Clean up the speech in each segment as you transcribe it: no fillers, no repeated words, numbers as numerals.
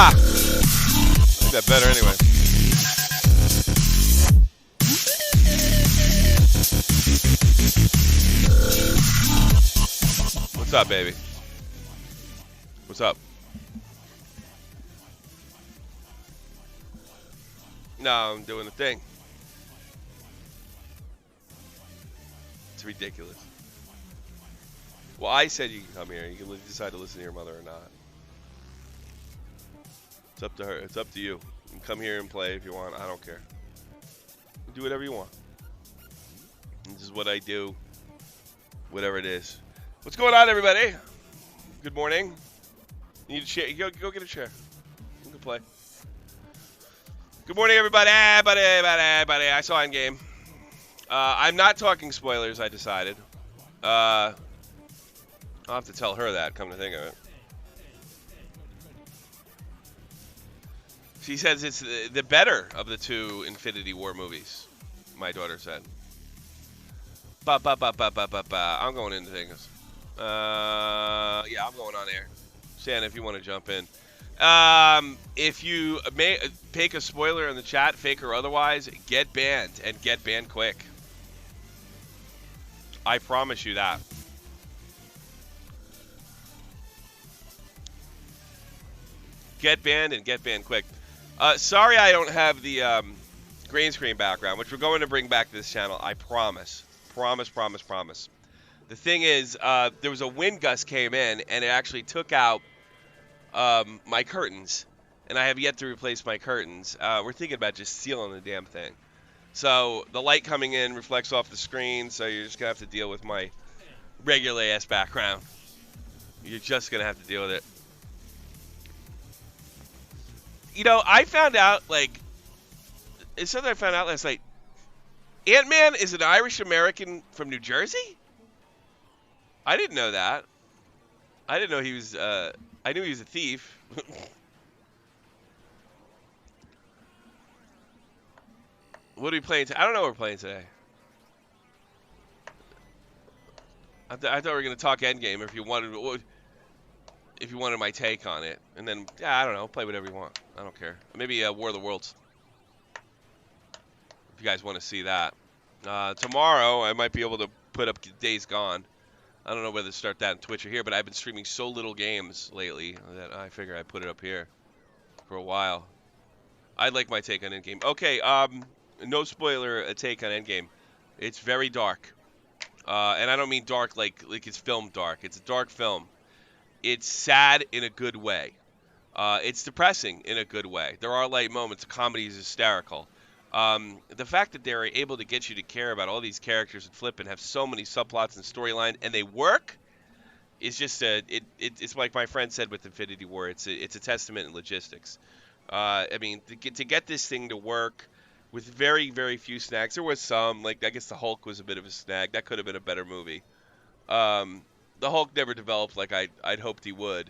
I think that better anyway. What's up, baby? What's up? No, I'm doing the thing. It's ridiculous. Well, I said you can come here. You can decide to listen to your mother or not. It's up to her. It's up to you. You can come here and play if you want. I don't care. You do whatever you want. This is what I do. Whatever it is. What's going on, everybody? Good morning. You need a chair? Go get a chair. You can play. Good morning, everybody. Buddy. I saw Endgame. I'm not talking spoilers, I decided. I'll have to tell her that, come to think of it. She says it's the better of the two Infinity War movies, my daughter said. I'm going into things. Yeah, I'm going on air. Santa, if you want to jump in. If you may take a spoiler in the chat, fake or otherwise, get banned, and get banned quick. I promise you that. Get banned and get banned quick. Sorry I don't have the green screen background, which we're going to bring back to this channel. I promise. Promise. The thing is, there was a wind gust came in, and it actually took out my curtains. And I have yet to replace my curtains. We're thinking about just sealing the damn thing. So the light coming in reflects off the screen, so you're just going to have to deal with my regular-ass background. You're just going to have to deal with it. You know, I found out, like, it's something I found out last night. Ant-Man is an Irish-American from New Jersey? I didn't know that. I didn't know he was, I knew he was a thief. What are we playing today? I don't know what we're playing today. I thought we were going to talk Endgame if you wanted my take on it. And then, yeah, I don't know. Play whatever you want. I don't care. Maybe War of the Worlds. If you guys want to see that. Tomorrow, I might be able to put up Days Gone. I don't know whether to start that on Twitch or here, but I've been streaming so little games lately that I figure I'd put it up here for a while. I'd like my take on Endgame. Okay, no spoiler, a take on Endgame. It's very dark. And I don't mean dark like it's film dark. It's a dark film. It's sad in a good way. It's depressing in a good way. There are light moments. The comedy is hysterical. The fact that they're able to get you to care about all these characters and flip and have so many subplots and storyline, and they work, is just it's like my friend said with Infinity War. It's a testament in logistics. I mean, to get this thing to work with very, very few snags. There was some, like, I guess the Hulk was a bit of a snag. That could have been a better movie. The Hulk never developed like I'd hoped he would.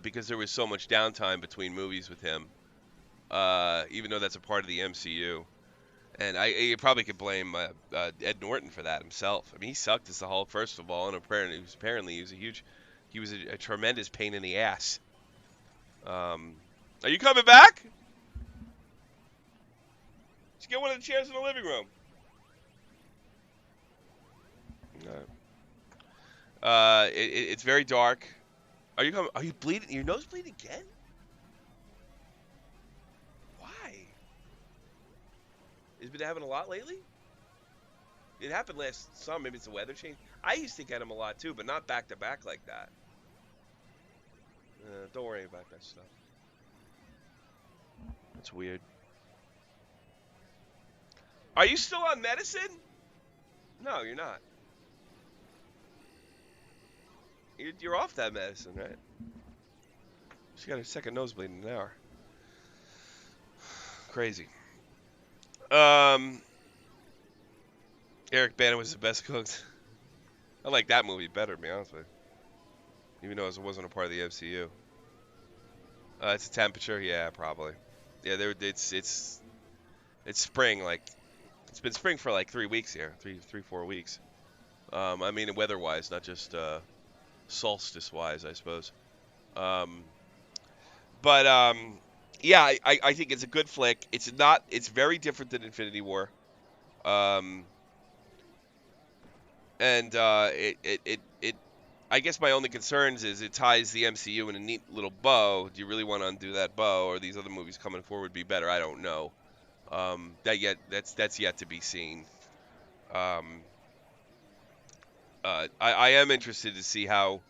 Because there was so much downtime between movies with him. Even though that's a part of the MCU. And you probably could blame Ed Norton for that himself. I mean, he sucked as the Hulk, first of all, and apparently he was a tremendous pain in the ass. Are you coming back? Let's get one of the chairs in the living room. No. It's very dark. Are you coming? Are you bleeding? Your nose bleeding again? Why? Has it been happening a lot lately? It happened last summer. Maybe it's the weather change. I used to get them a lot too, but not back to back like that. Don't worry about that stuff. That's weird. Are you still on medicine? No, you're not. You're off that medicine, right? She got her second nosebleed in an hour. Crazy. Eric Bana was the best cook. I like that movie better, to be honest with you. Even though it wasn't a part of the MCU. It's a temperature, yeah, probably. Yeah, it's spring, like it's been spring for like 3 weeks here, 4 weeks. I mean, weather-wise, not just solstice-wise, I suppose. Um, but yeah, I think it's a good flick. It's not. It's very different than Infinity War. Um, and it I guess my only concerns is it ties the MCU in a neat little bow. Do you really want to undo that bow, or these other movies coming forward be better? I don't know. That's yet to be seen. Um, I am interested to see how,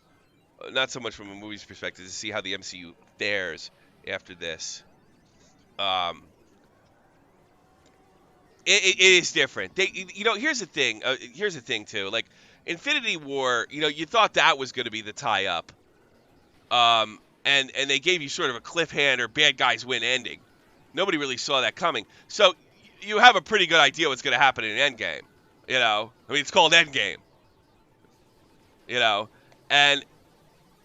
not so much from a movie's perspective, to see how the MCU fares after this. Um, it is different. Here's the thing. Here's the thing too. Like Infinity War, you thought that was going to be the tie up. And they gave you sort of a cliffhanger, bad guys win ending. Nobody really saw that coming. So you have a pretty good idea what's going to happen in Endgame. I mean, it's called Endgame. You know, and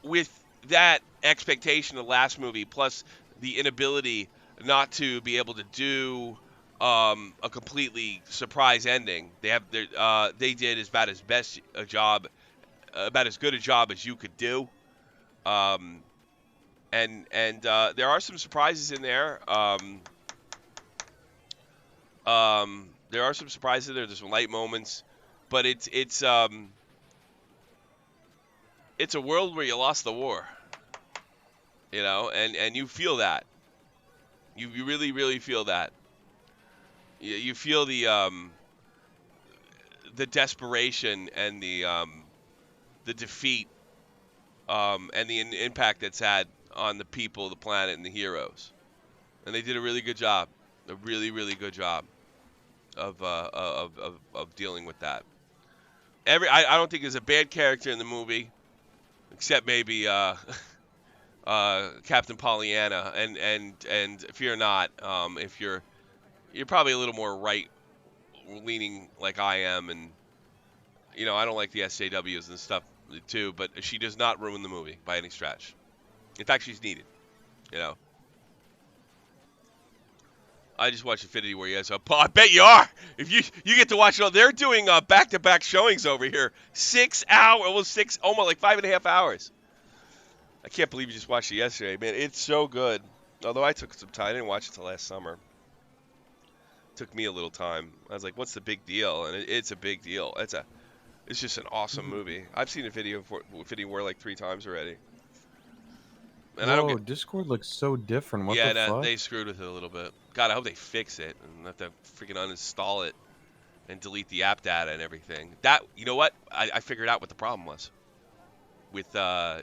with that expectation of the last movie, plus the inability not to be able to do a completely surprise ending, they did about as good a job as you could do. Um, and there are some surprises in there. There are some surprises there. There's some light moments, but it's a world where you lost the war, and you feel that. You really really feel that. You feel the desperation and the defeat, and the impact that's had on the people, the planet, and the heroes. And they did a really good job, a really really good job of dealing with that. I don't think there's a bad character in the movie, except maybe Captain Pollyanna, and fear not, if you're probably a little more right leaning like I am, and I don't like the SJWs and stuff too, but she does not ruin the movie by any stretch. In fact, she's needed. You know, I just watched Infinity War. Yes, I bet you are. If you get to watch it, all they're doing back-to-back showings over here. 6 hours, well, almost like 5.5 hours. I can't believe you just watched it yesterday, man. It's so good. Although I took some time, I didn't watch it till last summer. It took me a little time. I was like, "What's the big deal?" And it's a big deal. It's just an awesome movie. I've seen Infinity War like 3 times already, and I don't Whoa, get. Discord looks so different. What Yeah, the no, fuck? they screwed with it a little bit. God, I hope they fix it and have to freaking uninstall it and delete the app data and everything. You know what? I figured out what the problem was with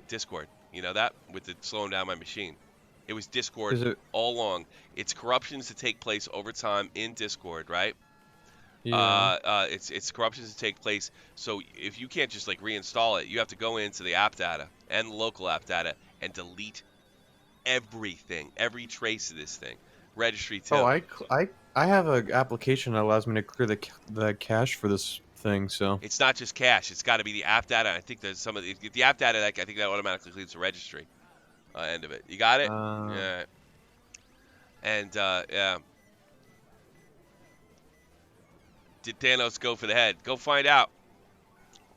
Discord. You know that with it slowing down my machine. It was Discord Is it? all along. It's corruptions that take place over time in Discord, right? Yeah. It's corruptions that take place. So if you can't just like reinstall it, you have to go into the app data and the local app data and delete everything, every trace of this thing. Registry Oh, too. I have an application that allows me to clear the cache for this thing. So. It's not just cache. It's got to be the app data. I think there's some of the app data. I think that automatically cleans the registry end of it. You got it? Uh. Yeah. And yeah, did Thanos go for the head? Go find out.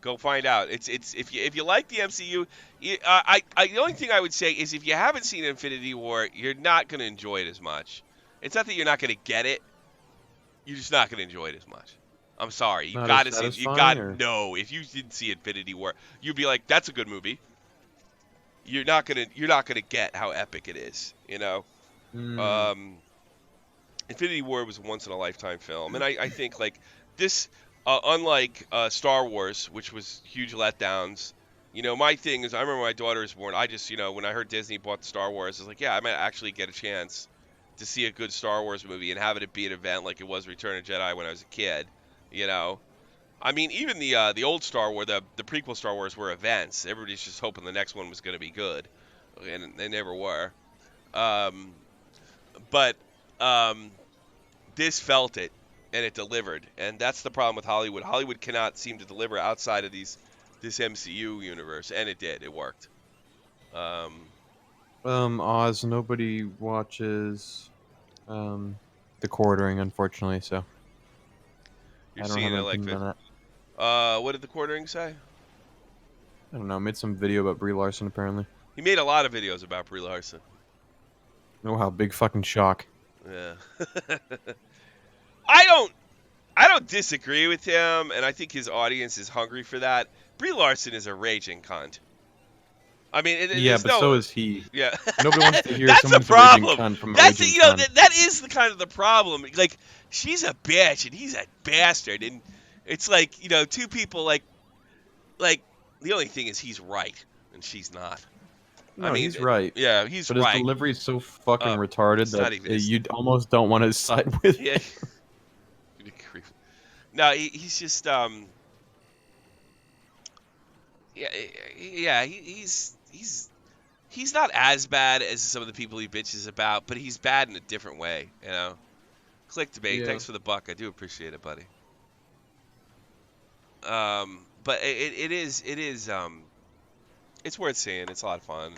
Go find out. It's if you like the MCU, the only thing I would say is if you haven't seen Infinity War, you're not going to enjoy it as much. It's not that you're not going to get it. You're just not going to enjoy it as much. I'm sorry. You Not got as to see it. You satisfying, got or no. If you didn't see Infinity War, you'd be like, "That's a good movie." You're not gonna get how epic it is. hmm. Um, Infinity War was a once in a lifetime film, and I think like this, unlike Star Wars, which was huge letdowns. My thing is, I remember my daughter was born. I just, when I heard Disney bought Star Wars, I was like, yeah, I might actually get a chance to see a good Star Wars movie and have it be an event like it was Return of Jedi when I was a kid. You know, I mean, even the old Star Wars, the prequel Star Wars were events. Everybody's just hoping the next one was going to be good, and they never were. Um, but um, this felt it, and it delivered, and that's the problem with Hollywood. Hollywood cannot seem to deliver outside of this MCU universe, and it did. It worked. Um, Oz. Nobody watches um the quartering, unfortunately. So you're I don't seeing have it an like opinion this. on that. What did the quartering say? I don't know. I made some video about Brie Larson apparently. He made a lot of videos about Brie Larson. Oh, wow, big fucking shock. Yeah. I don't I don't disagree with him, and I think his audience is hungry for that. Brie Larson is a raging cunt. I mean, Yeah, there's but so no, is he. yeah. Nobody wants to hear That's someone the who's a raging problem. cunt from a That's the, raging you know cunt. that is the kind of the problem. Like she's a bitch and he's a bastard, and it's like two people like the only thing is he's right and she's not. I No, mean, he's right. yeah, he's But his right. delivery is so fucking retarded It's not that even his. you almost don't want to side with Yeah, him. no, he's just yeah, yeah, he's not as bad as some of the people he bitches about, but he's bad in a different way, you know. Click debate. Yeah. Thanks for the buck. I do appreciate it, buddy. But it is it's worth seeing. It's a lot of fun.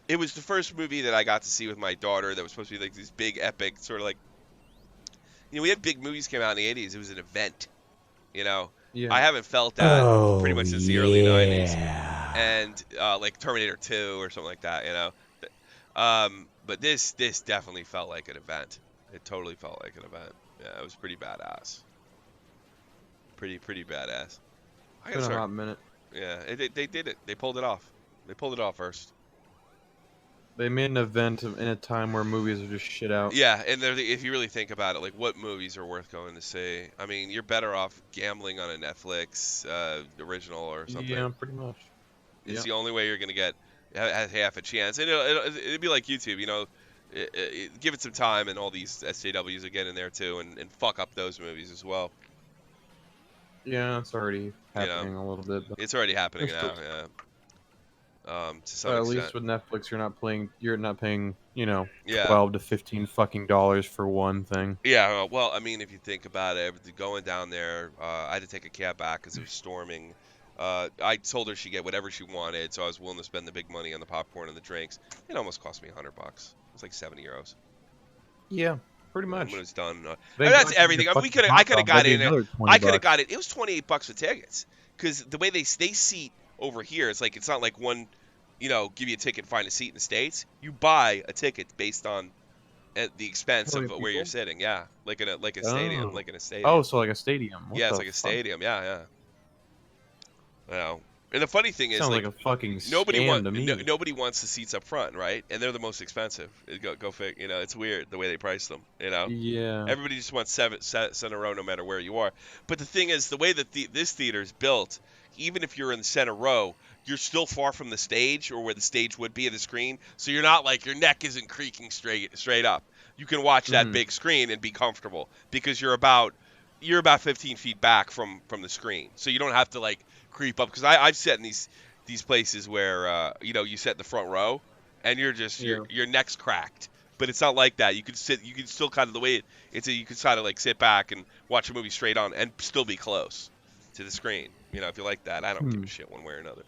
It was the first movie that I got to see with my daughter that was supposed to be like this big epic sort of like we had big movies came out in the 80s. It was an event, you know. Yeah. I haven't felt that pretty Oh much since the early 90s. yeah. And like Terminator 2 or something like that, you know. But this definitely felt like an event. It totally felt like an event. Yeah, it was pretty badass. Pretty badass. I It's gotta been a start. hot minute. Yeah, they did it. They pulled it off. They pulled it off first. They made an event in a time where movies are just shit out. Yeah, and if you really think about it, like what movies are worth going to see? I mean, you're better off gambling on a Netflix original or something. Yeah, pretty much. It's Yeah. the only way you're gonna get half a chance. And it'd be like YouTube, give it some time, and all these SJWs will get in there too, and fuck up those movies as well. Yeah, it's already You know, happening a little bit, but it's already happening there's now. still. Yeah, to some But at extent. least with Netflix, you're not paying, Yeah. 12 to 15 fucking dollars for one thing. Yeah, well, I mean, if you think about it, going down there, I had to take a cab back because it was storming. I told her she'd get whatever she wanted, so I was willing to spend the big money on the popcorn and the drinks. It almost cost me $100. It was like 70 euros. Yeah, pretty When it much. was done, I mean, Thank that's God you everything. get I mean, fucking I hot could have dog. got That'd be in it. another 20 I could have got bucks. it. It was $28 for tickets because the way they seat over here, it's not like one, give you a ticket, find a seat in the States. You buy a ticket based on at the expense How of many where you're people? sitting. Yeah, like a stadium, Oh. like in a Oh, stadium. so like a stadium. What Yeah, it's the like a fuck? stadium. Yeah, yeah. And the funny thing is, Sounds like like, a fucking scam to me. nobody wants the seats up front, right? And they're the most expensive. Go fig. It's weird the way they price them. Yeah. Everybody just wants center row no matter where you are. But the thing is, the way that this theater is built, even if you're in the center row, you're still far from the stage or where the stage would be of the screen. So you're not like your neck isn't creaking straight up. You can watch that Hmm. big screen and be comfortable because you're about 15 feet back from the screen. So you don't have to like creep up because I've sat in these places where you sit in the front row and you're just Yeah. your neck's cracked. But it's not like that. You can still kind of the way you can kind of like sit back and watch a movie straight on and still be close to the screen. If you like that, I don't give Hmm. a shit one way or another.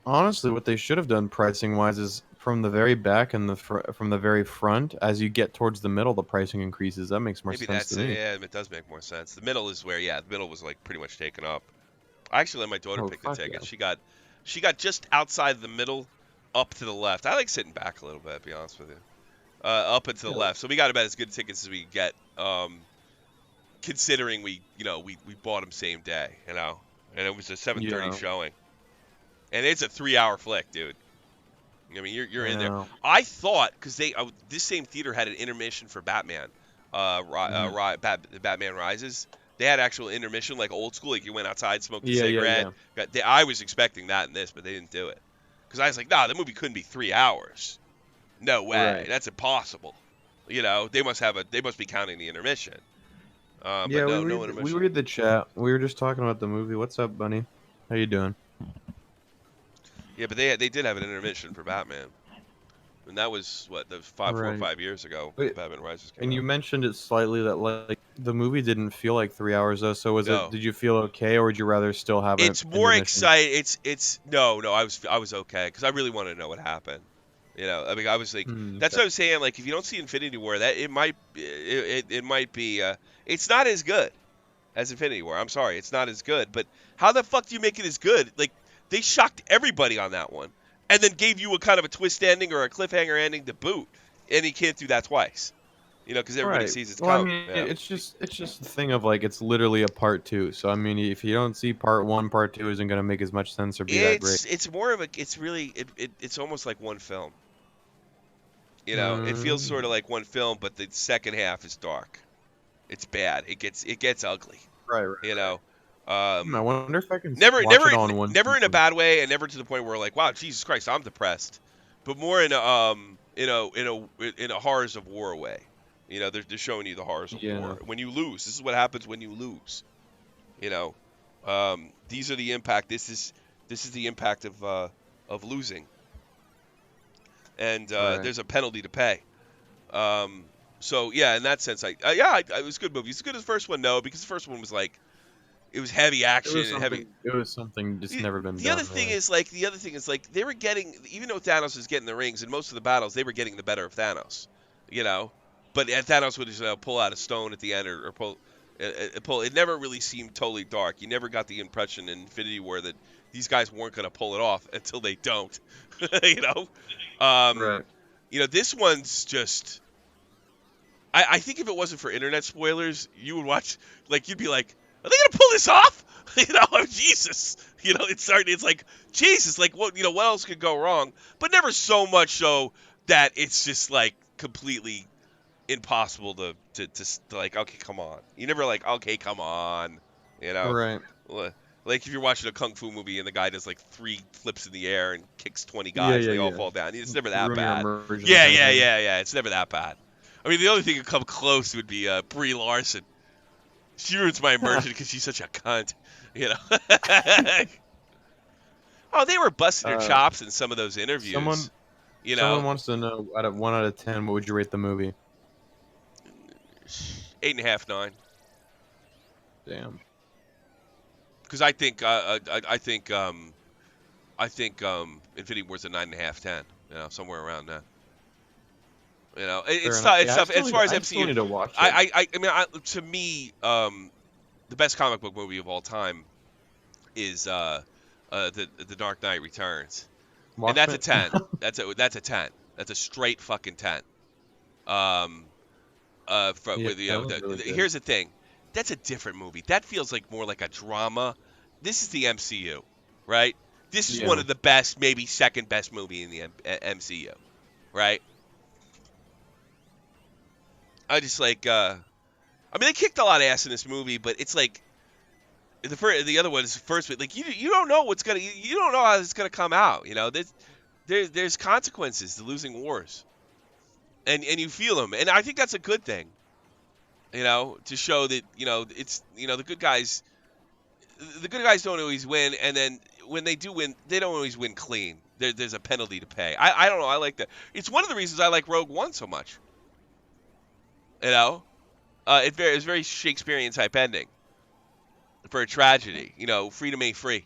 Honestly, what they should have done pricing wise is from the very back and from the very front, as you get towards the middle, the pricing increases. That makes more Maybe sense that's to it. me. Yeah, it does make more sense. The middle is where, the middle was like pretty much taken up. I actually let my daughter Oh pick the fuck yeah. ticket. She got just outside the middle, up to the left. I like sitting back a little bit, to be honest with you. Up and to the Yeah. left. So we got about as good tickets as we could get. Considering we bought them same day, and it was a 7:30 Yeah. showing, and it's a 3-hour flick, dude. I mean, you're I in there. know. I thought because this same theater had an intermission for Batman, Mhm. The Batman Rises. They had actual intermission, like old school, like you went outside, smoked a Yeah, yeah, cigarette. yeah. I was expecting that in this, but they didn't do it because I was like, nah, the movie couldn't be 3 hours. No way, Right. that's impossible. They must be counting the intermission. But Yeah, we no, no we intermission. read the chat. We were just talking about the movie. What's up, Bunny? How you doing? Yeah, but they did have an intermission for Batman, and that was what the 4 or Right. 5 years ago. Wait, Batman Rises came and you out. mentioned it slightly that like the movie didn't feel like 3 hours though. So was it? No, Did you feel okay, or would you rather still have an it's more intermission? exciting. It's no. I was okay because I really wanted to know what happened. I mean, I was like, that's Okay. what I'm saying. Like, if you don't see Infinity War, that it might be. It's not as good as Infinity War. I'm sorry, it's not as good. But how the fuck do you make it as good? Like, they shocked everybody on that one. and then gave you a kind of a twist ending or a cliffhanger ending to boot, and he can't do that twice. Because everybody Right. sees it's Well, I coming. mean, Yeah. it's just a thing of like it's literally a part two. So I mean, if you don't see part one, part two isn't gonna make as much sense or be that great. It's more of a it's really it's almost like one film. It feels sort of Mm, like one film, but the second half is dark. It's bad. It gets ugly. right, right, You right. know, um, I wonder if I can never watch never it all in one never in a season. bad way, and never to the point where like, wow, Jesus Christ, I'm depressed, but more in a horrors of war way. They're showing you the horrors of Yeah. war. When you lose, this is what happens when you lose. You know, these are the impact. This is the impact of losing, and Right. there's a penalty to pay. Um, so yeah, in that sense, it was a good movie. It's as good as the first one, no, because the first one was like it was heavy It action was and heavy. something. It was something just The, never been the other done thing really. is like they were getting, even though Thanos was getting the rings in most of the battles, they were getting the better of Thanos, you know. But Thanos would just pull out a stone at the end or pull. It never really seemed totally dark. You never got the impression in Infinity War that these guys weren't going to pull it off until they don't, you know. Um, Right. this one's just. I think if it wasn't for internet spoilers, you would watch like you'd be like, are they gonna pull this off? Jesus. It's like Jesus, like what else could go wrong? But never so much so that it's just like completely impossible to like, okay, come on. You never like, okay, come on. You know, Right. Li- like if you're watching a kung fu movie and the guy does like three flips in the air and kicks 20 Yeah. guys Yeah. and they all Yeah. fall down. It's never that Ruin your bad. immersion Yeah, kind of yeah, thing. yeah, yeah. It's never that bad. I mean, the only thing that come close would be Brie Larson. She ruins my immersion because she's such a cunt. You know. Oh, they were busting her uh, chops in some of those someone interviews. You someone know, wants to know out of 1 out of 10, what would you rate the movie? 8.5, 9. Damn. Because I think Infinity War's a 9.5, 10. Somewhere around that. Fair It's enough. tough. It's Yeah, tough as far as I still MCU. need to watch it. To me, the best comic book movie of all time is the Dark Knight Returns, and that's a Watchmen. 10. That's a 10. That's a straight fucking 10. Um, Yeah, with that one's really good. here's the thing, that's a different movie. That feels like more like a drama. This is the MCU, right? This is one Yeah. of the best, maybe second best movie in the MCU, right? I just like. I mean, they kicked a lot of ass in this movie, but it's like the other one is the first. Like you don't know what's gonna you don't know how it's gonna come out. There's consequences to losing wars, and you feel them, and I think that's a good thing. To show that it's the good guys. The good guys don't always win, and then when they do win, they don't always win clean. There's a penalty to pay. I don't know. I like that. It's one of the reasons I like Rogue One so much. You know, it's very Shakespearean type ending for a tragedy. Freedom ain't free.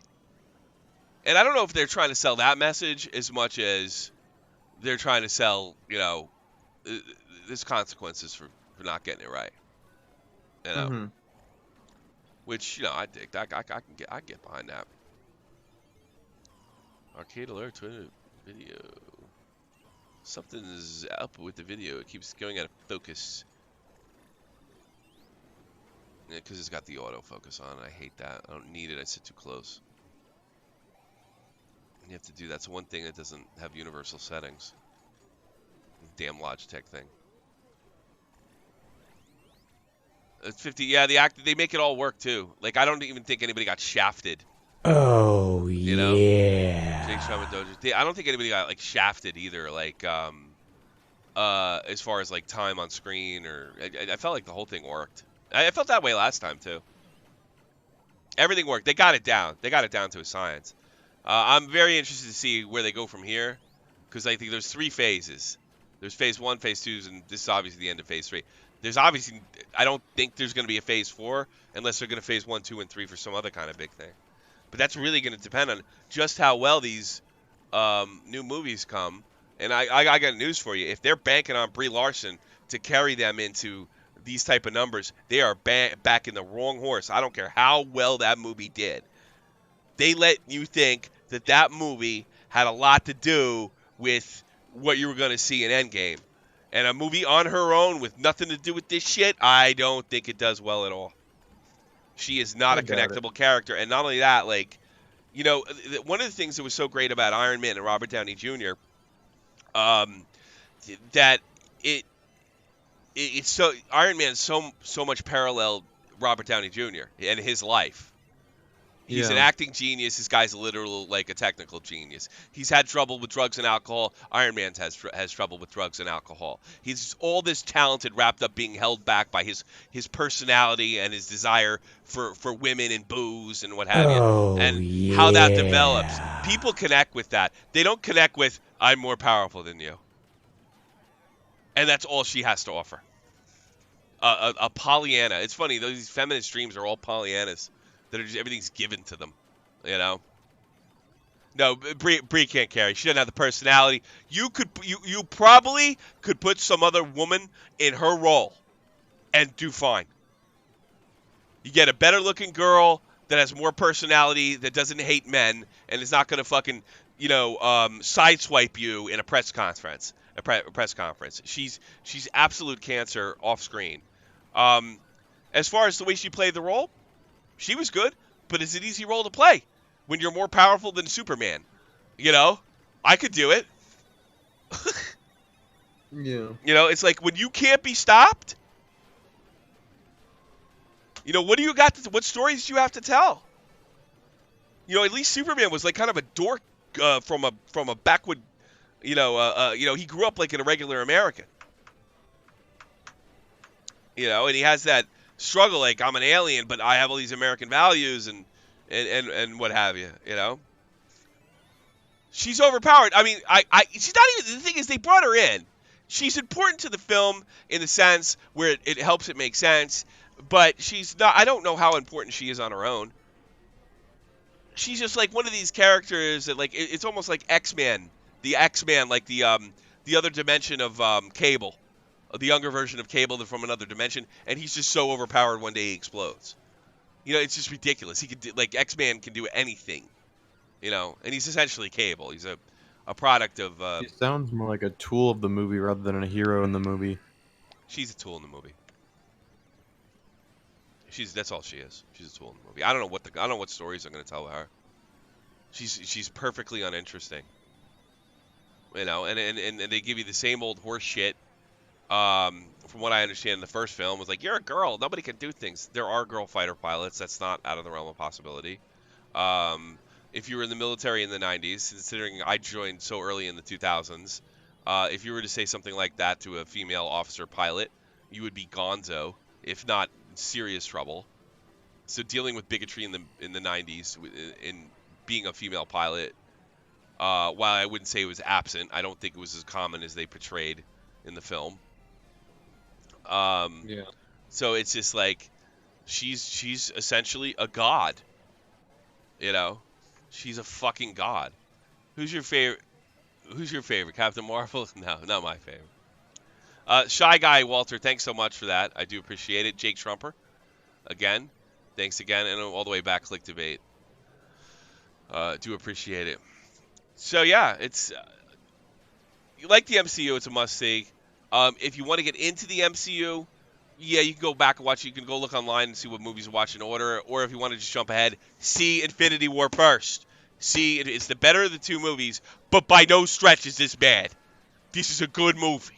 And I don't know if they're trying to sell that message as much as they're trying to sell, uh, there's consequences for not getting it right. You know, Mhm. which I dig. I can get behind that. Arcade alert to video. Something is up with the video. It keeps going out of focus. Yeah, because it's got the autofocus on. I hate that. I don't need it. I sit too close. You have to do that's one thing that doesn't have universal settings. Damn Logitech thing. It's 50. Yeah, they make it all work too. Like I don't even think anybody got shafted. Oh, You know, Jake Shaman yeah. Dojo. I don't think anybody got like shafted either. Like as far as like time on screen or I felt like the whole thing worked. I felt that way last time too. Everything worked. They got it down. They got it down to a science. I'm very interested to see where they go from here, because I think there's three phases. There's phase one, phase two, and this is obviously the end of phase three. There's obviously, I don't think there's going to be a phase four unless they're going to phase one, two, and three for some other kind of big thing. But that's really going to depend on just how well these new movies come. And I got news for you. If they're banking on Brie Larson to carry them into these type of numbers, they are back in the wrong horse. I don't care how well that movie did. They let you think that movie had a lot to do with what you were going to see in Endgame. And a movie on her own with nothing to do with this shit, I don't think it does well at all. She is not I a doubt it. connectable character, and not only that, like, one of the things that was so great about Iron Man and Robert Downey Jr. Um, that it, it's so Iron Man so much paralleled Robert Downey Jr. and his life. He's an Yeah. acting genius. This guy's a literal, like, a technical genius. He's had trouble with drugs and alcohol. Iron Man has trouble with drugs and alcohol. He's all this talented wrapped up being held back by his personality and his desire for women and booze and what have you, Oh, and how that develops. yeah. People connect with that. They don't connect with I'm more powerful than you, and that's all she has to offer. A Pollyanna. It's funny, these feminist dreams are all Pollyannas that are just everything's given to them. You know. No, Brie can't carry. She doesn't have the personality. You probably could put some other woman in her role and do fine. You get a better looking girl that has more personality, that doesn't hate men, and is not going to fucking sideswipe you in a press conference. A press conference. She's absolute cancer off screen. Um, as far as the way she played the role, she was good, but it's an easy role to play when you're more powerful than Superman. You know, I could do it. Yeah. It's like when you can't be stopped. What do you got? What stories do you have to tell? At least Superman was like kind of a dork from a backwood. He grew up like an irregular American. And he has that struggle, like I'm an alien, but I have all these American values and what have you. She's overpowered. I mean, she's not even. The thing is, they brought her in. She's important to the film in the sense where it helps it make sense, but she's not. I don't know how important she is on her own. She's just like one of these characters that, like, it's almost like X-Men, the X-Man, like the other dimension of Cable, the younger version of Cable from another dimension, and he's just so overpowered one day he explodes. It's just ridiculous. He could like X-Man can do anything. And he's essentially Cable. He's a product of. She sounds more like a tool of the movie rather than a hero in the movie. She's a tool in the movie. That's all she is. She's a tool in the movie. I don't know what stories I'm going to tell her. She's perfectly uninteresting. And they give you the same old horse shit. From what I understand, the first film was like, you're a girl, nobody can do things. There are girl fighter pilots. That's not out of the realm of possibility. If you were in the military in the 90s, considering I joined so early in the 2000s, if you were to say something like that to a female officer pilot, you would be gonzo, if not in serious trouble. So dealing with bigotry in the 90s, in being a female pilot, while I wouldn't say it was absent, I don't think it was as common as they portrayed in the film. Um, Yeah. so it's just like she's essentially a god. You know, she's a fucking god. Who's your favorite? Who's your favorite? Captain Marvel? No, not my favorite. Shy Guy Walter, thanks so much for that. I do appreciate it. Jake Trumper, again, thanks again, and all the way back, Click Debate. Do appreciate it. So yeah, it's you like the MCU, it's a must see. If you want to get into the MCU, yeah, you can go back and watch. You can go look online and see what movies to watch in order. Or if you want to just jump ahead, see Infinity War first. See, it's the better of the two movies, but by no stretch is this bad. This is a good movie.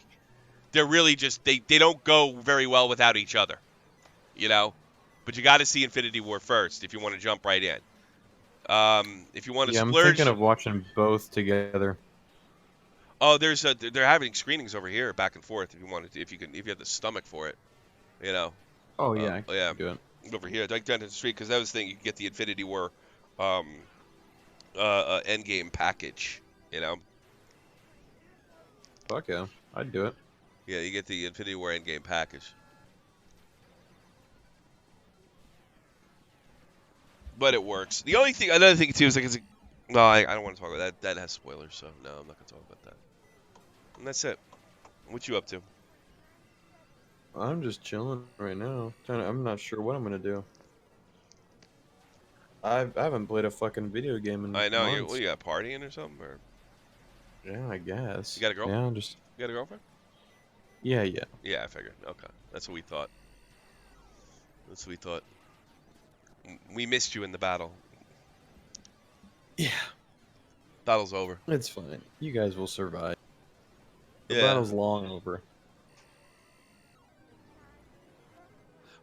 They're really just they don't go very well without each other, you know. But you got to see Infinity War first if you want to jump right in. If you want to Yeah, I'm thinking splurge, of watching both together. oh, they're having screenings over here back and forth if you wanted to, if you have the stomach for it, you know. Oh yeah, I Yeah, can do it. over here, like down the street, because that was the thing. You could get the Infinity War, um, Endgame package. You know, Fuck yeah, I'd do it. yeah, you get the Infinity War Endgame package. But it works. Another thing too is like, no, I don't want to talk about that. That has spoilers, so no, I'm not gonna talk about that. And that's it. What you up to? I'm just chilling right now. I'm not sure what I'm gonna do. I haven't played a fucking video game in I know. What months. you got, partying or something? Or Yeah, I you guess. got a girl? Yeah, just You got a girlfriend? yeah, yeah. Yeah, I figured. Okay, that's what we thought. That's what we thought. We missed you in the battle. Yeah, Battle's over. it's fine. You guys will survive. The Yeah. battle's long over.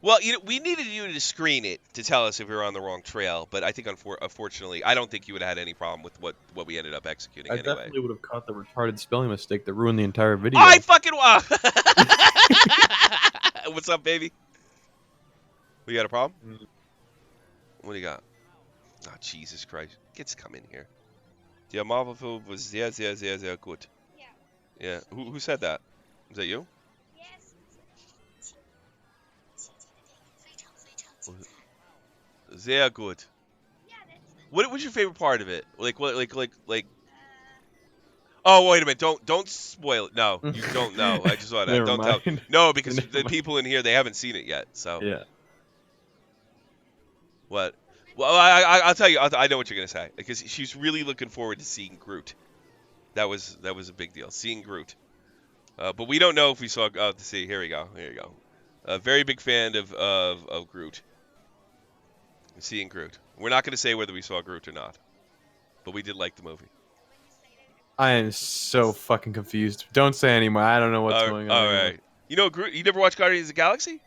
Well, we needed you to screen it to tell us if we were on the wrong trail, but I think unfortunately, I don't think you would have had any problem with what we ended up executing I anyway. definitely would have caught the retarded spelling mistake that ruined the entire I video. fucking What's up, baby? We got a problem? What do you got? Oh, Jesus Christ. Kids come in here. Der Marvel-Film was sehr, sehr, sehr, sehr gut. Yeah. Who said that? Was that you? Sehr gut. What was your favorite part of it? Like what? Like? Oh, wait a minute! Don't spoil it. No, you don't know. I just saw that. Never Don't tell. mind. No, because Never the mind. people in here they haven't seen it yet. So Yeah. what? Well, I'll tell you. I know what you're gonna say because she's really looking forward to seeing Groot. That was a big deal. Seeing Groot. But we don't know if we saw. To see. Here we go. Here you go. A very big fan of Groot. Seeing Groot. We're not gonna say whether we saw Groot or not, but we did like the movie. I am so fucking confused. Don't say anymore. I don't know what's going on All anymore. right. You know Groot. You never watched Guardians of the Galaxy?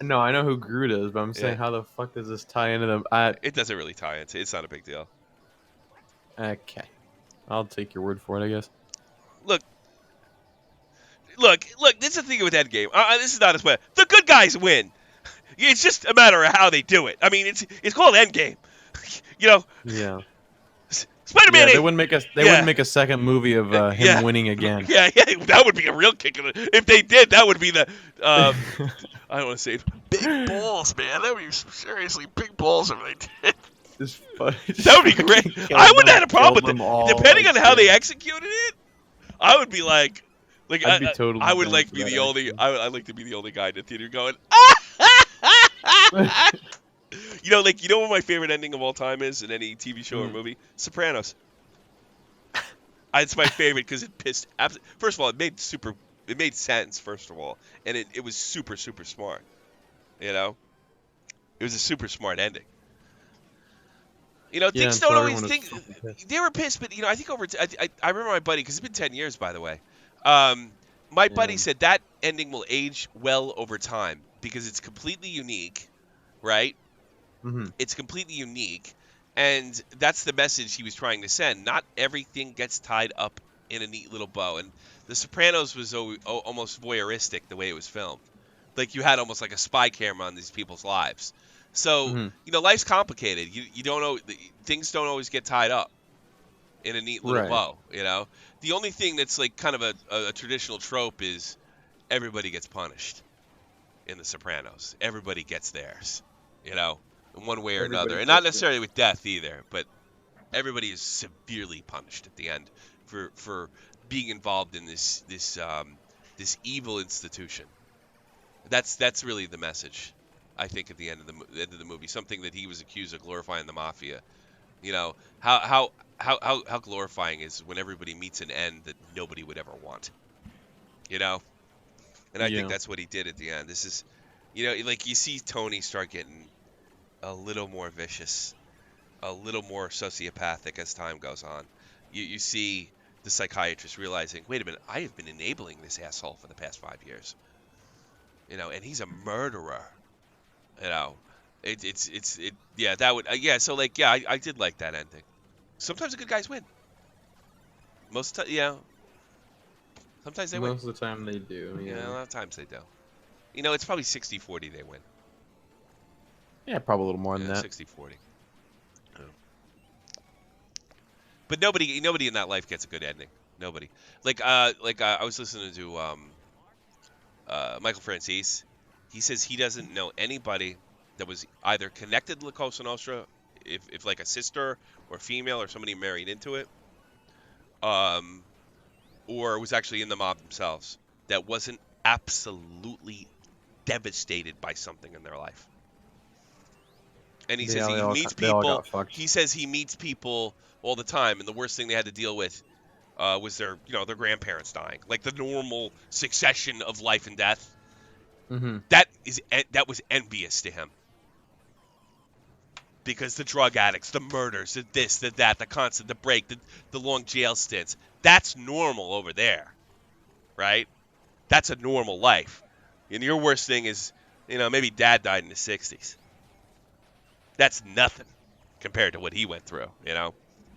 No, I know who Groot is, but I'm Yeah. saying how the fuck does this tie into the? I It doesn't really tie into. It's not a big deal. okay. I'll take your word for it, I guess. Look, look. This is the thing with Endgame. This is not as bad. The good guys win. It's just a matter of how they do it. I mean, it's called Endgame. You know, Yeah. Spider-Man Yeah, they 8. wouldn't make us. They wouldn't Yeah, make a second movie of him yeah, winning again. yeah. That would be a real kick. If they did, that would be the. I don't want to say it. Big balls, man. That would be seriously big balls if they did. Just, That just would be great. fucking I wouldn't have had a kill problem with them it. all. Depending Like, on how yeah. they executed it, I would be like I'd be totally I would down like for be that the only. actually. I'd like to be the only guy in the theater going. Like what my favorite ending of all time is in any TV show or Mm. movie? Sopranos. It's my favorite because it pissed. First of all, it made sense. First of all, and it was super super smart. You know, it was a super smart ending. Yeah, Things don't until always everyone was think fucking pissed. they were pissed, but I think I remember my buddy because it's been 10 years, by the way. Um, my Yeah. buddy said that ending will age well over time because it's completely unique, right? Hmm. It's completely unique, and that's the message he was trying to send. Not everything gets tied up in a neat little bow, and The Sopranos was almost voyeuristic the way it was filmed. Like you had almost like a spy camera on these people's lives. So Hmm. life's complicated. You don't know things don't always get tied up in a neat little Right. bow. The only thing that's like kind of a traditional trope is everybody gets punished in The Sopranos. Everybody gets theirs. In one way or Everybody another, and not gets it. necessarily with death either, but everybody is severely punished at the end for being involved in this evil institution. That's really the message, I think, at the end of the movie. Something that he was accused of glorifying the mafia. You know how glorifying is when everybody meets an end that nobody would ever want. You know, and I think Yeah. that's what he did at the end. This is, like you see Tony start getting a little more vicious, a little more sociopathic as time goes on. You see the psychiatrist realizing, wait a minute, I have been enabling this asshole for the past 5 years. And he's a murderer. You know, yeah, that would, yeah. So like, yeah, I did like that ending. Sometimes the good guys win. Yeah, sometimes they win. Most of the time they do. Yeah, a Yeah. lot of times they do. It's probably 60-40 they win. Yeah, probably a little more than Yeah, that. 60-40. Yeah. But nobody in that life gets a good ending. Nobody. I was listening to Michael Francis. He says he doesn't know anybody that was either connected to La Cosa Nostra, if like a sister or female or somebody married into it, um, or was actually in the mob themselves that wasn't absolutely devastated by something in their life. And he says Yeah, he meets they all people. got fucked. He says he meets people all the time, and the worst thing they had to deal with was their grandparents dying, like the normal succession of life and death. Mm-hmm. That was envious to him because the drug addicts, the murders, the this, the that, the constant, the break, the long jail stints. That's normal over there, right? That's a normal life. And your worst thing is, maybe dad died in the 60s. That's nothing compared to what he went through,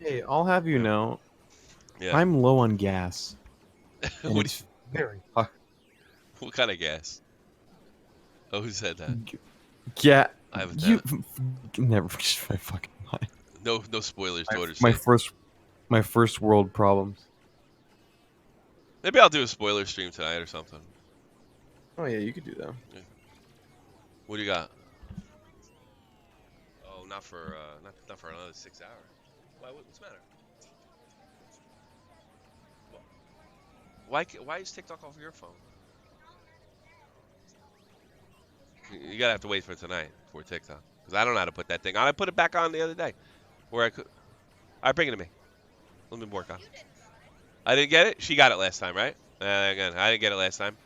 Hey, I'll have you Yeah. know, Yeah. I'm low on gas, and what, it's very hot. what kind of gas? Oh, who said that? Yeah, I haven't you done it. never my fucking mind. No spoilers, My, daughter my said. first my first world problems. Maybe I'll do a spoiler stream tonight or something. Oh yeah, you could do that. Yeah. What do you got? Oh, not for another 6 hours. Why? What's the matter? Why is TikTok off your phone? You gotta have to wait for tonight for TikTok because I don't know how to put that thing on. I put it back on the other day where I could. All right, bring it to me. Let me work on it. I didn't get it. She got it last time, right? Again, I didn't get it last time.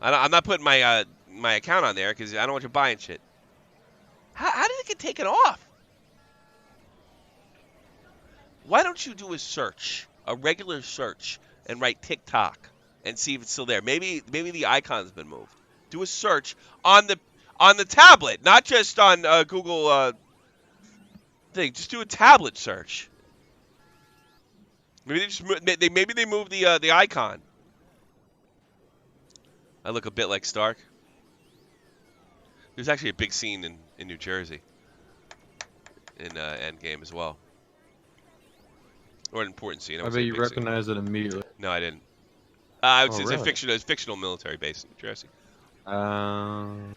I'm not putting my account on there because I don't want you buying shit. How did it get taken off? Why don't you do a search, a regular search, and write TikTok and see if it's still there? Maybe the icon's been moved. Do a search on the tablet, not just on Google thing. Just do a tablet search. Maybe they moved the icon. I look a bit like Stark. There's actually a big scene in New Jersey in Endgame as well, or an important scene. I I would bet say a you big scene. recognize it immediately. No, I didn't. Oh It's a really? fictional military base in New Jersey. Um,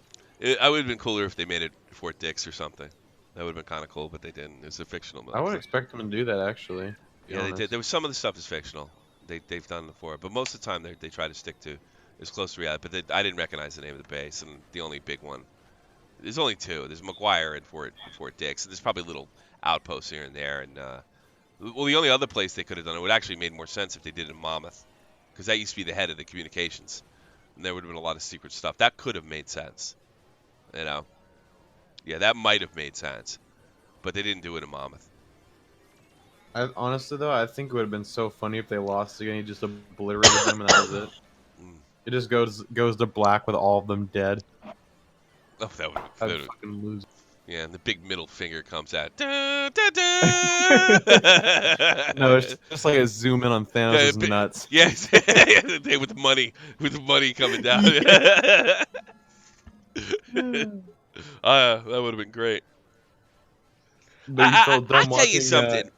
I would have been cooler if they made it Fort Dix or something. That would have been kind of cool, but they didn't. It's a fictional I would military. expect them to do that actually. To be Yeah, they did. honest. There was some of the stuff is fictional. They've done it before, but most of the time they try to stick to as close to reality. But I didn't recognize the name of the base, and the only big one. There's only two. There's McGuire and Fort Dix, and there's probably little outposts here and there. And well, the only other place they could have done it would actually made more sense if they did it in Monmouth, because that used to be the head of the communications, and there would have been a lot of secret stuff that could have made sense. You know, yeah, that might have made sense, but they didn't do it in Monmouth. Honestly though, I think it would have been so funny if they lost again. He just obliterated them and that was it. Mm. It just goes to black with all of them dead. Oh, that would I'd fucking lose. yeah, and the big middle finger comes out. No, it's just like a zoom in on Yeah, Thanos' nuts. yes, they with the money coming down. That would have been great. But you felt I dumb tell you watching something.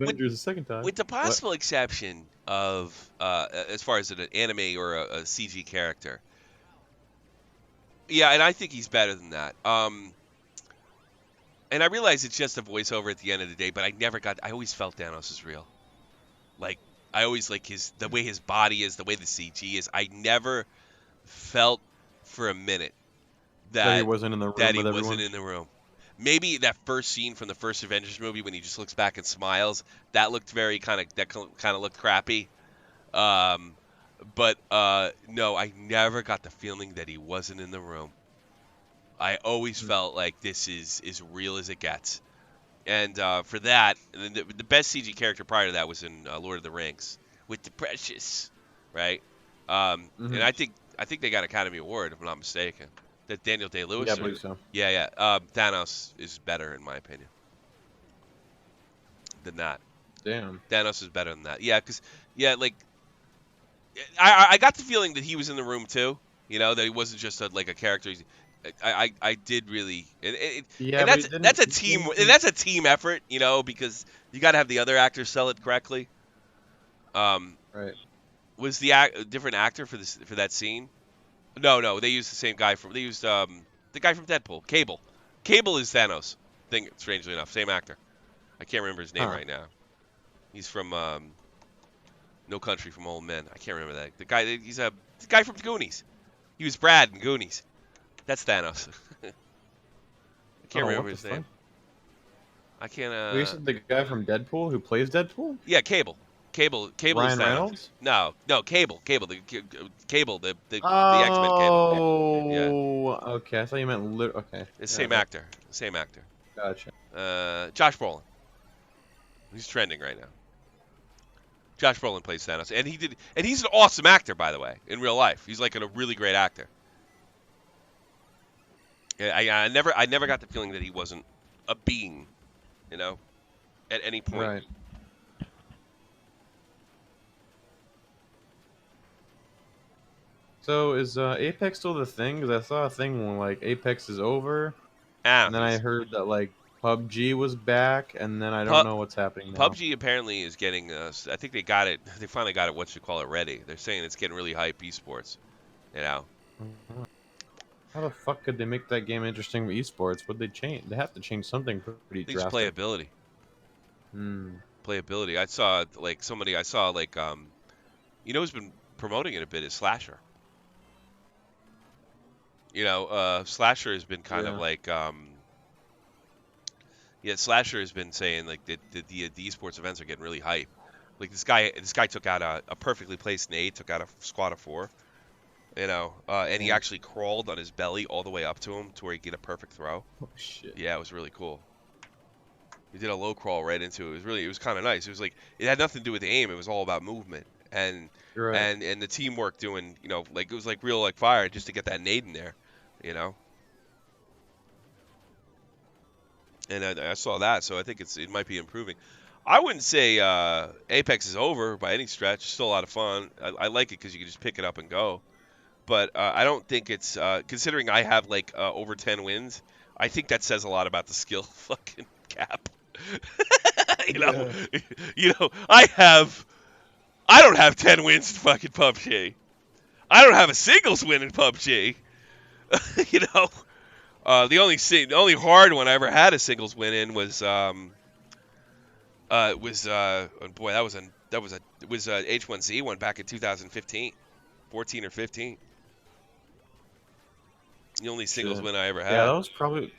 With Avengers a second time. with the What? possible exception of as far as an anime or a CG character, yeah, and I think he's better than that. And I realize it's just a voiceover at the end of the day, but I always felt Thanos is real. Like I always like the way his body is, the way the CG is. I never felt for a minute That he that wasn't in the that room he with wasn't everyone. in the room. Maybe that first scene from the first Avengers movie when he just looks back and smiles, that looked very kind of looked crappy. Um, but no, I never got the feeling that he wasn't in the room. I always Mm. felt like this is as real as it gets. And for that, and then the best CG character prior to that was in Lord of the Rings with the Precious, right? And Mm-hmm. I think they got Academy Award if I'm not mistaken. That Daniel Day Yeah, I Lewis or believe so. yeah, yeah. Thanos is better in my opinion than that. Damn. Thanos is better than that. Yeah, because yeah, like I got the feeling that he was in the room too. That he wasn't just like a character. I did really, Yeah, and but he that's didn't. a He team didn't and seem. that's a team effort. Because you got to have the other actors sell it correctly. Um, Right. was the different actor for that scene? No, no, they used the same guy from they used the guy from Deadpool, Cable. Cable is Thanos. Thing strangely enough, same actor. I can't remember his name Huh. right now. He's from No Country from Old Men. I can't remember that. He's the guy from Goonies. He was Brad in Goonies. That's Thanos. I can't Oh, remember what the his fuck? name. I can't. You said the guy from Deadpool who plays Deadpool? Yeah, Cable. Cable is Ryan Thanos. Reynolds? No, no, Cable, Cable, the X-Men Cable. Yeah, Oh, okay. I thought you meant okay. the Yeah, same actor, same actor. gotcha. Josh Brolin. He's trending right now. Josh Brolin plays Thanos, and he's an awesome actor, by the way, in real life. He's like a really great actor. Yeah, I never got the feeling that he wasn't a being, you know, at any point. Right. So is Apex still the thing? Because I saw a thing when like Apex is over, Ah, and then I heard that like PUBG was back, and then I don't know what's happening now. PUBG apparently is getting. I think they got it. They finally got it. What you call it? Ready. They're saying it's getting really hype esports. You know, Mhm. How the fuck could they make that game interesting with esports? Would they change? They have to change something pretty I think it's drastic. playability. Hmm. Playability. I saw like somebody. I saw like who's been promoting it a bit is Slasher. Slasher has been kind of Yeah. like yeah, Slasher has been saying like the esports events are getting really hype. Like this guy took out a perfectly placed nade, took out a squad of four, and he Yeah. actually crawled on his belly all the way up to him to where he get a perfect throw. Oh shit. Yeah, it was really cool. He did a low crawl right into it. It was kind of nice. It was like it had nothing to do with the aim. It was all about movement and You're right. and the teamwork doing, like it was like real like fire just to get that nade in there, you know. And I saw that, so I think it might be improving. I wouldn't say Apex is over by any stretch. It's still a lot of fun. I like it because you can just pick it up and go. But I don't think it's considering I have like over 10 wins. I think that says a lot about the skill fucking cap. you know, Yeah. I don't have 10 wins in fucking PUBG. I don't have a singles win in PUBG. you know, the only hard one I ever had a singles win in oh boy, it was H1Z1 back in 2015, 14 or 15. The only singles Shit. win I ever Yeah, had.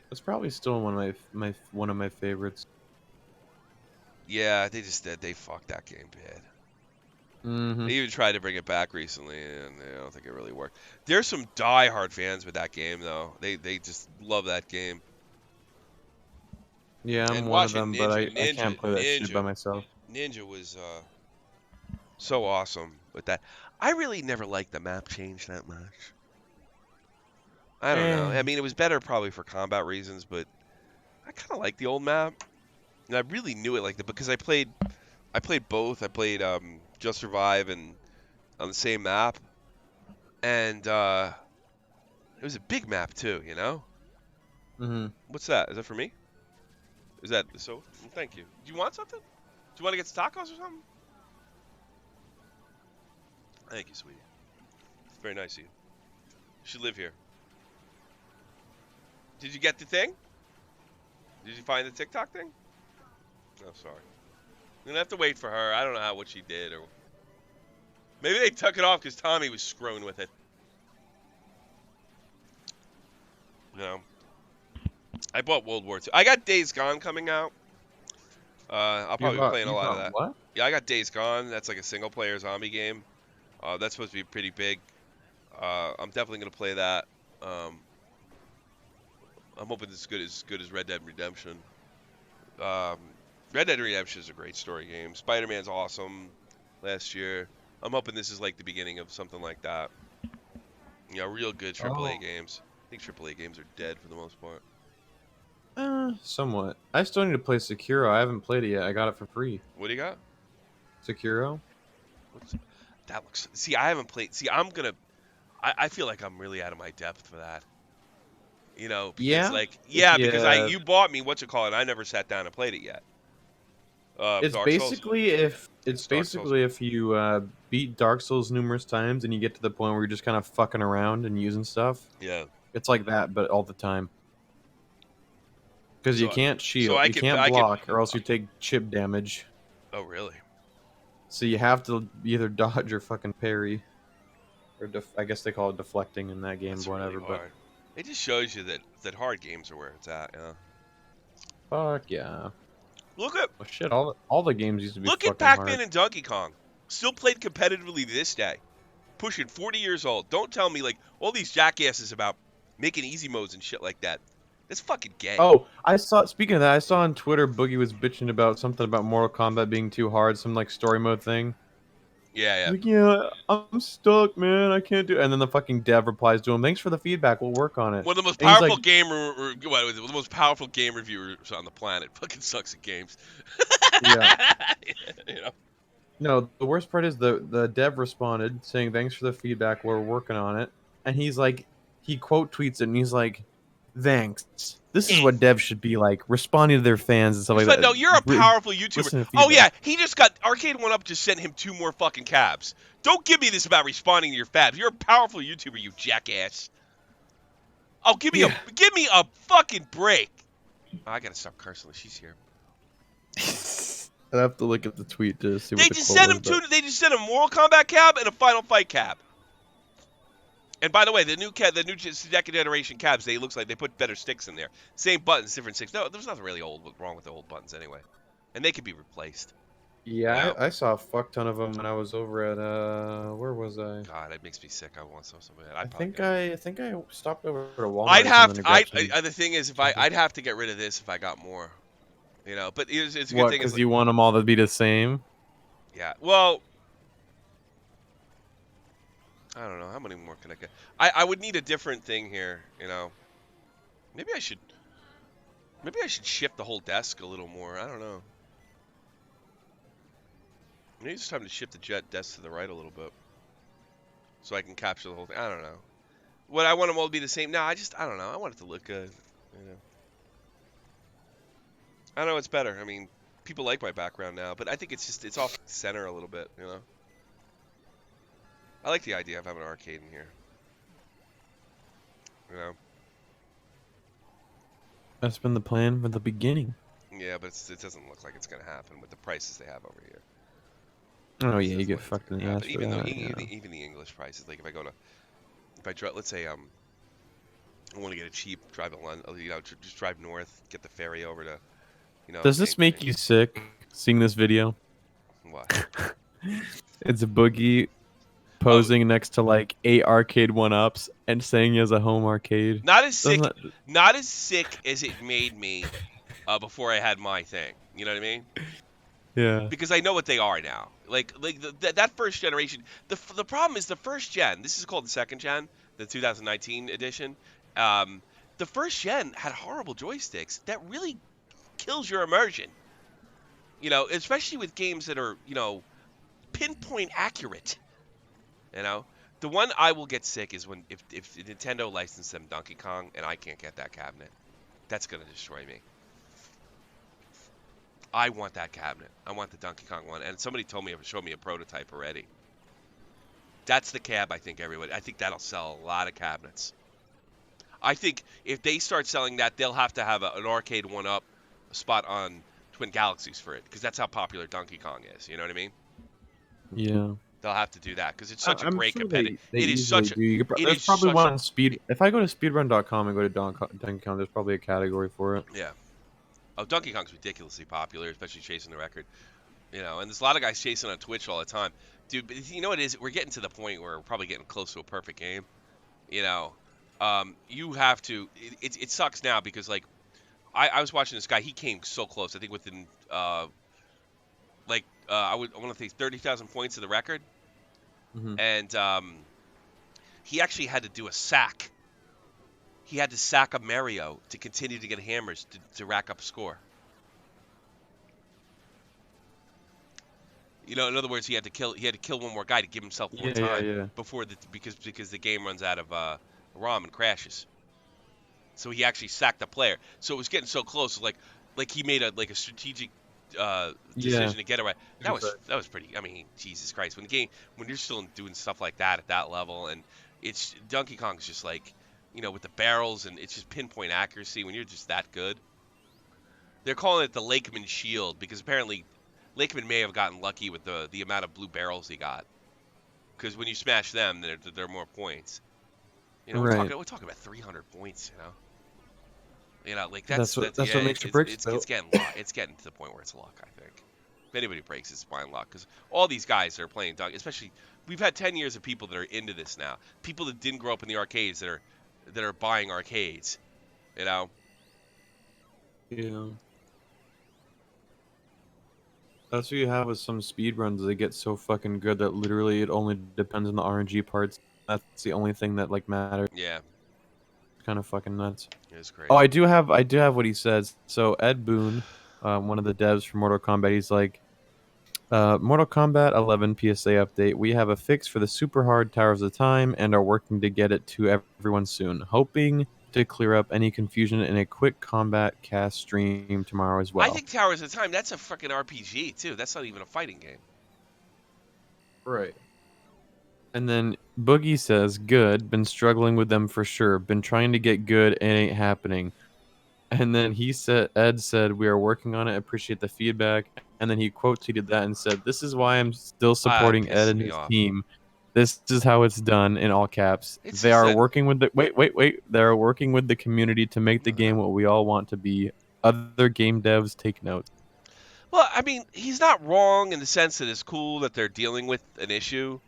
that's probably still one of my favorites. Yeah, they fucked that game bad. Mm-hmm. They even tried to bring it back recently, and I don't think it really worked. There's some die-hard fans with that game, though. They just love that game. Yeah, I'm And one of watching them, but I can't play that shit by myself. Ninja was so awesome with that. I really never liked the map change that much. I don't know. I Eh. mean, it was better probably for combat reasons, but I kind of like the old map, and I really knew it like that because I played both. I played Just Survive and on the same map, and it was a big map too. You know. Mm-hmm. What's that? Is that for me? Is that so? Thank you. Do you want something? Do you want to get tacos or something? Thank you, sweetie. It's very nice of you. You should live here. Did you get the thing? Did you find the TikTok thing? Oh, sorry. You're gonna have to wait for her. I don't know what she did, or maybe they took it off because Tommy was screwing with it. You know, I bought World War II. I got Days Gone coming out. I'll probably be playing a You lot of bought that. what? Yeah, I got Days Gone. That's like a single player zombie game. That's supposed to be pretty big. I'm definitely gonna play that. Um, I'm hoping it's good as Red Dead Redemption. Um, Red Dead Redemption is a great story game. Spider-Man's awesome. Last year, I'm hoping this is like the beginning of something like that. Real good AAA Oh. games. I think AAA games are dead for the most part. Somewhat. I still need to play Sekiro. I haven't played it yet. I got it for free. What do you got? Sekiro? What's that looks? See, I haven't played. See, I'm gonna. I feel like I'm really out of my depth for that. Because Yeah. like, If yeah, you, because you bought me what you call it. I never sat down and played it yet. Dark Souls. it's It's Dark Souls. basically if you beat Dark Souls numerous times and you get to the point where you're just kind of fucking around and using stuff. Yeah. It's like that, but all the time. Because you So can't so shield, I you could can't I could. block, or else you take chip damage. Oh really? So you have to either dodge or fucking parry, or I guess they call it deflecting in that game, That's really whatever. But hard. It just shows you that hard games are where it's at. Fuck yeah. Look at Well, shit, all the games used to be look at fucking Pac-Man hard. and Donkey Kong. Still played competitively to this day. Pushing 40 years old. Don't tell me like all these jackasses about making easy modes and shit like that. That's fucking gay. Oh, I saw. Speaking of that, I saw on Twitter Boogie was bitching about something about Mortal Kombat being too hard, some like story mode thing. Yeah, He's yeah. like, yeah, I'm stuck, man. I can't do. And then the fucking dev replies to him, "Thanks for the feedback. We'll work on it." One of the most And he's powerful like, what was it? The most powerful game reviewers on the planet. Fucking sucks at games. "Yeah, you know. no." The worst part is the dev responded saying, "Thanks for the feedback. We're working on it." And he's like, he quote tweets it, and he's like, "Thanks. This is Eh. what devs should be like, responding to their fans and stuff like But that. no, you're a powerful YouTuber. Listen to Oh feedback." yeah, he just got Arcade One Up just sent him 2 more fucking cabs. Don't give me this about responding to your fabs. You're a powerful YouTuber, you jackass. Oh, Yeah. give me a fucking break. Oh, I gotta stop cursing. She's here. I'd have to look at the tweet to see They what the just quote sent was, him but They just sent a Mortal Kombat cab and a Final Fight cab. And by the way, the new second generation cabs, they looks like they put better sticks in there. Same buttons, different sticks. No, there's nothing really wrong with the old buttons anyway, and they can be replaced. You yeah, know, I saw a fuck ton of them when I was over at where was I? God, it makes me sick. I want some of it. I'd I probably think get it. I think I stopped over to Walmart I'd or have something to. to grab some The thing is, if something. I'd have to get rid of this if I got more. But it's a good What? thing. Is Because like, you want them all to be the same? yeah. Well, I don't know how many more can I get. I would need a different thing here. Maybe I should. Maybe I should shift the whole desk a little more. I don't know. Maybe it's time to shift the jet desk to the right a little bit, so I can capture the whole thing. I don't know. Would I want them all to be the same? No, I don't know. I want it to look good. I know it's better. I mean, people like my background now, but I think it's off center a little bit. I like the idea of having an arcade in here. You know. That's been the plan from the beginning. Yeah, but it doesn't look like it's gonna happen with the prices they have over here. Oh It yeah, you doesn't get look like it's fucked in gonna the ass happen. for Even though that. Yeah. even the English prices, like let's say I want to get it cheap, drive it just drive north, get the ferry over to Does King. this make you sick seeing this video? What? It's a boogie Oh, posing next to like 8 arcade 1-ups and saying he has a home arcade. not as Doesn't sick, that? not as sick as it made me before I had my thing. You know what I mean? Yeah. Because I know what they are now. Like that first generation. The problem is the first gen. This is called the second gen, the 2019 edition. Um, the first gen had horrible joysticks that really kills your immersion. Especially with games that are pinpoint accurate. You know, the one I will get sick is when if Nintendo licensed them Donkey Kong and I can't get that cabinet. That's gonna destroy me. I want that cabinet. I want the Donkey Kong one. And somebody showed me a prototype already. That's the cab I think everybody. I think that'll sell a lot of cabinets. I think if they start selling that, they'll have to have an arcade one up spot on Twin Galaxies for it because that's how popular Donkey Kong is. You know what I mean? Yeah. They'll have to do that because it's such a I'm great sure competitive. they It is easily such a. do. It There's is probably such. one on Speed. If I go to speedrun.com and go to Donkey Kong, there's probably a category for it. Yeah. Oh, Donkey Kong's ridiculously popular, especially chasing the record. And there's a lot of guys chasing on Twitch all the time, dude. But you know what it is? We're getting to the point where we're probably getting close to a perfect game. You know, you have to. It sucks now because like I was watching this guy. He came so close. I think within I want to say 30,000 points of the record, Hmm. and he actually had to do a sack. He had to sack a Mario to continue to get hammers to rack up a score. In other words, he had to kill one more guy to give himself more Yeah, yeah, time yeah. before because the game runs out of ROM and crashes. So he actually sacked the player. So it was getting so close, like he made a strategic Yeah. decision to get it right. That was pretty. I mean, Jesus Christ, when you're still doing stuff like that at that level, and it's Donkey Kong's just like with the barrels and it's just pinpoint accuracy when you're just that good. They're calling it the Lakeman Shield because apparently Lakeman may have gotten lucky with the amount of blue barrels he got. Because when you smash them, there are more points. You know, Right. we're talking about 300 points. Like that's That's yeah, what makes or breaks it it's though. getting luck. It's getting to the point where it's luck. I think if anybody breaks, it's fine luck because all these guys that are playing dog, especially we've had 10 years of people that are into this now. People that didn't grow up in the arcades that are buying arcades. You know, Yeah. That's what you have with some speedruns. They get so fucking good that literally it only depends on the RNG parts. That's the only thing that like matters. yeah, It's kind of fucking nuts. it's Oh, crazy. I do have what he says. So Ed Boon, one of the devs for Mortal Kombat, he's like, Mortal Kombat 11 PSA update. We have a fix for the super hard Towers of Time and are working to get it to everyone soon. Hoping to clear up any confusion in a quick combat cast stream tomorrow as I well. think Towers of Time that's a freaking RPG too. That's not even a fighting game. Right. And then Boogie says, good, been struggling with them for sure. Been trying to get good, it ain't happening. And then Ed said, we are working on it, appreciate the feedback. And then he quote tweeted that and said, this is why I'm still Ah, it supporting Ed pisses and me his off. team. This is how it's done in all caps. It's They just are that. working with the wait. They are working with the community to make the game what we all want to be. Other game devs take note. Well, I mean, he's not wrong in the sense that it's cool that they're dealing with an issue.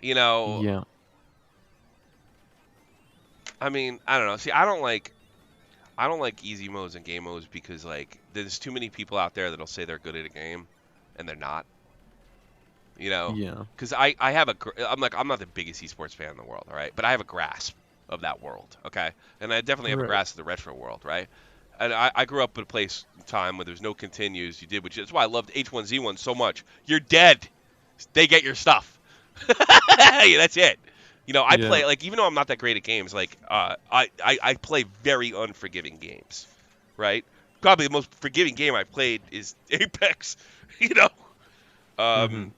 You know, Yeah. I mean, I don't know. See, I don't like easy modes and game modes because like there's too many people out there that'll say they're good at a game and they're not. You know, Yeah. because I'm not the biggest esports fan in the world, all right, but I have a grasp of that world, okay, and I definitely have a Right. grasp of the retro world, right. And I grew up in a place time where there's no continues. You did, which is why I loved H1Z1 so much. You're dead. They get your stuff. Yeah, that's it. I Yeah. play like even though I'm not that great at games, like I play very unforgiving games, right? Probably the most forgiving game I've played is Apex. You know, Mm-hmm. um,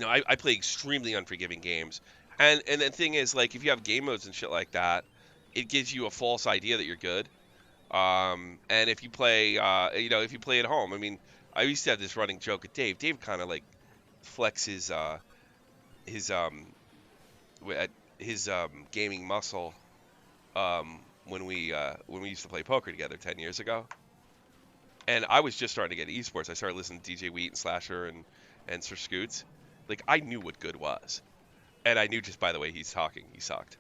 I play extremely unforgiving games, and the thing is like if you have game modes and shit like that, it gives you a false idea that you're good. And if you play, if you play at home, I mean, I used to have this running joke with Dave. Dave kind of like flexes his his gaming muscle when we used to play poker together 10 years ago. And I was just starting to get esports. I started listening to DJ Wheat and Slasher and Sir Scoots. Like I knew what good was, and I knew just by the way he's talking, he sucked.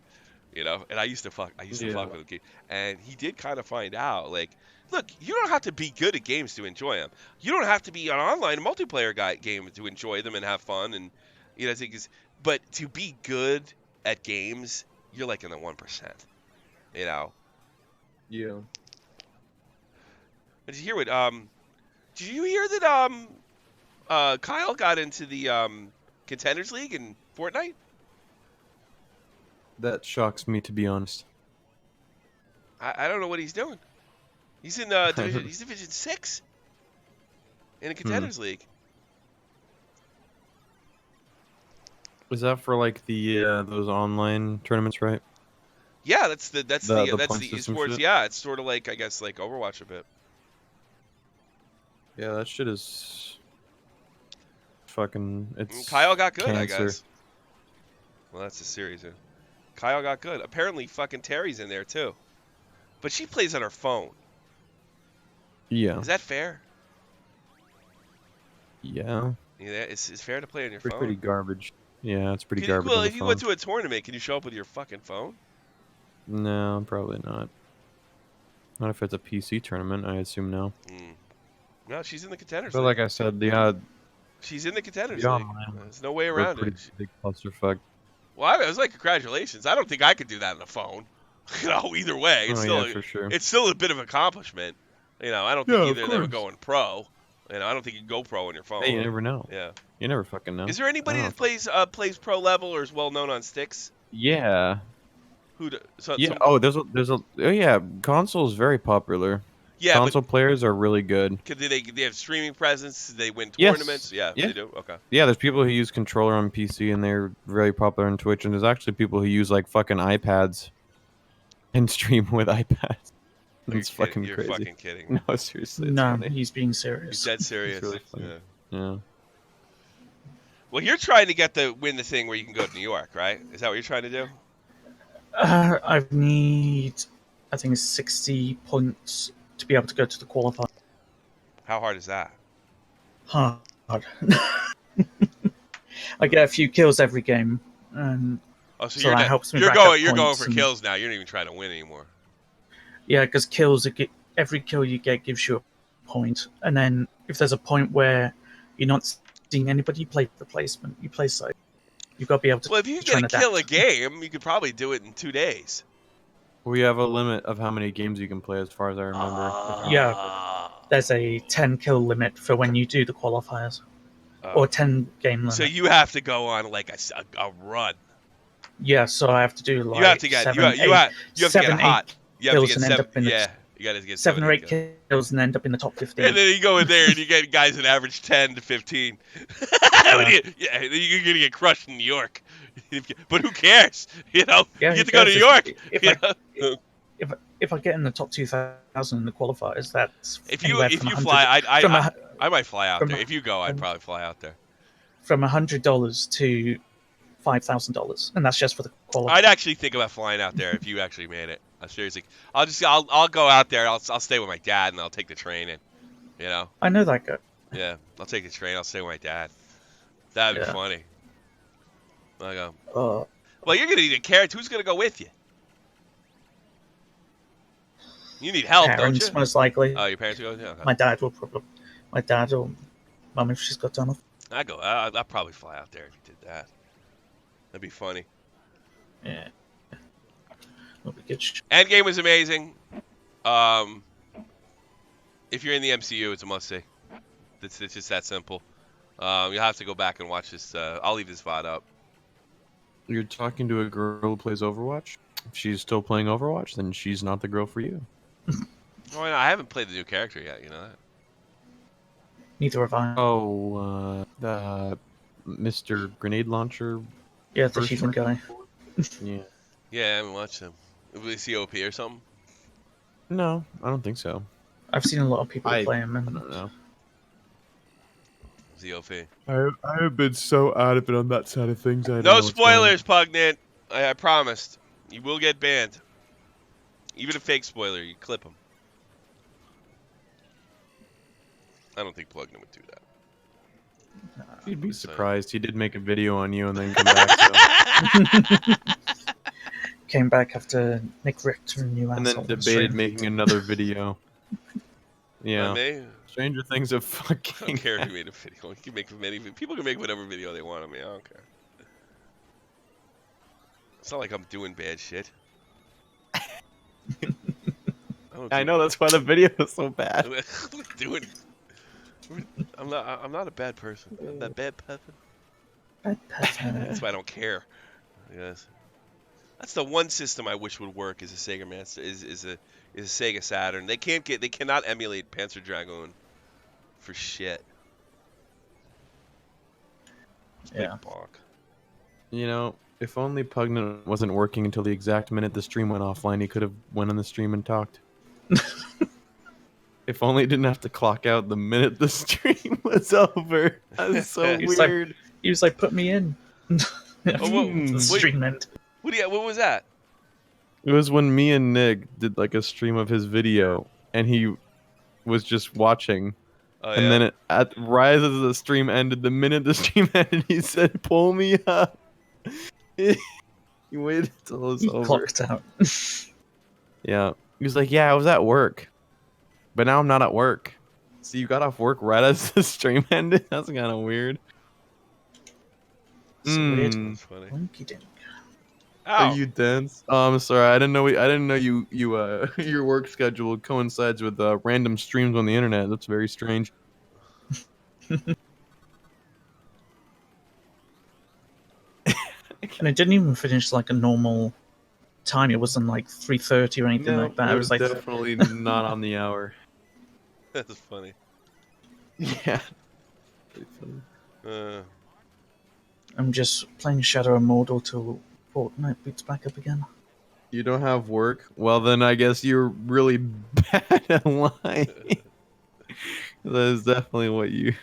And I used to fuck Yeah. with him, and he did kind of find out like. Look, you don't have to be good at games to enjoy them. You don't have to be an online multiplayer game to enjoy them and have fun. And I think but to be good at games, you're like in the 1%. You know. Yeah. Did you hear what? Did you hear that? Kyle got into the Contenders League in Fortnite. That shocks me, to be honest. I don't know what he's doing. He's in I division. don't. He's Division 6 in the Hmm. Contenders League. Is that for like the those online tournaments, right? Yeah, that's the The that's point the system esports. shit. Yeah, it's sort of like I guess like Overwatch a bit. Yeah, that shit is fucking. And It's Kyle got good, I cancer. guess. Well, that's a series. Yeah. Kyle got good. Apparently, fucking Terry's in there too, but she plays on her phone. Yeah. Is that fair? Yeah. Yeah, it's fair to play on your Pretty phone. garbage. Yeah, it's pretty garbage Well, on the if you went phone. to a tournament, can you show up with your fucking phone? No, probably not. Not if it's a PC tournament. I assume no. Mm. No, she's in the Contenders But League. like I said, She's in the the Contenders League. online There's no way were around it. pretty big clusterfuck. Well, I was like, congratulations. I don't think I could do that on the phone. Either way, Oh yeah, for sure. it's still a bit of accomplishment. I don't think Yeah, of either of them are course. going pro. I don't think you can go pro on your Hey, you phone. never know. Yeah. You never fucking know. Is there I anybody don't that know. plays pro level or is well known on sticks? Yeah. Who? So Yeah. some. Oh, there's a. Oh yeah, console is very popular. Yeah, but Console players are really good. they have streaming presence? Do they win Yes. tournaments? Yeah, Yeah. they do. Okay. Yeah, there's people who use controller on PC and they're very popular on Twitch, and there's actually people who use like fucking iPads and stream with iPads. Are you It's kidding? fucking You're crazy. fucking kidding me. No, seriously, it's No, funny. he's being You're serious. dead It's serious. really funny. Yeah. Yeah. Well, you're trying to win the thing where you can go to New York, right? Is that what you're trying to do? I need, I think it's 60 points to be able to go to the qualifier. How hard is that? Hard. I get a few kills every game, and Oh, so so you're that not, helps me rack up you're going points. for And kills now. You're not even trying to win anymore. yeah, because every kill you get gives you a point, and then if there's a point where you're not seeing anybody, you play the placement, you play safe. You've got to be able to Well, if you try get a and kill a adapt. game, you could probably do it in 2 days. We have a limit of how many games you can play, as far as I remember. If I Yeah, remember. Ah. there's a 10 kill limit for when you do the qualifiers, or Oh. 10 game So limit. you have to go on like a run. Yeah, so I have to do You have like to get you have to get seven, hot. eight You have to kills get and end seven. up in the Yeah, you got to get seven seven, or eight eight kills. kills and end up in the top And 15. then you go in there and you get guys that average 10 to 15. Yeah, Yeah, you're gonna get crushed in New York. But who cares? You know, yeah. you Who get to go to cares New York. if You I know, if I get in the top 2,000 in the qualifiers? That's anywhere if from you fly, 100 from a I might fly out from there. If you go, I'd from probably fly out there. from $100 to $5,000, and that's just for the qualifier. I'd actually think about flying out there if you actually made it. Seriously, I'll go out there. I'll stay with my dad and I'll take the train in. You know, I know that guy. yeah, I'll take the train. I'll stay with my dad. That'd be Yeah. funny. I go. Uh, Well, you're gonna need a carrot. Who's gonna go with you? You need help, don't Parents, you? most likely. Oh, your parents will go with you. Okay. My dad will probably. My dad or mum if she's got time off. I go. I'll probably fly out there if you did that. That'd be funny. Yeah, it'll be good. Endgame was amazing. Um, if you're in the MCU, it's a must see. It's just that simple. You'll have to go back and watch this. I'll leave this VOD up. You're talking to a girl who plays Overwatch. If she's still playing Overwatch, then she's not the girl for you. Oh, I haven't played the new character yet. You know that. Neither have I. Oh, the Mr. Grenade Launcher. Yeah, the First heathen guy. Yeah. Yeah, I haven't watched him. Was he OP or something? No, I don't think so. I've seen a lot of people I play him, I and don't know. Was he OP? I have been so out of it on that side of things. I don't No know what's going on. spoilers, Pugnant. I promised. You will get banned. Even a fake spoiler, you clip him. I don't think Pugnant would do that. You'd be Just saying. surprised. He did make a video on you and then come back. So. came back after Nick Richter and new And then asshole. debated making another video. Not Yeah. me. Stranger Things have I don't fucking. care if you made a video. You can make many. People can make whatever video they want of me. I don't care. It's not like I'm doing bad shit. I know that's why the video is so bad. I'm doing. I'm not a bad person. I'm not a bad person. That's why I don't care. Yes. That's the one system I wish would work is a Sega Master is a Sega Saturn. They cannot emulate Panzer Dragoon for shit. It's big Yeah. balk. You know, if only Pugnant wasn't working until the exact minute the stream went offline, he could have went on the stream and talked. If only he didn't have to clock out the minute the stream was over. That's so He was like- weird. He was like, "Put me in." what- The stream end. What was that? It was when me and Nick did like a stream of his video, and he was just watching. Oh, And yeah? then right as the stream ended, the minute the stream ended, he said, "Pull me up." He waited till it was He over. clocked out. Yeah. He was like, "Yeah, I was at work, but now I'm not at work." So you got off work right as the stream ended? That's kind of weird. So weird. That's funny. Winky dink. Ow. Are you dense? Oh, I'm sorry. I didn't know. I didn't know you. Your work schedule coincides with random streams on the internet. That's very strange. And it didn't even finish like a normal time. It wasn't like 3:30 or anything like that. it It was like definitely not on the hour. That's funny. Yeah. Pretty funny. I'm just playing Shadow Immortal till Fortnite boots back up again. You don't have work? Well, then I guess you're really bad at lying. That is definitely what you.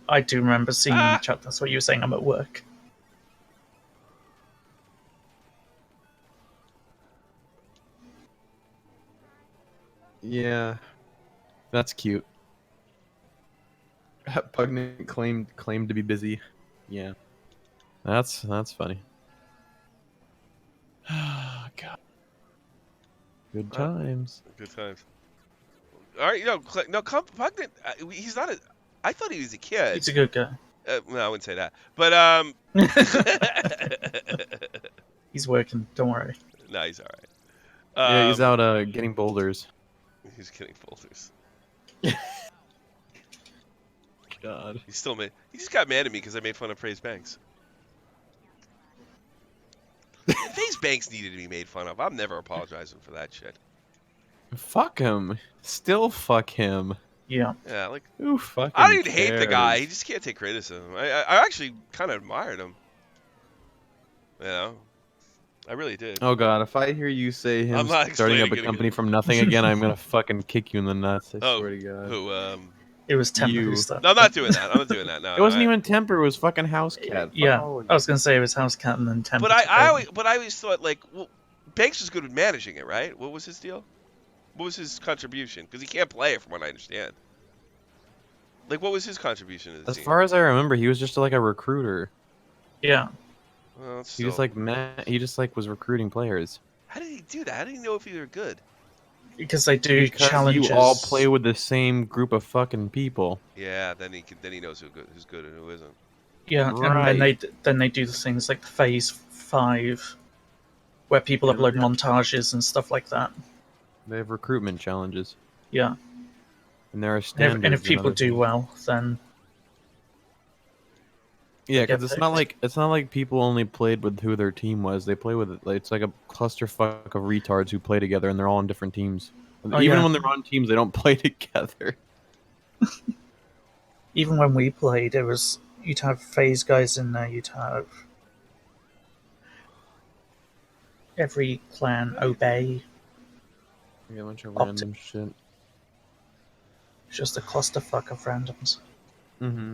I do remember seeing in the chat. That's what you were saying. I'm at work. Yeah, that's cute. Pugnant claimed to be busy. Yeah, that's funny. God, good Uh, times. good times. All right, no, Pugnant. He's not a. I thought he was a kid. He's a good guy. No, I wouldn't say that. But He's working. Don't worry. no, he's all Yeah, right. he's out getting boulders. He's getting folders. God. He's still mad. He just got mad at me because I made fun of Praise Banks. Praise Banks needed to be made fun of. I'm never apologizing for that shit. Fuck him. Still fuck him. Yeah. Yeah, like Who I don't fucking even hate the guy. He cares? just can't take criticism. I actually kind of admired him. You know, I really did. Oh god, if I hear you say him I'm not starting up explaining a it company again. from nothing again, I'm gonna fucking kick you in the nuts. I Oh, swear to God. who? It was Temper who You. started. No, I'm not doing that. I'm not doing that. No, It no. wasn't even Temper. It was fucking House Cat. Fuck Yeah, all of I was you. gonna say it was House Cat and then Temper But took over. I always thought like, well, Banks was good at managing it, right? What was his deal? What was his contribution? Because he can't play it, from what I understand. Like, what was his contribution to the As team? far as I remember, he was just like a recruiter. Yeah, Well, it's He just still, like he just like was recruiting players. how did he do that? How did he know if you were good? because they do Because challenges. you all play with the same group of fucking people. Yeah, then he knows who's good and who isn't. Yeah, and Right. then they do the things like the Phase 5, where people Yeah, upload they have- montages and stuff like that. They have recruitment challenges, Yeah, and there are and standards. if people other do things. well, then Yeah, get because picked. it's not like people only played with who their team was. They play with like, it's like a clusterfuck of retards who play together, and they're all on different teams. Oh Even yeah, when they're on teams, they don't play together. even when we played, it was you'd have Phase guys in there. You'd have every clan obey. Yeah, a bunch of Opti- random shit. It's just a clusterfuck of randoms. Mm-hmm.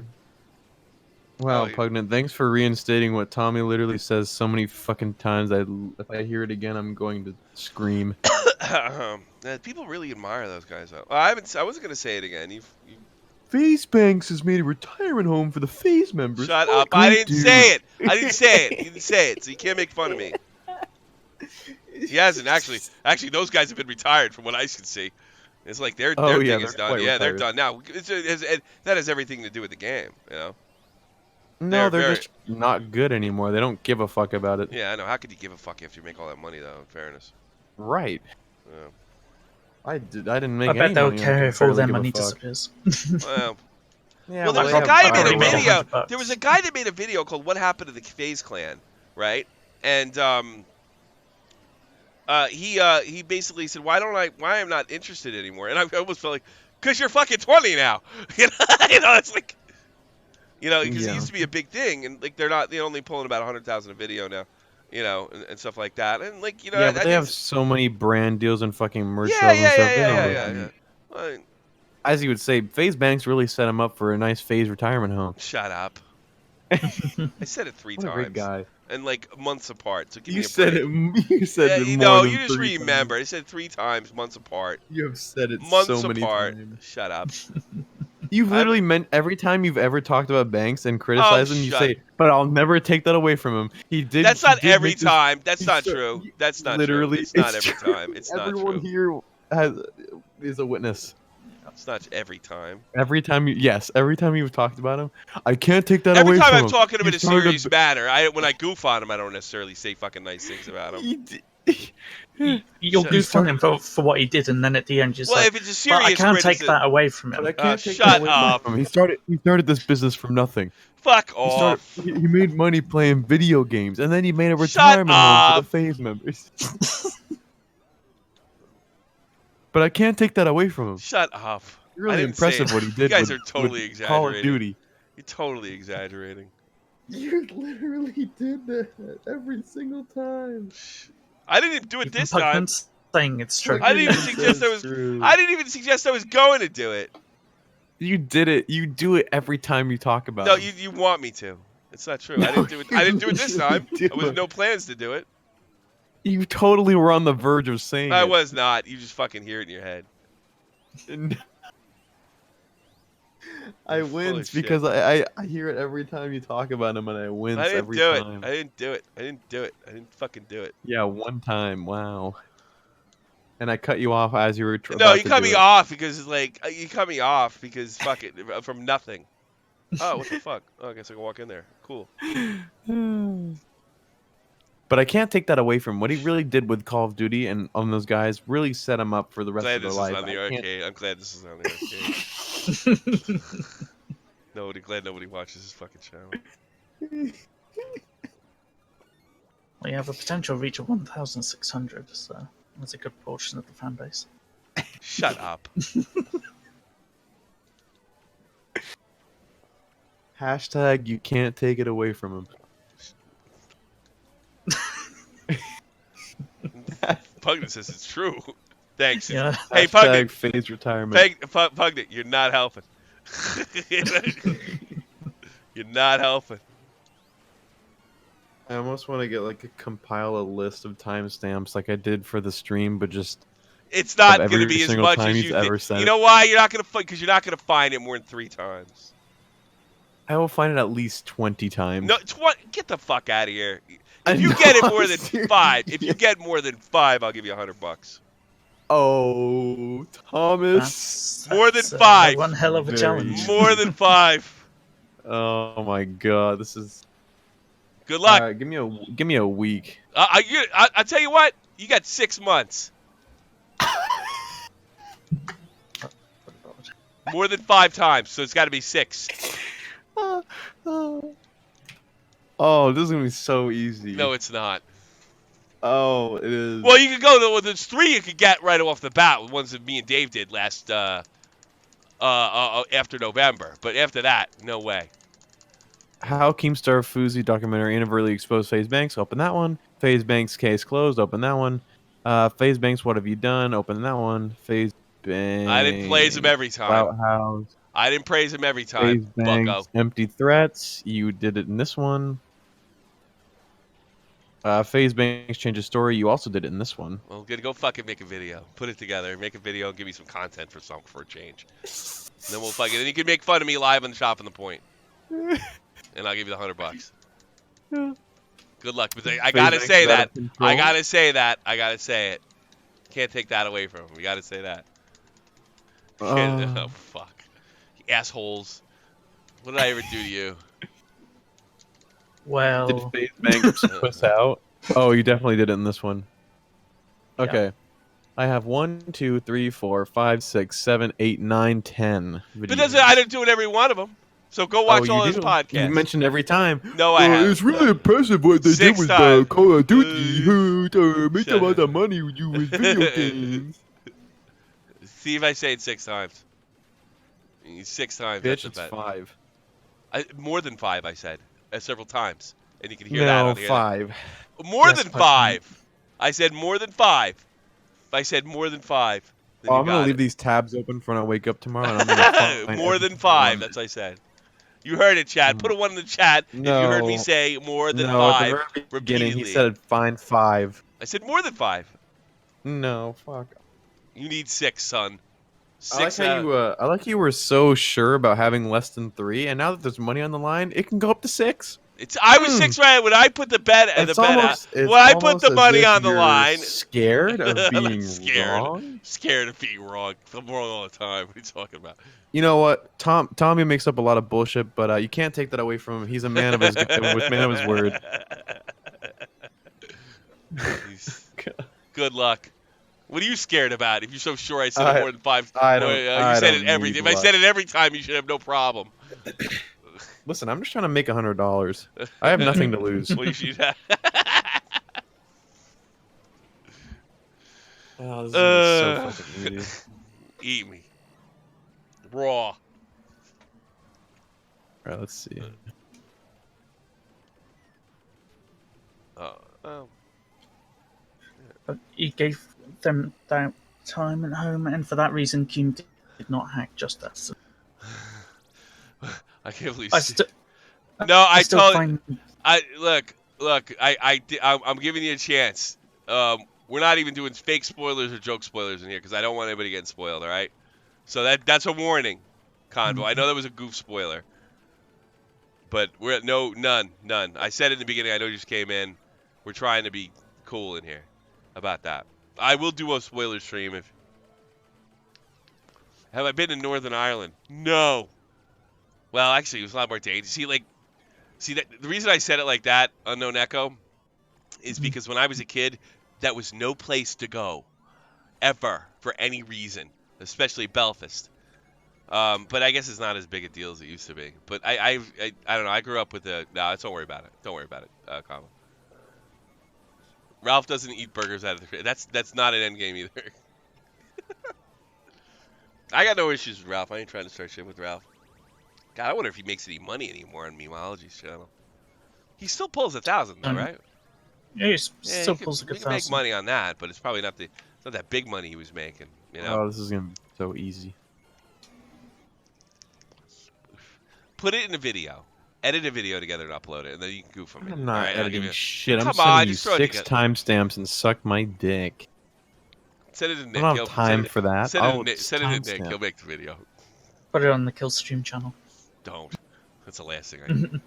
Oh, Wow, yeah. Pugnant, thanks for reinstating what Tommy literally says so many fucking times. If I hear it again, I'm going to scream. People really admire those guys. Though. I wasn't gonna say it again. You FaZe Banks has made a retirement home for the FaZe members. shut What a up. I great didn't dude. say it. I didn't say it. You didn't say it. So you can't make fun of me. He hasn't actually. Actually, those guys have been retired from what I can see. It's like their Oh yeah, thing they're is done. quite Yeah, they're retired. done now. That has everything to do with the game. You know, No, they're they're very. just not good anymore. They don't give a fuck about it. Yeah, I know. How could you give a fuck after you make all that money, though? In fairness. Right. Yeah. I didn't I make bet any they'll money. I care can if all barely their give a money fuck. disappears. Well, Yeah, well, there well, was they a have guy that I've made already a made video. $100. There was a guy that made a video called "What Happened to the FaZe Clan," right? And he basically said, why I'm not interested anymore? And I almost felt like, because you're fucking 20 now. It's like, because it Yeah. used to be a big thing, and like they're only pulling about 100,000 a video now, and stuff like that. And like, Yeah, but I they think, have so many brand deals and fucking merch yeah, sales and yeah, stuff. yeah, They yeah, don't yeah, really yeah, yeah. need. Well, As you would say, FaZe Banks really set him up for a nice FaZe retirement home. shut up. I said it 3 What a great times, guy. and like months apart. So give You me a said break. it. You said Yeah, it more no, than you just 3 times. remember. I said 3 times, months apart. You have said it so Months many apart. times. Shut up. You've I haven't. literally meant every time you've ever talked about Banks and Oh, criticized him, you shut. say, "But I'll never take that away from him. That's He not did every make this. time. That's He not start, true. That's not true. literally, It's not it's every true. time. It's not Everyone true. here is a witness. It's not every time. Every time every time you've talked about him, I can't take that Every away time from I'm him. talking to him He in a started serious manner, when I goof on him, I don't necessarily say fucking nice things about him. You'll Shut. He goof on started, him for what he did, and then at the end, just Well, like, if it's a but I serious can't take criticism, that away from but I him. can't take that shut away up. from him. He started this business from nothing. Fuck He started. off. He made money playing video games, and then he made a Shut retirement home for the up. FaZe members. But I can't take that away from him. Shut up. I Really didn't say impressive it. what he You did guys with are totally Call of exaggerating. Duty. You're totally exaggerating. You literally did that every single time. I didn't even do it Even this time. Pugman's saying it's true. I didn't even Fucking suggest I says was. true. I didn't even suggest I was going to do it. You did it. You do it every time you talk about No, him. you want me to. It's not true. No, I didn't do it. I didn't do it this you time. do. I was no plans to do it. You totally were on the verge of saying I it. was not. You just fucking hear it in your head. I You're full of wins shit. because I hear it every time you talk about him, and I wins I didn't every do it. time. I didn't do it. I didn't do it. I didn't fucking do it. Yeah, one time. Wow. And I cut you off as you were No, about you to cut do me it. off because you cut me off because fuck it from nothing. Oh, what the fuck? Oh, I guess I can walk in there. Cool. But I can't take that away from him. What he really did with Call of Duty and on those guys really set him up for the rest Glad of their this is life. on the I can't. arcade. I'm glad this is on the arcade. Glad nobody watches this fucking channel. We have a potential reach of 1,600, so that's a good portion of the fan base. Shut up. Hashtag you can't take it away from him. Pugnet says it's true. Thanks. Yeah. Hey, Hashtag Pugnet. phase retirement. Pugnet, you're not helping. You're not helping. I almost want to get like compile a list of timestamps like I did for the stream, but just It's of not going to every be as single much time as he's you think. ever said You it. know why? You're not going to because you're not going to find it more than 3 times. I will find it at least 20 times. No, get the fuck out of here. I If you know, get it I'm more than serious. 5, if Yeah. you get more than 5, I'll give you $100. Oh, Thomas. More than That's, 5. one hell of a Very challenge. More than 5. Oh my god, this is. Good luck. All right, give me a week. I tell you what, you got 6 months. More than 5 times, so it's got to be 6. Oh, this is gonna be so easy. No, it's not. Oh, it is. Well, you could go. There's 3 you could get right off the bat. The ones that me and Dave did last after November. But after that, no way. How Keemstar Fuzi documentary inadvertently exposed FaZe Banks. Open that one. FaZe Banks case closed. Open that one. FaZe Banks, what have you done? Open that one. FaZe Banks. I didn't praise him every time. Outhouse. I didn't praise him every FaZe time, Banks. bucko. Empty threats. You did it in this one. FaZe Banks changes story. You also did it in this one. Well, I'm gonna go fucking make a video. Put it together. Make a video and give me some content for a change. And then we'll fucking. Then you can make fun of me live on the Shop in the Point. And I'll give you the $100. Good luck. But I gotta FaZe say Banks is out that. of control. I gotta say that. I gotta say it. Can't take that away from him. We gotta say that. Oh fuck, you assholes! What did I ever do to you? Did Well, FaZe Banks puss out? Oh, you definitely did it in this one. Okay. I have 1, 2, 3, 4, 5, 6, 7, 8, 9, 10 But videos. I didn't do it every one of them. So go watch all his You podcasts. mentioned every time. No, I haven't. It's really impressive what they 6 did with times. Call of Duty. Make Shut a lot up. of money with you with video games. See if I say it 6 times. 6 times. Bitch, That's it's a bet. 5. More than 5, I said, several times, and you can hear that No, on the 5. More Yes, than punch 5. I said more than 5. If I said more than 5, then Oh, you I'm gonna got leave it. these tabs open for when I wake up tomorrow, and I'm gonna find More every than single 5. one. That's what I said. You heard it, Chad. Put a 1 in the chat if you heard me No. say more than No, at the 5 very beginning, repeatedly. he said find 5. I said more than 5. No, fuck. You need 6, son. I like 6 how I like you were so sure about having less than 3, and now that there's money on the line, it can go up to 6. I was 6 right when I put the bet out. It's When I put almost the as money if on the you're line. scared of I'm being not scared. wrong. Scared of being wrong. I'm wrong all the time. What are you talking about? You know what? Tommy makes up a lot of bullshit, but you can't take that away from him. He's a man of his man of his word. Good luck. What are you scared about? If you're so sure I said it more than 5, I don't. you I said don't it every. need If I luck. said it every time, you should have no problem. Listen, I'm just trying to make $100. I have nothing to lose. Well, you should have. Oh, this is gonna be so fucking easy. Eat me. Raw. All right, let's see. Oh. but he gave them that time at home, and for that reason, Keem did not hack just us. I can't believe. No, I still told. find Look. I'm giving you a chance. We're not even doing fake spoilers or joke spoilers in here because I don't want anybody getting spoiled. All right. So that's a warning, Convo. I know that was a goof spoiler, but we're at none. I said it in the beginning. I know you just came in. We're trying to be cool in here about that. I will do a spoiler stream if. Have I been in Northern Ireland? No. Well, actually, it was a lot more dangerous. See that the reason I said it like that, Unknown Echo, is because when I was a kid, that was no place to go ever for any reason, especially Belfast. But I guess it's not as big a deal as it used to be. But I don't know. I grew up with the. No, don't worry about it. Don't worry about it, Kama. Ralph doesn't eat burgers out of the. That's not an end game either. I got no issues with Ralph. I ain't trying to start shit with Ralph. God, I wonder if he makes any money anymore on Memeology's channel. He still pulls 1,000 though, right? Yeah, he Yeah, still pulls like he can make 1,000. money on that, but it's probably not that big money he was making. You know. Oh, this is gonna be so easy. Put it in a video. Edit a video together and upload it, and then you can goof on me. I'm All not right, I'll give editing you. shit. I'm Come sending on, you just throw it 6 together. timestamps and suck my dick. Send it to I Nick. don't have time for that. Send it to Oh, Nick. it's Send it to Nick. He'll timestamp. make the video. Put it on the Killstream channel. Don't. That's the last thing I need.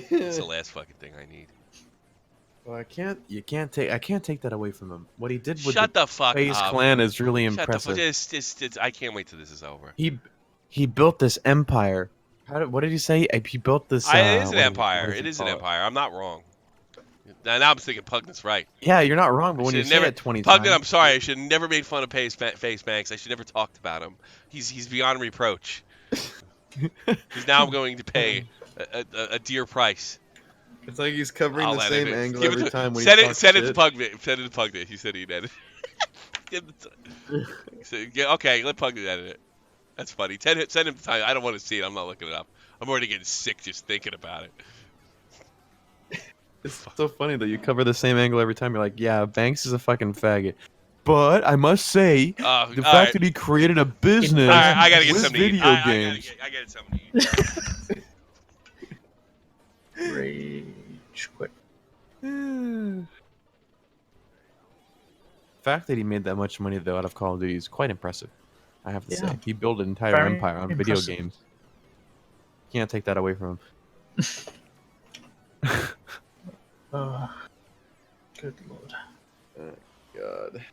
That's the last fucking thing I need. Well, I can't take that away from him. What he did with Shut the fuck FaZe up. Clan is really Shut the fuck. impressive. I can't wait till this is over. He built this empire. What did he say? He built this. It is an What empire. does It he is an call it? empire. I'm not wrong. Now I'm thinking Pugnet's right. Yeah, you're not wrong. But I when should you have say never it 20 Pugnet. times, I'm sorry. I should have never made fun of Face Banks. I should never talked about him. He's beyond reproach. Because now I'm going to pay a dear price. it's like he's covering I'll the edit same it. angle Give every it to, time when he send it. talks Send it to shit. Pugnet. Send it to Pugnet. He said he'd edit. Okay, let Pugnet edit it. That's funny. Send him the time. I don't want to see it. I'm not looking it up. I'm already getting sick just thinking about it. It's so funny that you cover the same angle every time. You're like, yeah, Banks is a fucking faggot. But I must say, the All fact right. that he created a business All right, I gotta get with something to eat. video games. I gotta get something to eat. Rage quit. The fact that he made that much money though out of Call of Duty is quite impressive. I have to Yeah. say, he built an entire Very empire on video impressive. games. Can't take that away from him. Oh, good lord. God.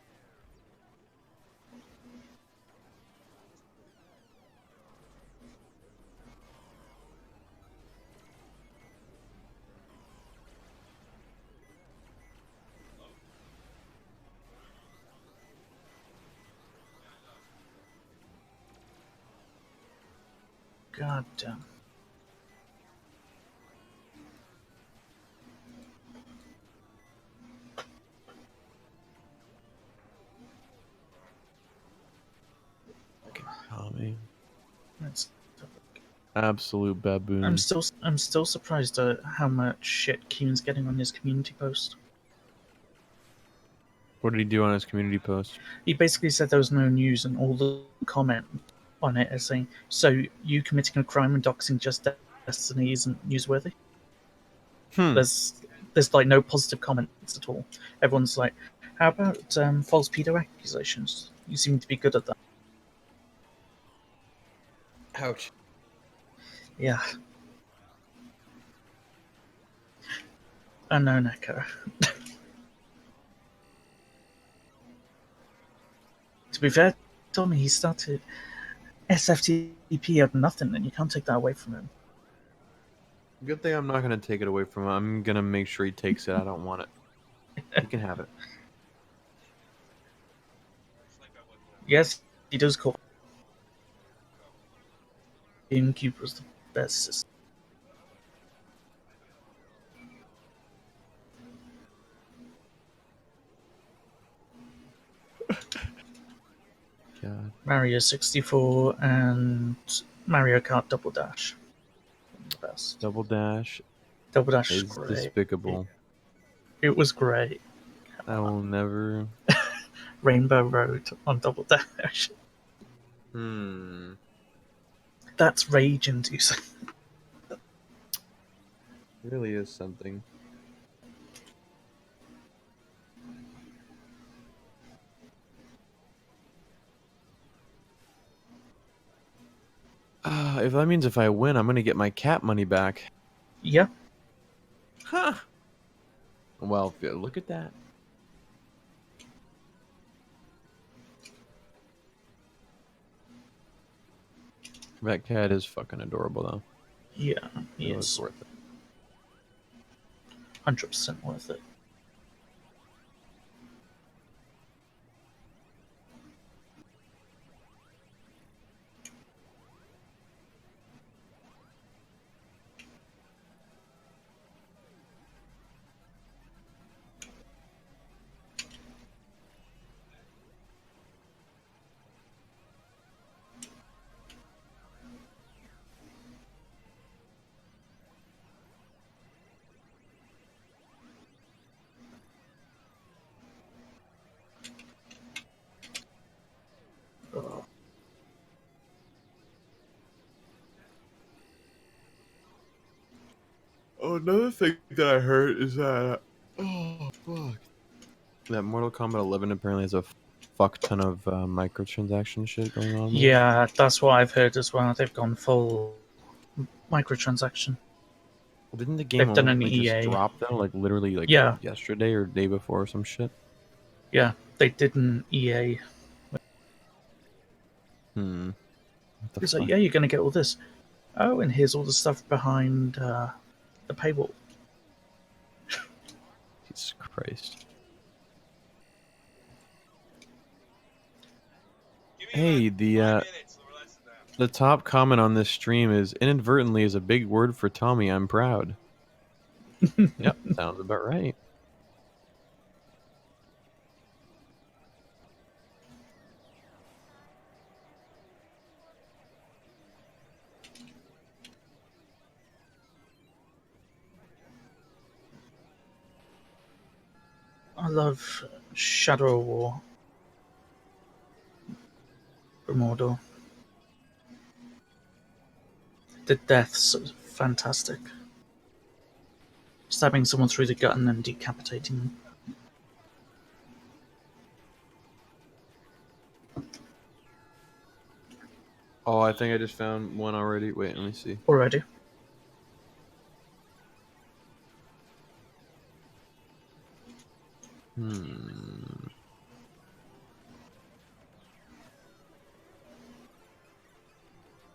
God damn. Oh man, That's absolute baboon. I'm still surprised at how much shit Keen's getting on his community post. What did he do on his community post? He basically said there was no news, and all the comment on it is saying, "So you committing a crime and doxing just Destiny isn't newsworthy." There's like no positive comments at all. Everyone's like, "How about false pedo accusations? You seem to be good at that." Ouch. Yeah. Unknown Echo. To be fair, Tommy, he started SFTP out of nothing, and you can't take that away from him. Good thing I'm not gonna take it away from him. I'm gonna make sure he takes it. I don't want it. He can have it. Yes, he does call GameCube was the best system. God. Mario 64 and Mario Kart Double Dash. The best. Double Dash Double Dash is is great. despicable. It was great. I will never. Rainbow Road on Double Dash. That's rage inducing. Really is something. if that means if I win, I'm gonna get my cat money back. Yeah. Huh. Well, look at that. That cat is fucking adorable, though. Yeah, he It was is. worth it. 100% worth it. Oh, another thing that I heard is that that Mortal Kombat 11 apparently has a fuck ton of microtransaction shit going on there. Yeah, that's what I've heard as well. They've gone full microtransaction. Didn't the game They've done an only just EA. drop though? Like literally like Yeah, yesterday or day before or some shit? yeah, they did an EA. Hmm. What the It's like, fuck? yeah, you're going to get all this. Oh, and here's all the stuff behind the paywall. Jesus Christ. Give me Hey, about the 5 minutes or less than that. the top comment on this stream is inadvertently is a big word for Tommy. I'm proud. Yep, sounds about right. I love Shadow War from Mordor. The deaths are fantastic. Stabbing someone through the gut and then decapitating them. Oh, I think I just found one already. Wait, let me see. Already. Hmm.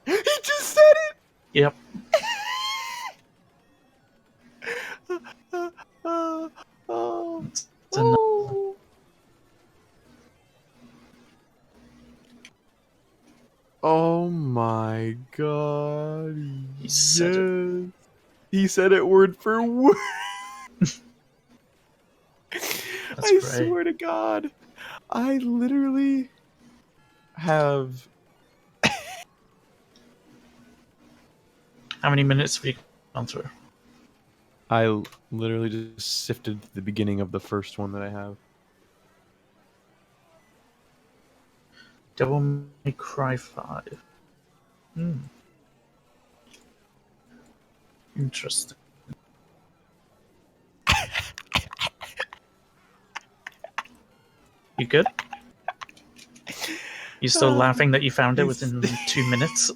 He just said it. Yep. Oh, oh, It's another. oh. Oh my god. He said it. Yes. He said it word for word. That's I great. swear to God. I literally have. How many minutes have you gone through? I literally just sifted the beginning of the first one that I have. Devil May Cry 5. Hmm. Interesting. You good? You still laughing that you found it He's- within 2 minutes?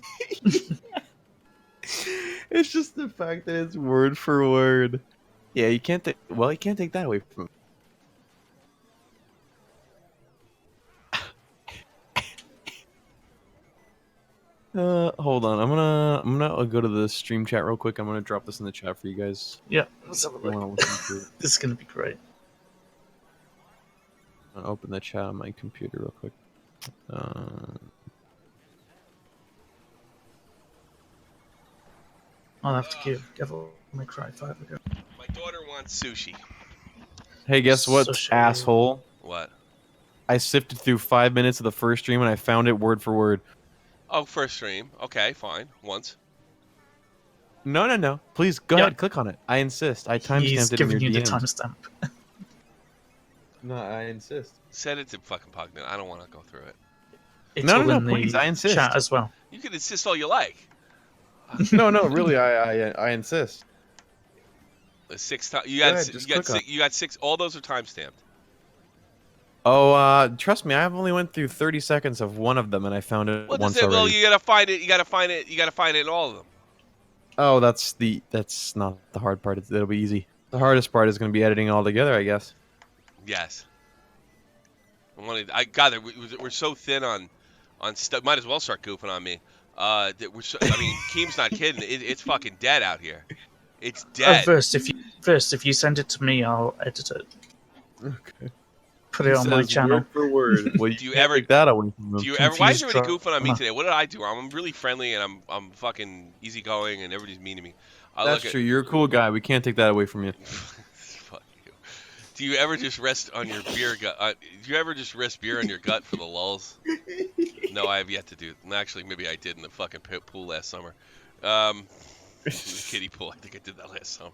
It's just the fact that it's word for word. Yeah, you can't. Well, you can't take that away from him. Hold on. I'm gonna go to the stream chat real quick. I'm gonna drop this in the chat for you guys. Yeah, let's have a If you look. want to listen to it. This is going to be great. I'm gonna open the chat on my computer real quick. I'll have to give Devil May Cry 5 a go. My daughter wants sushi. Hey, guess what, Sushi. asshole? What? I sifted through 5 minutes of the first stream and I found it word for word. Oh, first stream. Okay, fine. Once. No. Please go Yep. ahead, click on it. I insist. I He's timestamped it in your giving you the DMs. timestamp. No, I insist. Send it to fucking Pugnant. I don't want to go through it. It's No, all in please, the I insist. chat as well. You can insist all you like. No, really, I insist. The 6 times. You Go got. ahead, You just got click on six. You got 6. All those are time stamped. Oh, trust me, I've only went through 30 seconds of one of them, and I found it Well, does once it? Well, already. you gotta find it. You gotta find it. You gotta find it in all of them. Oh, that's not the hard part. It'll be easy. The hardest part is going to be editing all together, I guess. Yes. I God, we're so thin on stuff. Might as well start goofing on me. That we're so, I mean, Keem's not kidding. It's fucking dead out here. It's dead. First, if you send it to me, I'll edit it, Okay. put He it on my says channel. word for word. Well, you Do you can't ever? take that away from Do him. you ever? Why is Confused everybody goofing on me drama. today? What did I do? I'm really friendly and I'm fucking easygoing and everybody's mean to me. I That's look at. true. You're a cool guy. We can't take that away from you. Fuck you. Do you ever just rest on your beer gut? Do you ever just rest beer on your gut for the lulls? No, I have yet to do. Actually, maybe I did in the fucking pool last summer. The kiddie pool. I think I did that last summer.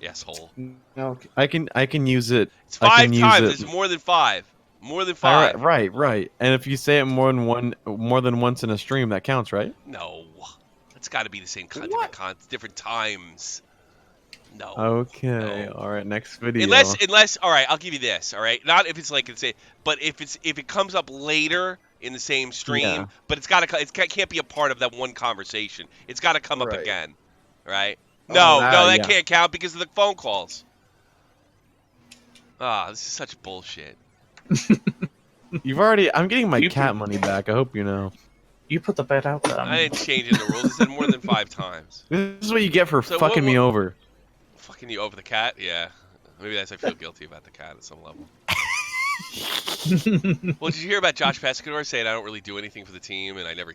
Asshole. No, I can use it. It's I can five use times. it. It's more than five. More than All right, five. right. And if you say it more than once in a stream, that counts, right? No, it's got to be the same What? different times. No, Okay. no. All right. Next video. Unless, all right, I'll give you this. All right, not if it's like it's but if it comes up later in the same stream, Yeah. but it can't be a part of that one conversation. It's got to come up Right. again, right? Oh, No, that yeah. can't count because of the phone calls. Ah, this is such bullshit. You've already. I'm getting my You cat money back. I hope you know. You put the bet out there. I didn't change in the rules. I said more than 5 times. This is what you get for So fucking me over. Fucking you over the cat? Yeah. Maybe I feel guilty about the cat at some level. Well, did you hear about Josh Pescador saying I don't really do anything for the team and I never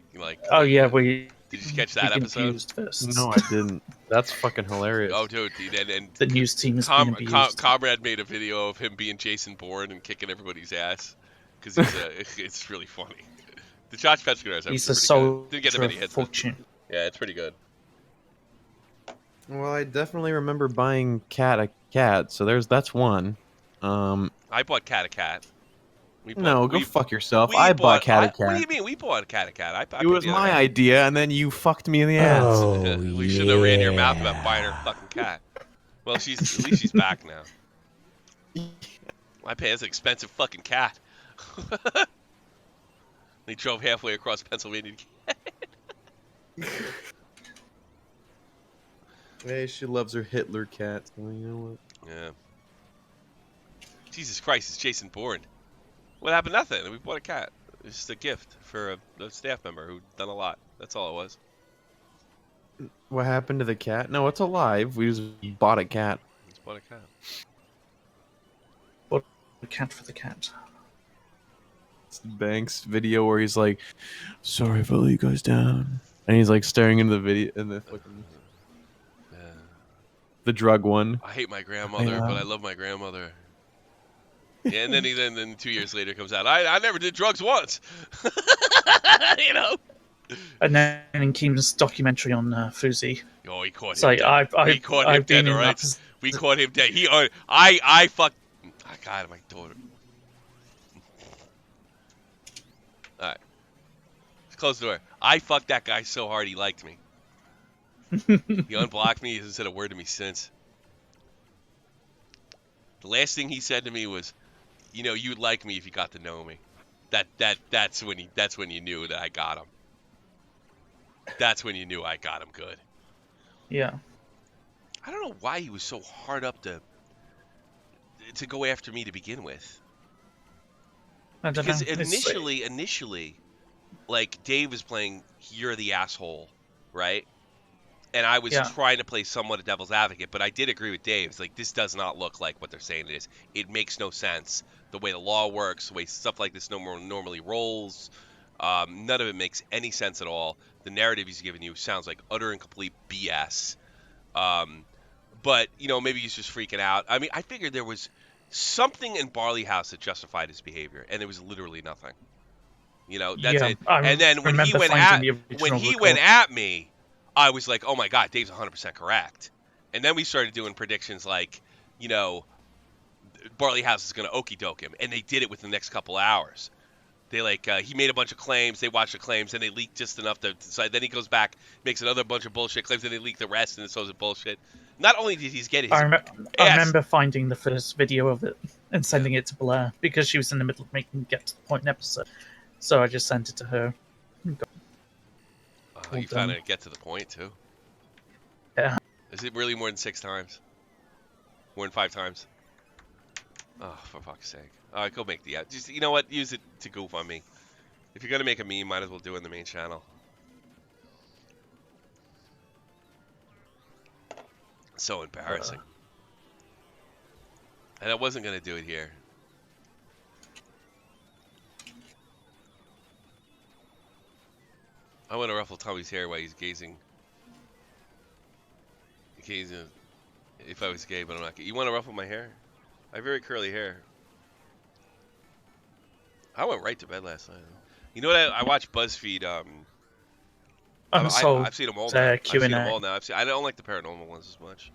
Oh yeah, we. Did you catch we that episode? confused first. No, I didn't. That's fucking hilarious. Oh, dude, and The news team is being abused. Comrade made a video of him being Jason Bourne and kicking everybody's ass because it's really funny. The Josh Pescador is He's pretty a good. soldier Didn't get that many of hits. But fortune. yeah, it's pretty good. Well, I definitely remember buying a cat. So that's one. I bought Cat a Cat. No, go fuck yourself. I bought cat a cat. What do you mean? We bought Cat a Cat. I It was my idea, and then you fucked me in the ass. Oh, We shouldn't have ran your mouth about buying her fucking cat. Well, at least she's back now. My pay's an expensive fucking cat. They drove halfway across Pennsylvania. Hey, she loves her Hitler cat. So you know what? Yeah. Jesus Christ, it's Jason Bourne. What happened? Nothing. We bought a cat. It's just a gift for a staff member who'd done a lot. That's all it was. What happened to the cat? No, it's alive. We just bought a cat. We just bought a cat. What a cat for the cat. It's Banks video where he's like, "Sorry if I let you guys down," and he's like staring into the video in the fucking the drug one. I hate my grandmother, but I love my grandmother. Yeah, and then 2 years later comes out, I never did drugs once. You know? And then in Keem's documentary on Fuzi, Oh, he caught it's him like dead. We caught him I've dead, been in alright? that. We caught him dead. I fucked. I got my daughter. Alright. Let's close the door. I fucked that guy so hard he liked me. He unblocked me. He hasn't said a word to me since. The last thing he said to me was, "You know, you'd like me if you got to know me." That's when you knew that I got him. That's when you knew I got him good. Yeah. I don't know why he was so hard up to go after me to begin with. I don't Because know. initially, like Dave was playing, you're the asshole, right? And I was trying to play somewhat a devil's advocate, but I did agree with Dave. It's like, this does not look like what they're saying it is. It makes no sense. The way the law works, the way stuff like this normally rolls, none of it makes any sense at all. The narrative he's giving you sounds like utter and complete BS. But, you know, maybe he's just freaking out. I mean, I figured there was something in Barley House that justified his behavior, and there was literally nothing. You know, that's it. And then when he went at me, I was like, oh my God, Dave's 100% correct. And then we started doing predictions like, you know, Barley House is going to okey doke him. And they did it within the next couple hours. They he made a bunch of claims, they watched the claims, and they leaked just enough to decide. Then he goes back, makes another bunch of bullshit claims, and they leak the rest, and it's all bullshit. Not only did he get his I remember finding the first video of it. and sending it to Blair because she was in the middle of making get to the point episode. So I just sent it to her. Oh, All you found done. it get to the point too. Yeah. Is it really more than 6 times? More than 5 times? Oh, for fuck's sake! All right, go make the just you know what? Use it to goof on me. If you're gonna make a meme, might as well do it in the main channel. So embarrassing. And I wasn't gonna do it here. I want to ruffle Tommy's hair while he's gazing. Gazing. If I was gay, but I'm not gay. You want to ruffle my hair? I have very curly hair. I went right to bed last night. You know what? I watched BuzzFeed. Unsolved I've seen them all now. I've seen them Q&A. all now. I don't like the paranormal ones as much.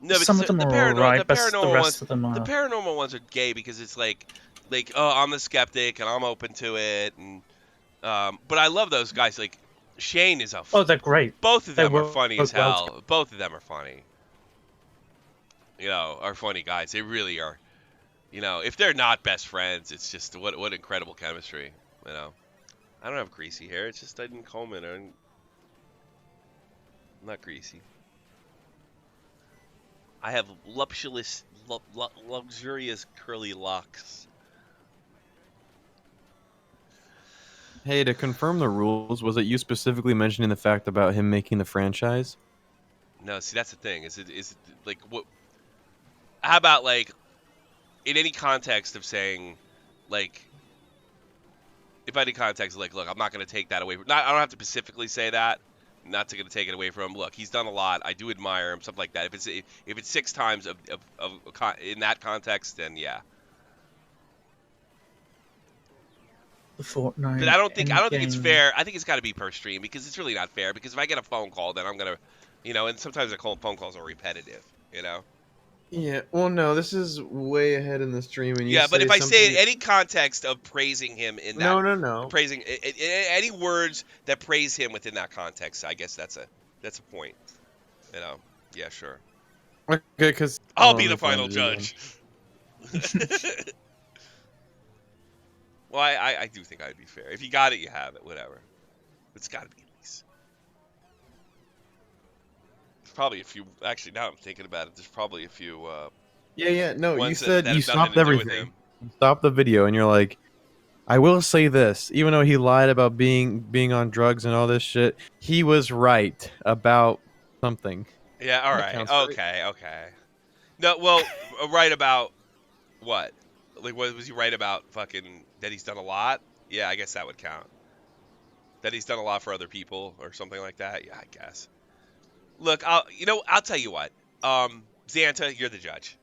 No, Some because of them the are paranormal, alright, but the rest of them the are. paranormal ones are gay because it's like, oh, I'm the skeptic and I'm open to it, and but I love those guys. Like Shane is Oh, they're great. both of They them are funny as work well together. hell. Both of them are funny. You know, are funny guys. They really are. You know, if they're not best friends, it's just what incredible chemistry. You know, I don't have greasy hair. It's just I didn't comb it. I'm not greasy. I have luxurious curly locks. Hey, to confirm the rules, was it you specifically mentioning the fact about him making the franchise? No, see that's the thing. Is it like what? How about like in any context of saying like if I did context like look, I'm not going to take that away from. Not I don't have to specifically say that. Not to going to take it away from him. Look, he's done a lot. I do admire him. Something like that. If it's 6 times of in that context, then yeah. The Fortnite. But I don't think it's Endgame. fair. I think it's got to be per stream because it's really not fair. Because if I get a phone call, then I'm gonna, you know, and sometimes phone calls are repetitive. You know. Yeah, well, no, this is way ahead in the stream, and you Yeah, but say if I say in something. any context of praising him in that, No, no, no. praising any words that praise him within that context, I guess that's a point. You know. Yeah, sure. Okay, because I'll let be me the find final it again. judge. Well, I do think I'd be fair. If you got it, you have it. Whatever. It's got to be at least. There's probably a few. Actually, now I'm thinking about it. There's probably a few Yeah. No, you ones said that you have nothing stopped to do with everything. him. You stopped the video, and you're like, I will say this, even though he lied about being on drugs and all this shit, he was right about something. Yeah. All That right. counts, right? Okay. No. Well, right about what? Like, what was he right about? Fucking that he's done a lot. Yeah, I guess that would count. That he's done a lot for other people or something like that. Yeah, I guess. Look, I'll tell you what. Xanta, you're the judge.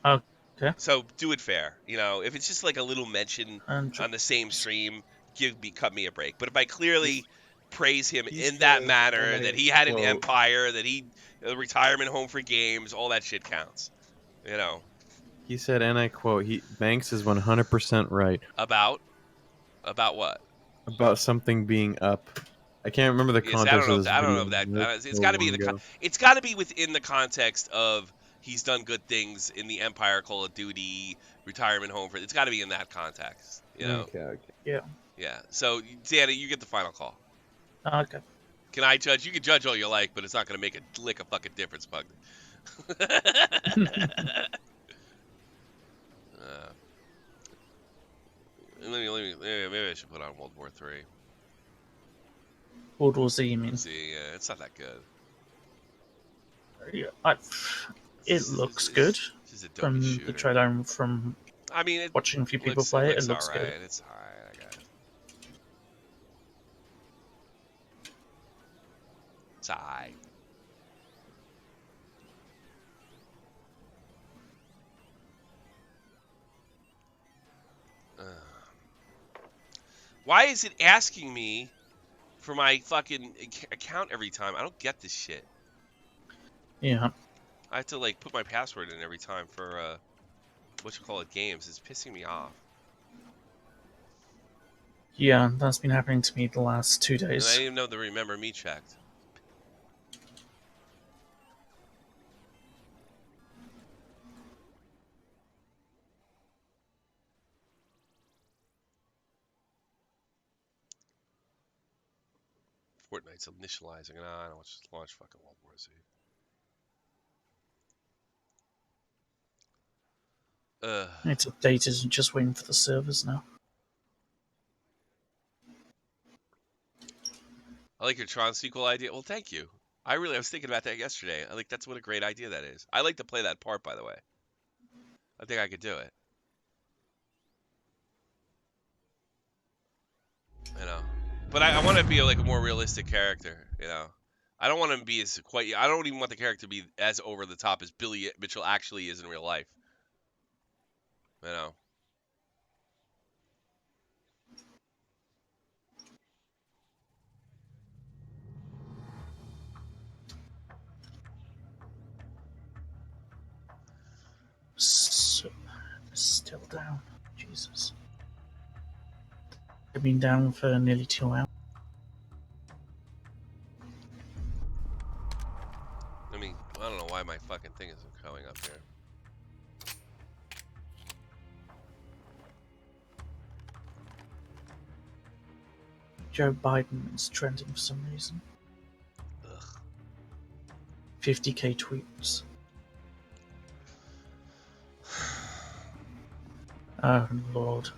Okay. So do it fair. You know, if it's just like a little mention And on the same stream, cut me a break. But if I clearly praise him He in that says, manner, and that I he had an quote, empire, that he a retirement home for games, all that shit counts. You know, he said, and I quote, Banks is 100% right about what? about something being up. I can't remember the Yes, I don't context know of if this that, I don't know video. if that. It was It's so got to be long ago. it's got to be within the context of he's done good things in the Empire, Call of Duty, retirement home for. It's got to be in that context. You know. Okay. yeah. Yeah. So, Xanta, you get the final call. Okay. Can I judge? You can judge all you like, but it's not going to make a lick of fucking difference, Pug. Maybe I should put on World War III. World War Z, you mean? See, it's not that good. Yeah. This It is, looks this good is, this is a dopey from the shooter. trailer and from I mean, it watching a few people looks play it. It looks looks alright. good. It's alright, I guess. It's alright. Why is it asking me for my fucking account every time? I don't get this shit. Yeah. I have to like put my password in every time for games. It's pissing me off. Yeah, that's been happening to me the last 2 And I days. didn't even know the remember me checked. Fortnite's initializing. No, I don't want to launch fucking World War Z. It's updated and just waiting for the servers now. I like your Tron sequel idea. Well, thank you. I was thinking about that yesterday. I think that's what a great idea that is. I like to play that part, by the way. I think I could do it. You know, but I want to be like a more realistic character. You know, I don't want him to be as quite. I don't even want the character to be as over the top as Billy Mitchell actually is in real life. You know. So, still down. Jesus. I've been down for nearly 2 hours. I mean, I don't know why my fucking thing isn't coming up here. Joe Biden is trending for some reason. Ugh. 50k tweets. Oh, Lord.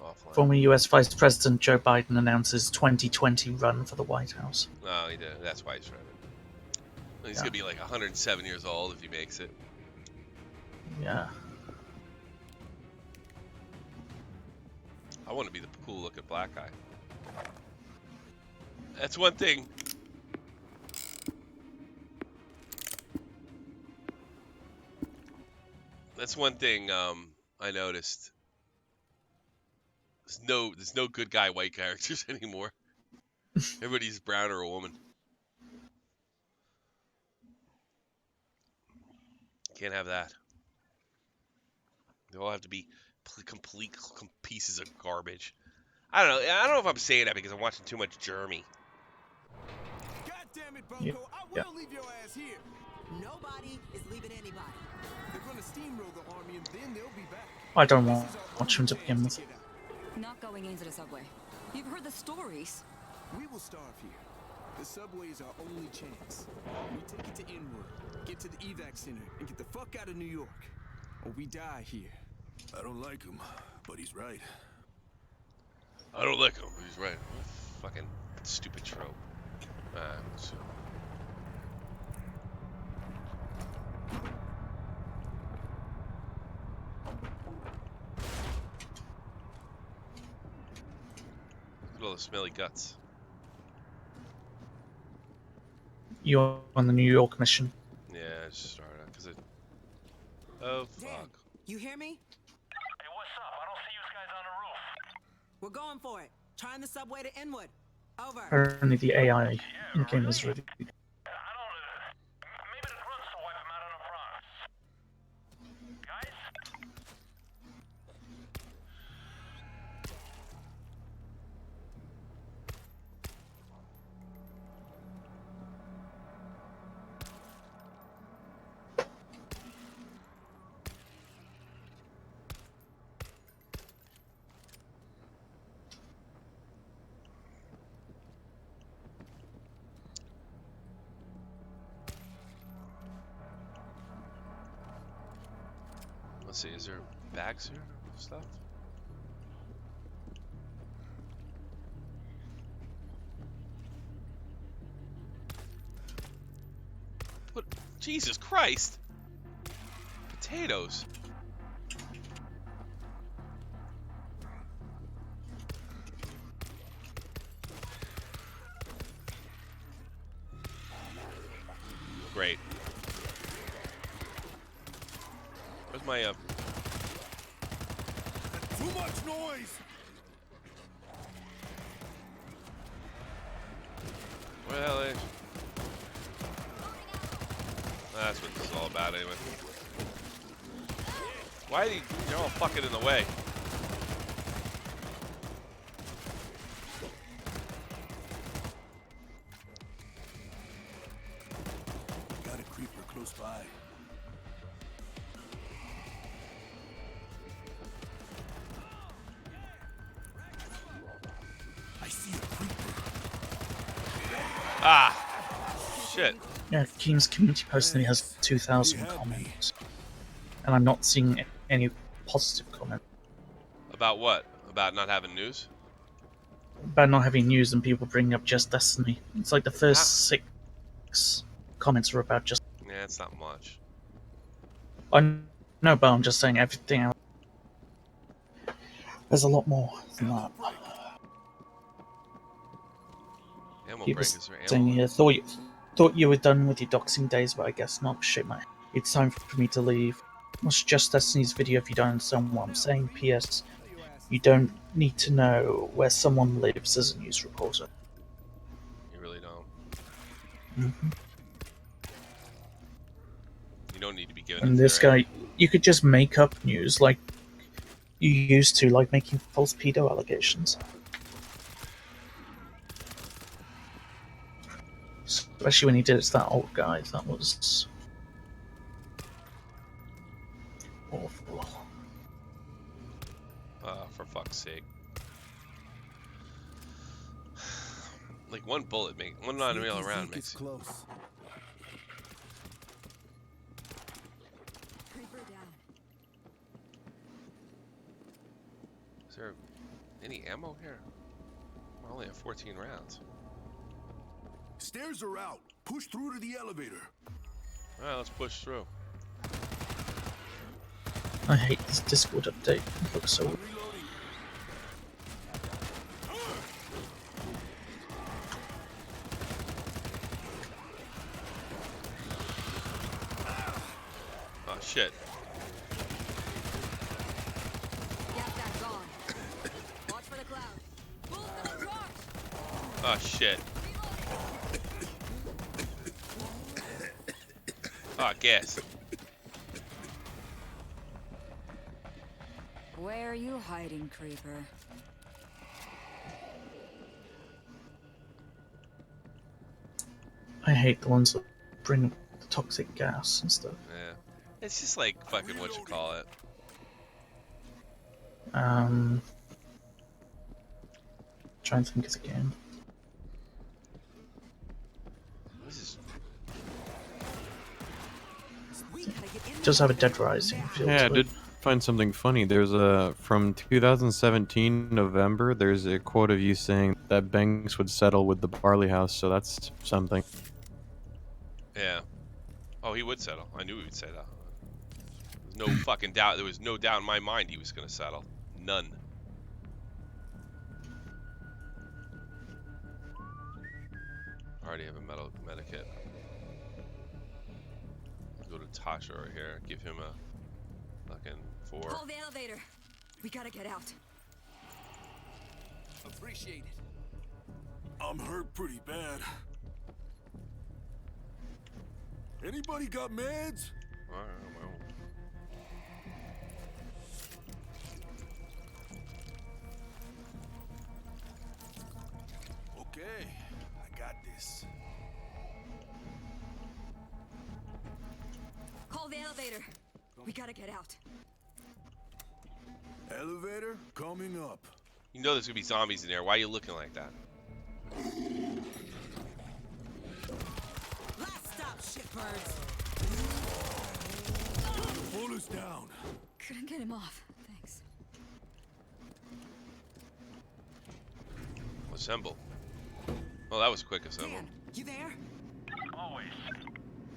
Offline. Former US Vice President Joe Biden announces 2020 run for the White House. No, he did. That's why he's trying to. He's gonna be like 107 years old if he makes it. Yeah. I want to be the cool-looking black guy. That's one thing. That's one thing I noticed. There's no good guy white characters anymore. Everybody's brown or a woman. Can't have that. They all have to be complete pieces of garbage. I don't know. I don't know if I'm saying that because I'm watching too much Jeremy. God damn it, Bunko! Yeah. I will leave your ass here. Nobody is leaving anybody. They're gonna steamroll the army and then they'll be back. I don't This want is our watch him to only begin chance with. to get out. Not going into the subway. You've heard the stories. We will starve here. The subway is our only chance. We take it to Inwood, get to the evac center, and get the fuck out of New York. Or we die here. I don't like him, but he's right. I don't like him. He's right. Fucking stupid trope. So. Look at all the smelly guts. You're on the New York mission. Yeah, I just started out because it. Oh Dan, fuck. you hear me? Hey, what's up? I don't see you guys on the roof. We're going for it. Trying the subway to Inwood. Over. Apparently the AI in game is really I don't. Maybe the grunts will wipe him out on the Bronx. Guys? Let's see. Is there bags here? Stuff? What? Jesus Christ! Potatoes. Great. Where's my Too much noise! Where the hell is? That's what this is all about, anyway. Why are you're all fucking in the way? Got a creeper close by. I see a creeper. Ah, shit. Yeah, Keen's community post only has Thanks. 2,000 You had me. comments, and I'm not seeing any positive comments About what? About not having news? about not having news and people bringing up Just Destiny. It's like the How? first 6 comments are about just. Yeah, it's not much. I know, but I'm just saying everything else. There's a lot more than that. Ammo People break. Is there saying ammo? here, thought you were done with your doxing days, but I guess not. Shit, man. It's time for me to leave. Watch Just Destiny's video if you don't understand what I'm saying. P.S. You don't need to know where someone lives as a news reporter. You really don't. Hmm. You don't need to be given And it this their guy, you could just make up news like you used to, like making false pedo allegations. Especially when he did it to that old guy. That was awful. For fuck's sake. Like one bullet make one non-mail round makes you. close. Creeper down. Is there any ammo here? I only have 14 rounds. Stairs are out. Push through to the elevator. Alright, let's push through. I hate this Discord update. It looks so. Reloading. Oh shit. Get that gone. Watch for the cloud. Bull's gonna charge. Oh shit. Oh, gas. Where are you hiding, Creeper? I hate the ones that bring the toxic gas and stuff. Yeah. It's just like fucking what you call it. Trying to think of the game. This is It does have a Dead Rising feel Yeah, I to did it. find something funny. There's a from 2017 November. There's a quote of you saying that Banks would settle with the Barley House, so that's something. yeah. Oh, he would settle. I knew he would say that. There's no fucking doubt. There was no doubt in my mind he was gonna settle. None. I already have a medikit. Go to Tasha right here. Give him a fucking 4. Call the elevator. We gotta get out. Appreciate it. I'm hurt pretty bad. Anybody got meds? Alright, well. Okay, I got this. Call the elevator. We gotta get out. Elevator coming up. You know there's gonna be zombies in there. Why are you looking like that? Last stop, shitbirds. Pull us down. Couldn't get him off. Thanks. Assemble. Oh, that was quick assemble. Dan, you there? Always.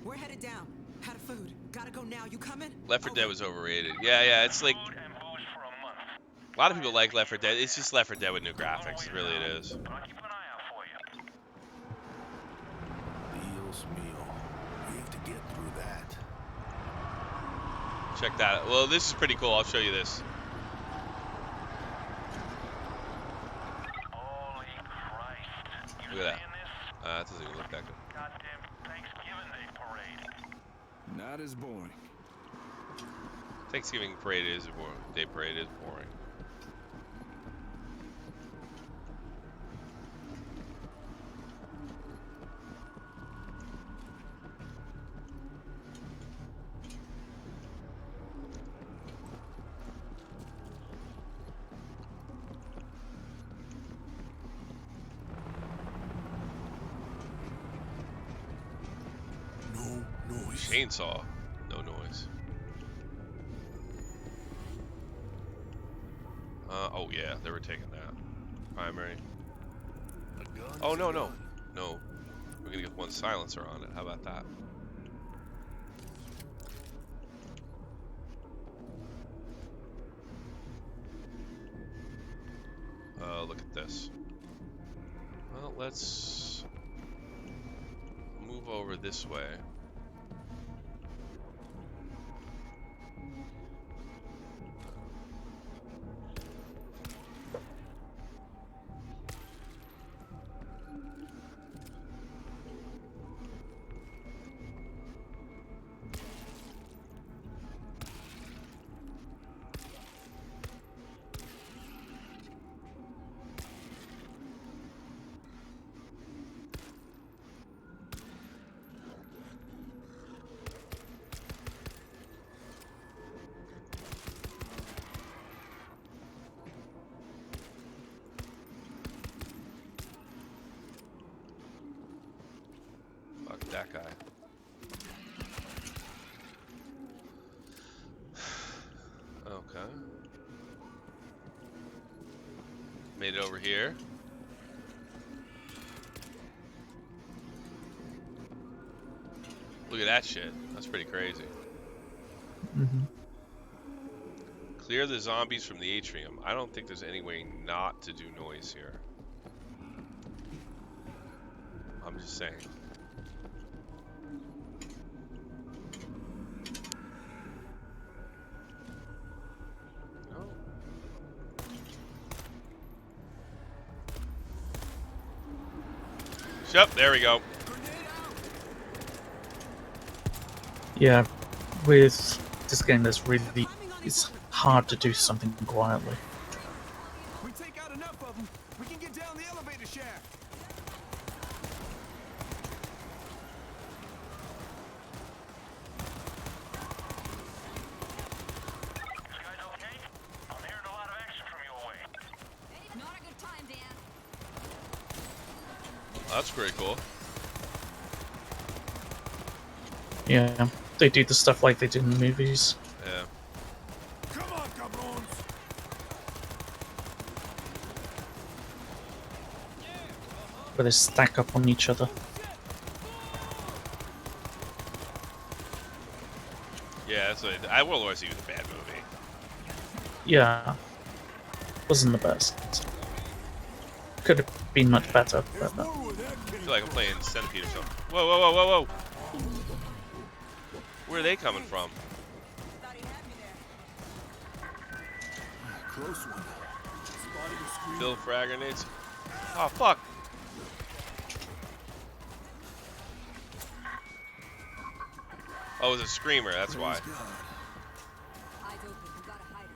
We're headed down. Out of food. Gotta go now. You coming? Left 4 Okay. Dead was overrated. Yeah, it's like Food and booze for a month. a lot of people like Left 4 Dead. It's just Left 4 Dead with new graphics. Really, it is. But I'll keep an eye out for you. Dios mío. We have to get through that. Check that. Well, this is pretty cool. I'll show you this. Holy Christ. You Look at that. seeing this? That doesn't even look that good. Goddamn Thanksgiving Day parade. Not as boring. Thanksgiving parade is boring. Day parade is boring. chainsaw. No noise. Oh yeah, they were taking that. Primary. A gun Oh is a no, no. gun. No. We're gonna get one silencer on it. How about that? Look at this. Well, let's move over this way. Fuck that guy. Okay. Made it over here. Look at that shit. That's pretty crazy. Mm-hmm. Clear the zombies from the atrium. I don't think there's any way not to do noise here. I'm just saying. No. Yep, there we go. Yeah, with this game, it's hard to do something quietly. We take out enough of them, we can get down the elevator shaft. You guys okay? I'm hearing a lot of action from your way. Not a good time, Dan. That's pretty cool. Yeah, they do the stuff like they did in the movies. Yeah. Come on, cabrones. Where they stack up on each other. Yeah, that's what I World War Z was a bad movie. Yeah, wasn't the best. Could have been much better, There's but more where that I came feel like I'm from. playing Centipede or something. Whoa, whoa, whoa, whoa, whoa! Where are they coming from? Close one. Spotting a screen. Still frag grenades? Oh, fuck! Oh, it was a screamer, that's why. Praise God. Eyes open. We gotta hide him.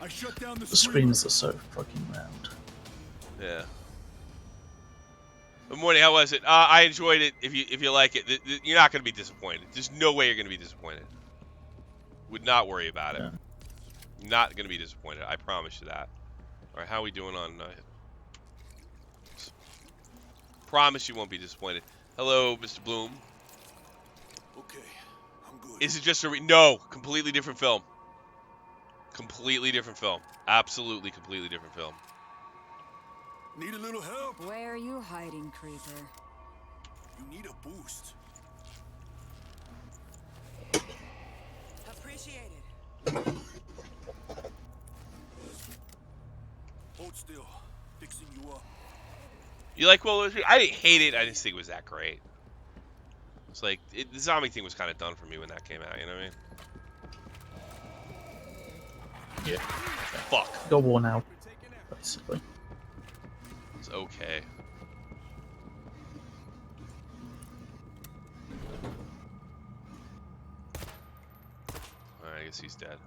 I shut down the the screen. screens are so fucking loud. Yeah. Good morning, how was it? I enjoyed it. If you like it, you're not gonna be disappointed. There's no way you're gonna be disappointed. Would not worry about it. Yeah. Not gonna be disappointed. I promise you that. All right, how are we doing on? Promise you won't be disappointed. Hello, Mr. Bloom. Okay, I'm good. Is it just a no? Completely different film. Completely different film. Absolutely, completely different film. Need a little help? Where are you hiding, creeper? You need a boost. Appreciate Hold still. Fixing you up. You like World War III? I didn't hate it. I just think it was that great. It's like the zombie thing was kind of done for me when that came out. You know what I mean? Yeah, Fuck. got worn out, basically. It's okay. Alright, I guess he's dead.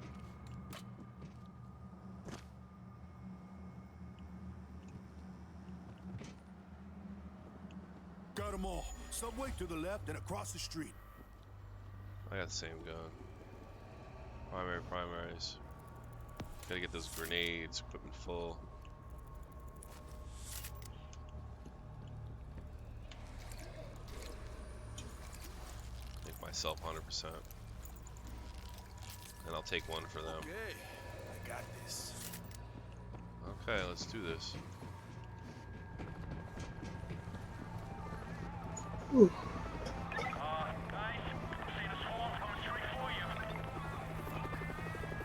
Got them all. Subway to the left and across the street. I got the same gun. Primaries. Gotta get those grenades, equipment full. myself 100%. And I'll take one for them. Okay, I got this. Okay, let's do this. Guys, see the swarm coming straight for you.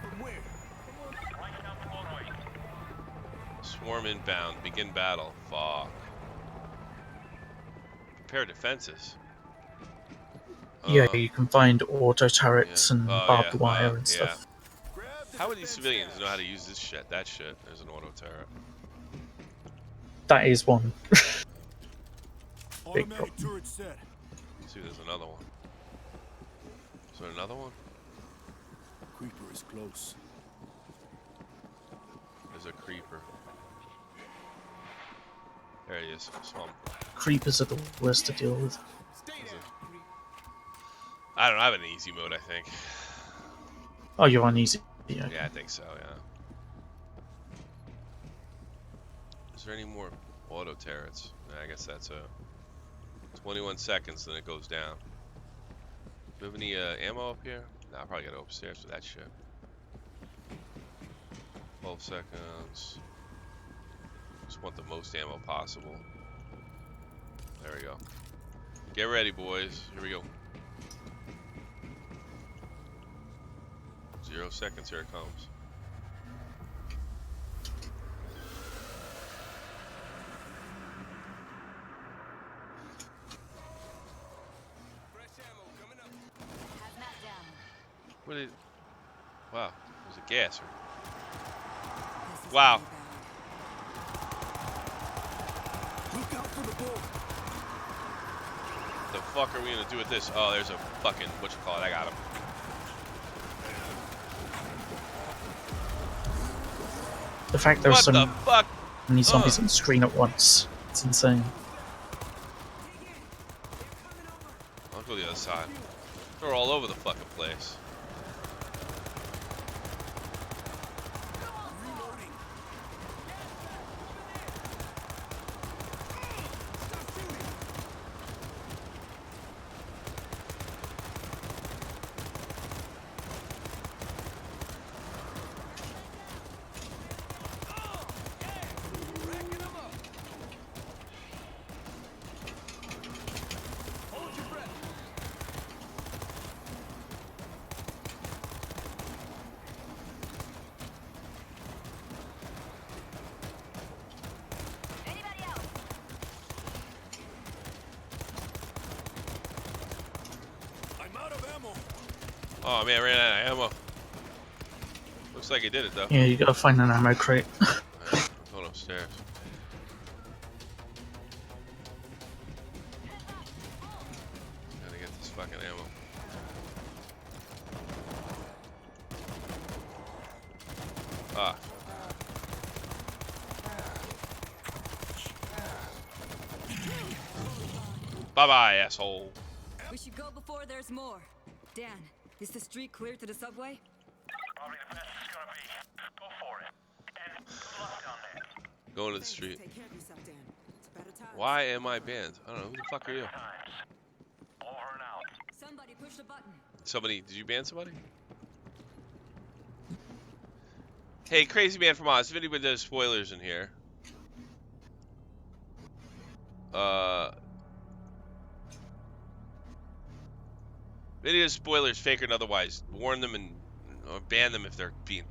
From where? Right down the motorway. Swarm inbound. Begin battle. Fuck. Prepare defenses. Yeah, you can find auto turrets Yeah. and Oh, barbed yeah. wire and Yeah. stuff. Grab the How would these defense civilians hatch. know how to use this shit? That shit. There's an auto turret. That is one. Big Automatic problem. turret set. See, there's another one. Is there another one? Creeper is close. There's a creeper. There he is. Saw him. Creepers are the worst to deal with. Stay Is there. it? I don't know. I have an easy mode, I think. Oh, you're on easy. Yeah. Yeah, I think so, yeah. Is there any more auto turrets? I guess that's a 21 seconds, then it goes down. Do we have any ammo up here? Nah, I probably gotta go upstairs for that shit. 12 seconds. Just want the most ammo possible. There we go. Get ready, boys. Here we go. 0 seconds, here it comes. Fresh ammo coming up. Hazmat down. What did... Wow, there's a gasser. This is Wow. really bad. Look out for the bull. The fuck are we gonna do with this? Oh, there's a fucking... Whatchamacallit, I got him. The fact there are What so the fuck? many zombies on the screen at once. It's insane. I'll go the other side. They're all over the fucking place. Reloading. Racking them up. Hold your breath. Anybody else? I'm out of ammo. Oh man, I ran out of ammo. Looks like it did it though. Yeah, you gotta find an ammo crate. Alright, I'm going upstairs. Gotta get this fucking ammo. Ah. Bye bye, asshole. We should go before there's more. Dan, is the street clear to the subway? Probably the best it's gonna be. Go for it. And good luck down there. Going to the street. Take care of yourself, Dan. It's better time. Why am I banned? I don't know. Who the fuck are you? Times. Over and out. Somebody push the button. Somebody, did you ban somebody? Hey, Crazy Man from Oz, if anybody does spoilers in here, video spoilers, fake or otherwise, warn them and or ban them if they're being.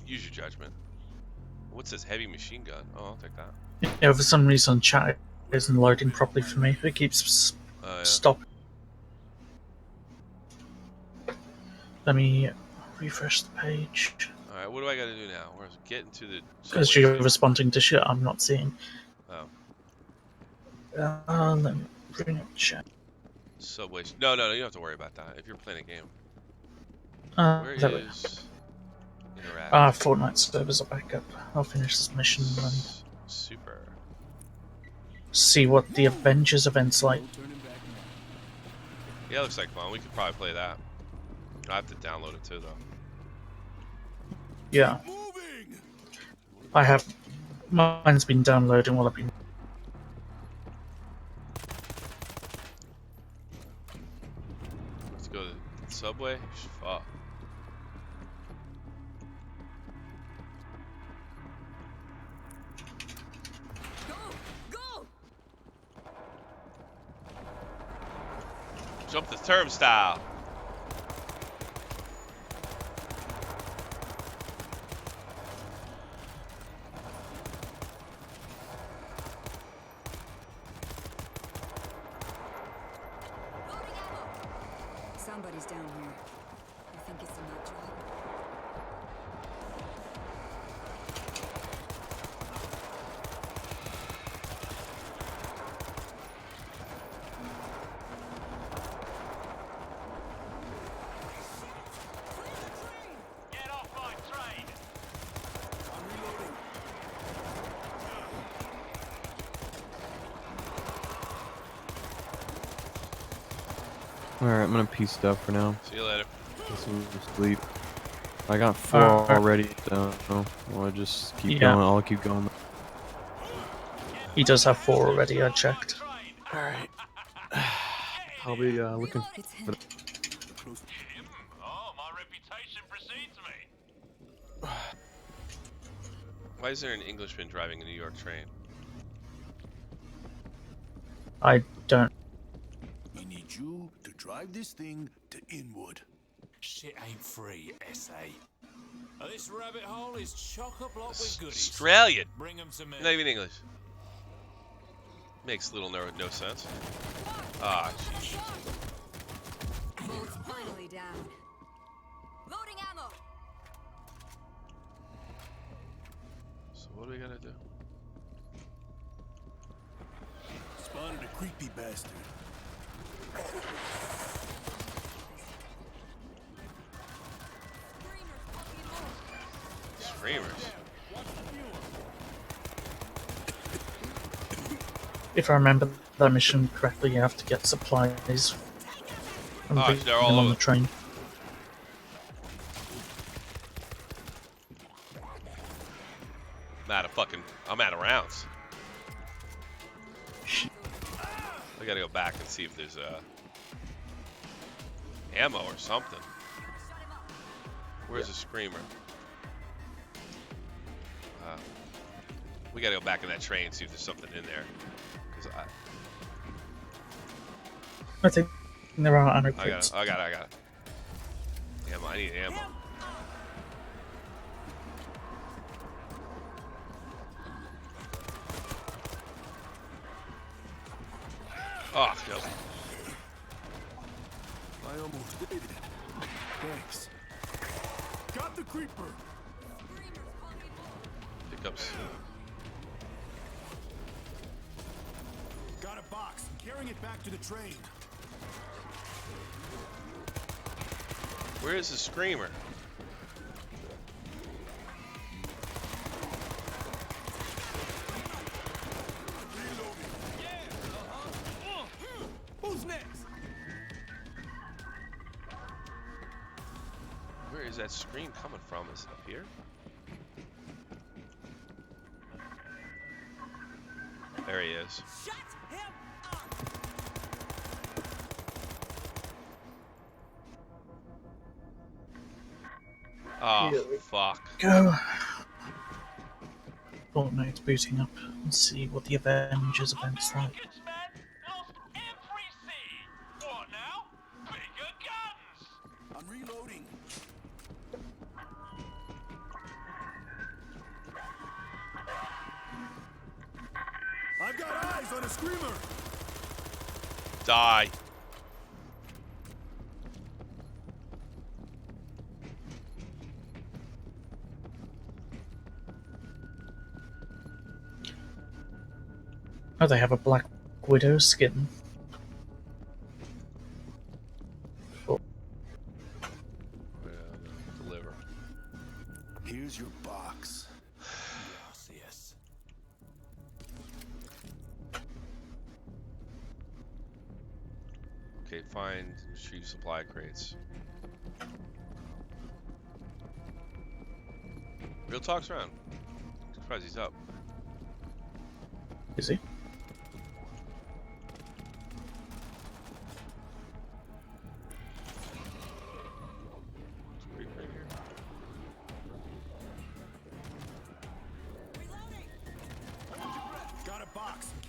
Use your judgment. What's this heavy machine gun? Oh, I'll take that. Yeah, for some reason chat isn't loading properly for me. It keeps Oh yeah. stopping. Let me refresh the page. All right, what do I got to do now? Where's get into the? Because subway you're station? responding to shit I'm not seeing. Oh, Let me bring up chat. subway. No, you don't have to worry about that. If you're playing a game, where There we go. is interact? Fortnite servers are back up. I'll finish this mission and then Super. see what the Avengers event's like. No turning back now. Yeah, looks like fun. We could probably play that. I have to download it too, though. Yeah, Moving. I have. Mine's been downloading while I've been. Let's Go to the subway? Fuck. Go! Go! Jump the turnstile. Loading ammo! Somebody's down here. You think it's a nut job? Get off my train! I'm reloading. All right, I'm gonna peace stuff for now. See you later. This will sleep. I got 4 Alright. already, so I'll just keep Yeah. going. I'll keep going. He does have 4 already, I checked. All right. I'll be looking It's for him. Him? Oh, my reputation precedes me. Why is there an Englishman driving a New York train? I don't. We need you to drive this thing to Inwood. Shit ain't free, SA. This rabbit hole is chock-a-block with goodies. Australian. Bring 'em to me. Not even English. Makes little no sense. Ah, jeez. Bolt's finally down. Loading ammo! So what do we gotta do? Spotted a creepy bastard. Screamers. If I remember that mission correctly, you have to get supplies and Oh, bring they're them all on over. the train. I'm out of rounds. I gotta go back and see if there's ammo or something. Where's the screamer? We gotta go back in that train and see if there's something in there. 'Cause I think there are ammo I crates. got it. Ammo, I need ammo. Oh, no. I almost did it. Thanks. Got the creeper. Pickups. Got a box. Carrying it back to the train. Where is the screamer? Who's next? Where is that scream coming from? Is it up here? There he is. Shut him up! Oh, Here we fuck. Go. Fortnite's booting up. Let's see what the Avengers event's like. Rockets, man! Lost every seed! What now? Bigger guns! I'm reloading. I've got eyes on a screamer. Die. Oh, they have a Black Widow skin. Deliver. Here's your box. Yes. Okay, find and retrieve supply crates. Real talk's around. Surprised he's up. Is he?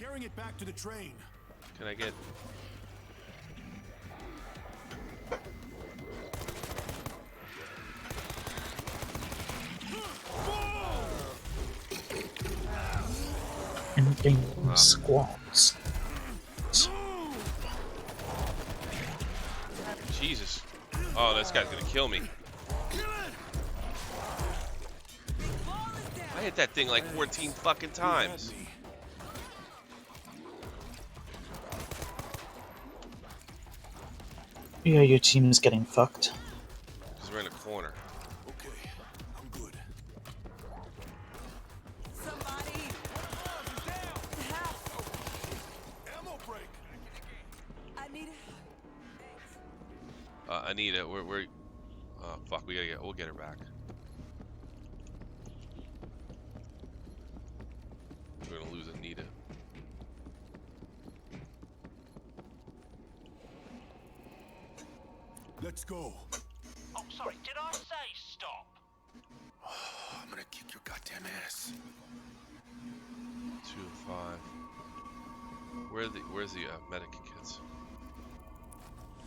carrying it back to the train. Can I get? Endgame squads. Jesus. Oh, this guy's gonna kill me. I hit that thing like 14 fucking times. Yeah, your team is getting fucked. Because we're in a corner. Okay, I'm good. Somebody! Help! Ammo break. I need Anita, we're oh fuck, we'll get her back. We're gonna lose Anita. Let's go. Oh, sorry, did I say stop? I'm gonna kick your goddamn ass. 2 of 5. Where's the medic kits?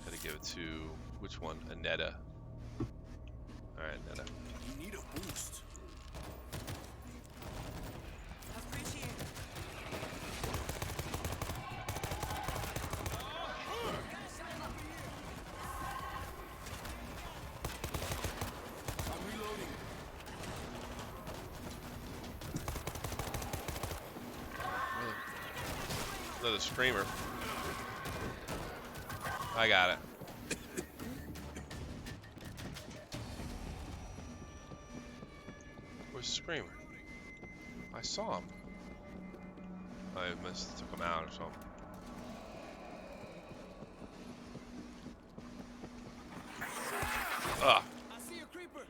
Gotta give it to which one? Aneta. Alright, Aneta. You need a boost. appreciate it. I'm reloading. Another screamer. I got it. Where's the screamer? I saw him. I must have took him out or something. Ah. I see a creeper.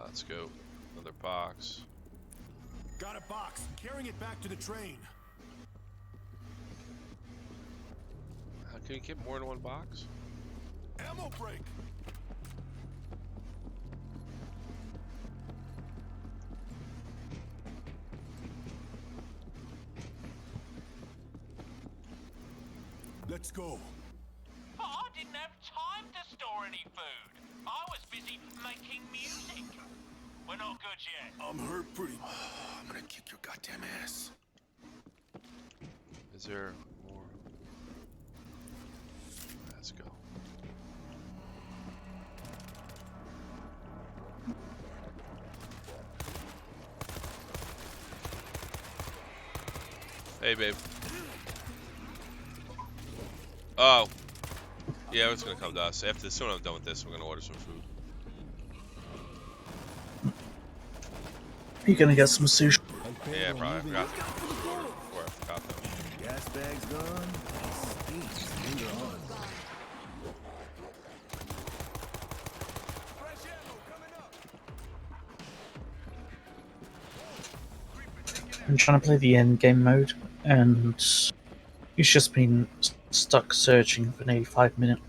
Let's go. Another box. Got a box. Carrying it back to the train. How can you get more than one box? Ammo break. Let's go. But I didn't have time to store any food. I was busy making music. We're not good yet. I'm hurt pretty. I'm gonna kick your goddamn ass. Is there more? Let's go. Hey, babe. Oh. Yeah, it's gonna come to us. After soon I'm done with this, we're gonna order some food. You're gonna get some sushi. Yeah, probably. I forgot. Or I forgot though. Gas bag's gone. Finger on. Fresh ammo coming up. I'm trying to play the endgame mode, and it's just been stuck searching for nearly 5 minutes.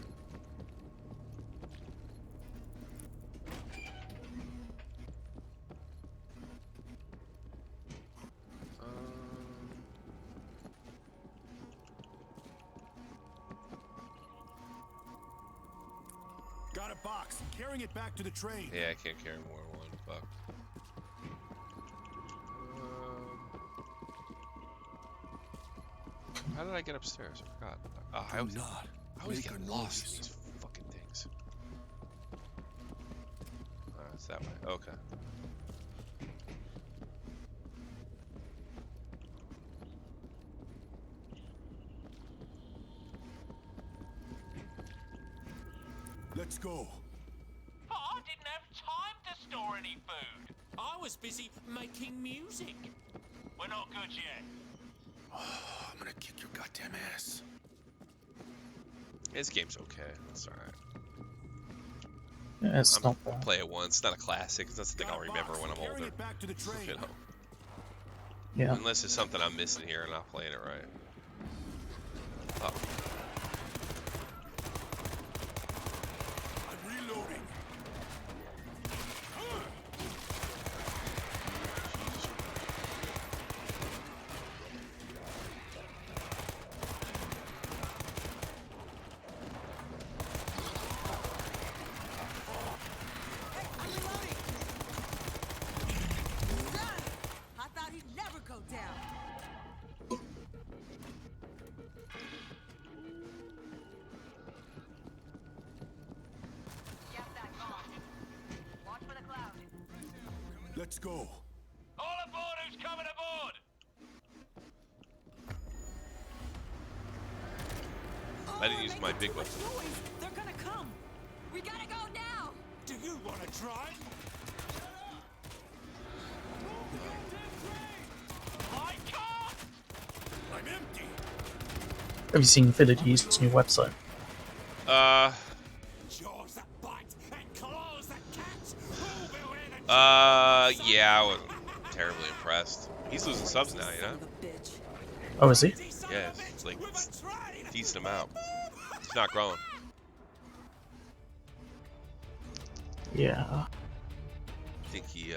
Got a box. Carrying it back to the train. Yeah, I can't carry more than one. Fuck. How did I get upstairs? I forgot. I always make get a lost in noise. these fucking things. It's that way. Okay. Let's go. But I didn't have time to store any food. I was busy making music. We're not good yet. I'm gonna kick your goddamn ass. This game's okay. It's alright. Yeah, it's I'll not bad. play it once. It's not a classic. It's not something I'll remember when I'm Carrying older. it back to the train. You know, Yeah. unless it's something I'm missing here and not playing it right. Oh, I'm reloading. Let's go. All aboard who's coming aboard! I didn't use my big weapon. They're gonna come. We gotta go now. Do you want to try? I can't! I'm empty. Have you seen Fidity's new website? Jaws that bite and claws that catch. Who'll beware the Yeah, I wasn't terribly impressed. He's losing subs now, you know? Oh, is he? Yeah, it's like a decent amount. He's not growing. Yeah. I think he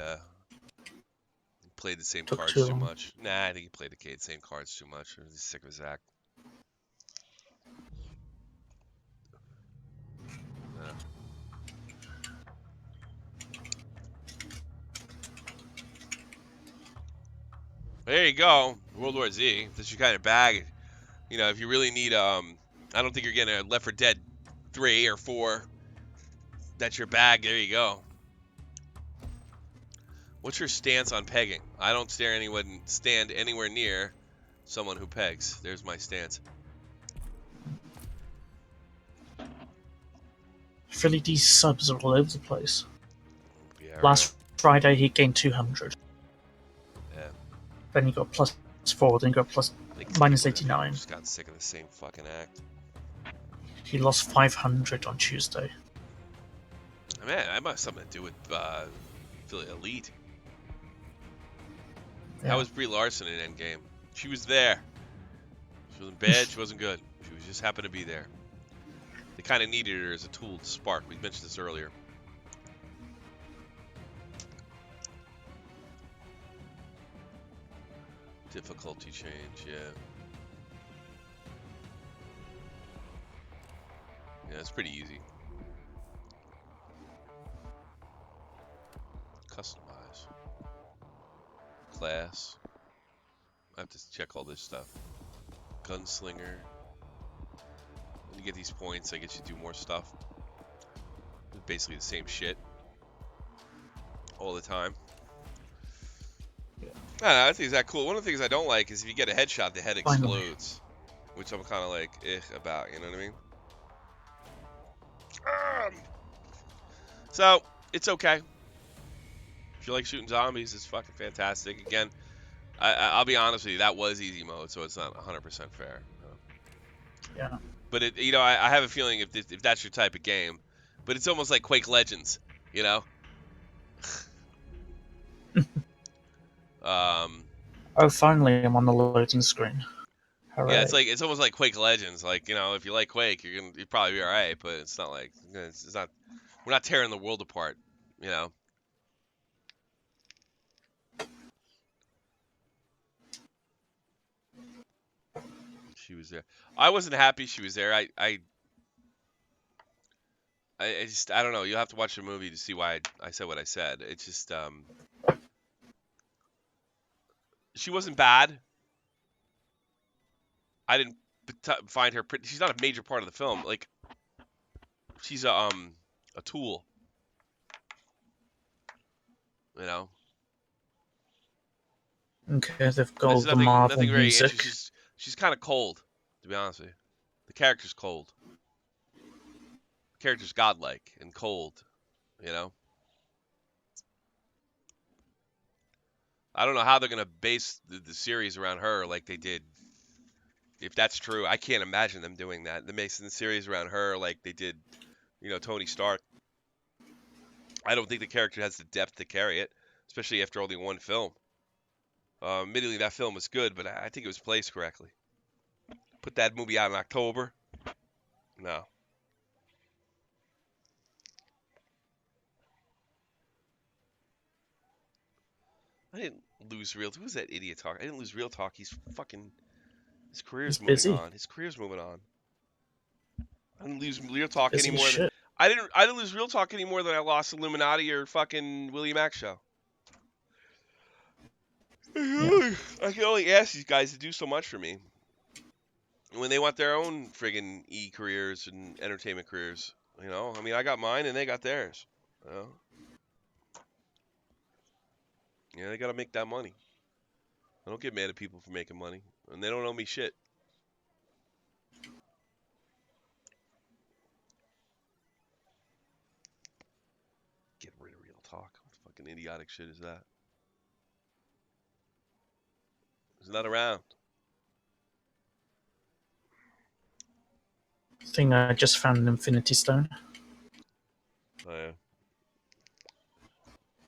played the same Took cards too too long. much. Nah, I think he played the same cards too much. He's sick of his act. Yeah. There you go, World War Z. That's your kind of bag. You know, if you really need, I don't think you're getting a Left 4 Dead 3 or 4. That's your bag. There you go. What's your stance on pegging? I don't stand anywhere near someone who pegs. There's my stance. Philly D's subs are all over the place. Yeah, Last Friday he gained 200. Yeah. Then he got +4, then he got minus 89. Just got sick of the same fucking act. He lost 500 on Tuesday. Man, that must have something to do with Philly Elite. Yeah. How was Brie Larson in Endgame? She was there. She wasn't bad. She wasn't good. She was just happened to be there. They kind of needed her as a tool to spark. We mentioned this earlier. Difficulty change, yeah. Yeah, it's pretty easy. Customize. Class. I have to check all this stuff. Gunslinger. When you get these points, I get you to do more stuff. It's basically the same shit. All the time. I don't know, I think it's that cool. One of the things I don't like is if you get a headshot, the head Finally. explodes. Which I'm kind of like, about, you know what I mean? So, it's okay. If you like shooting zombies, it's fucking fantastic. Again, I'll be honest with you, that was easy mode, so it's not 100% fair. Yeah. But it, you know, I have a feeling if that's your type of game, but it's almost like Quake Legends, you know. Oh, finally I'm on the loading screen. Hooray. Yeah, it's almost like Quake Legends. Like, you know, if you like Quake, you'll probably be all right. But it's not like it's not. We're not tearing the world apart, you know. She was there. I wasn't happy she was there. I just I don't know. You'll have to watch the movie to see why I said what I said. It's just she wasn't bad. I didn't find her pretty. She's not a major part of the film. Like she's a tool. You know. Okay, they've got all There's the Marvel nothing very music. interesting. She's kind of cold, to be honest with you. The character's cold. The character's godlike and cold, you know. I don't know how they're gonna base the series around her like they did. If that's true, I can't imagine them doing that. They're basing the series around her like they did, you know, Tony Stark. I don't think the character has the depth to carry it, especially after only one film. Admittedly, that film was good, but I think it was placed correctly. Put that movie out in October. No. I didn't lose real. Who's that idiot talk? I didn't lose real talk. He's fucking. His career's He's moving busy. on. His career's moving on. I didn't lose real talk Busy as anymore. shit. I didn't lose real talk anymore than I lost Illuminati or fucking Willie Mack show. Yeah. I can only ask these guys to do so much for me when they want their own friggin' careers and entertainment careers. You know, I mean, I got mine and they got theirs. You know? Yeah, they gotta make that money. I don't get mad at people for making money, and they don't owe me shit. Get rid of real talk. What fucking idiotic shit is that? It's not around. Thing I just found an Infinity Stone. Oh, yeah.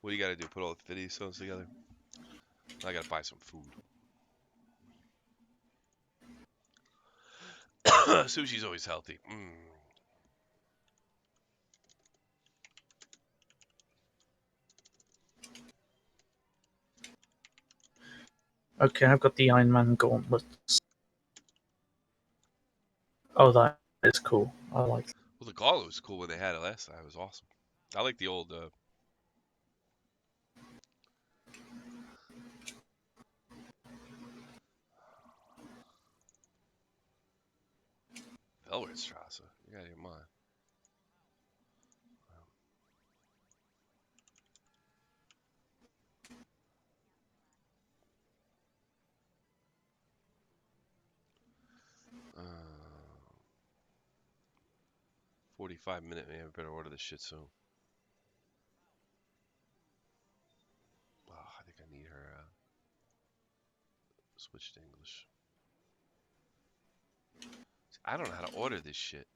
What do you gotta do? Put all the video stones together? I gotta buy some food. Sushi's always healthy. Okay, I've got the Iron Man gauntlets. Oh, that is cool. I like that. Well, the gauntlet was cool when they had it last time. It was awesome. I like the old. Velvetstrasse. You got your mind. 45-minute, man. We better order this shit soon. Oh, I think I need her switch to English. I don't know how to order this shit.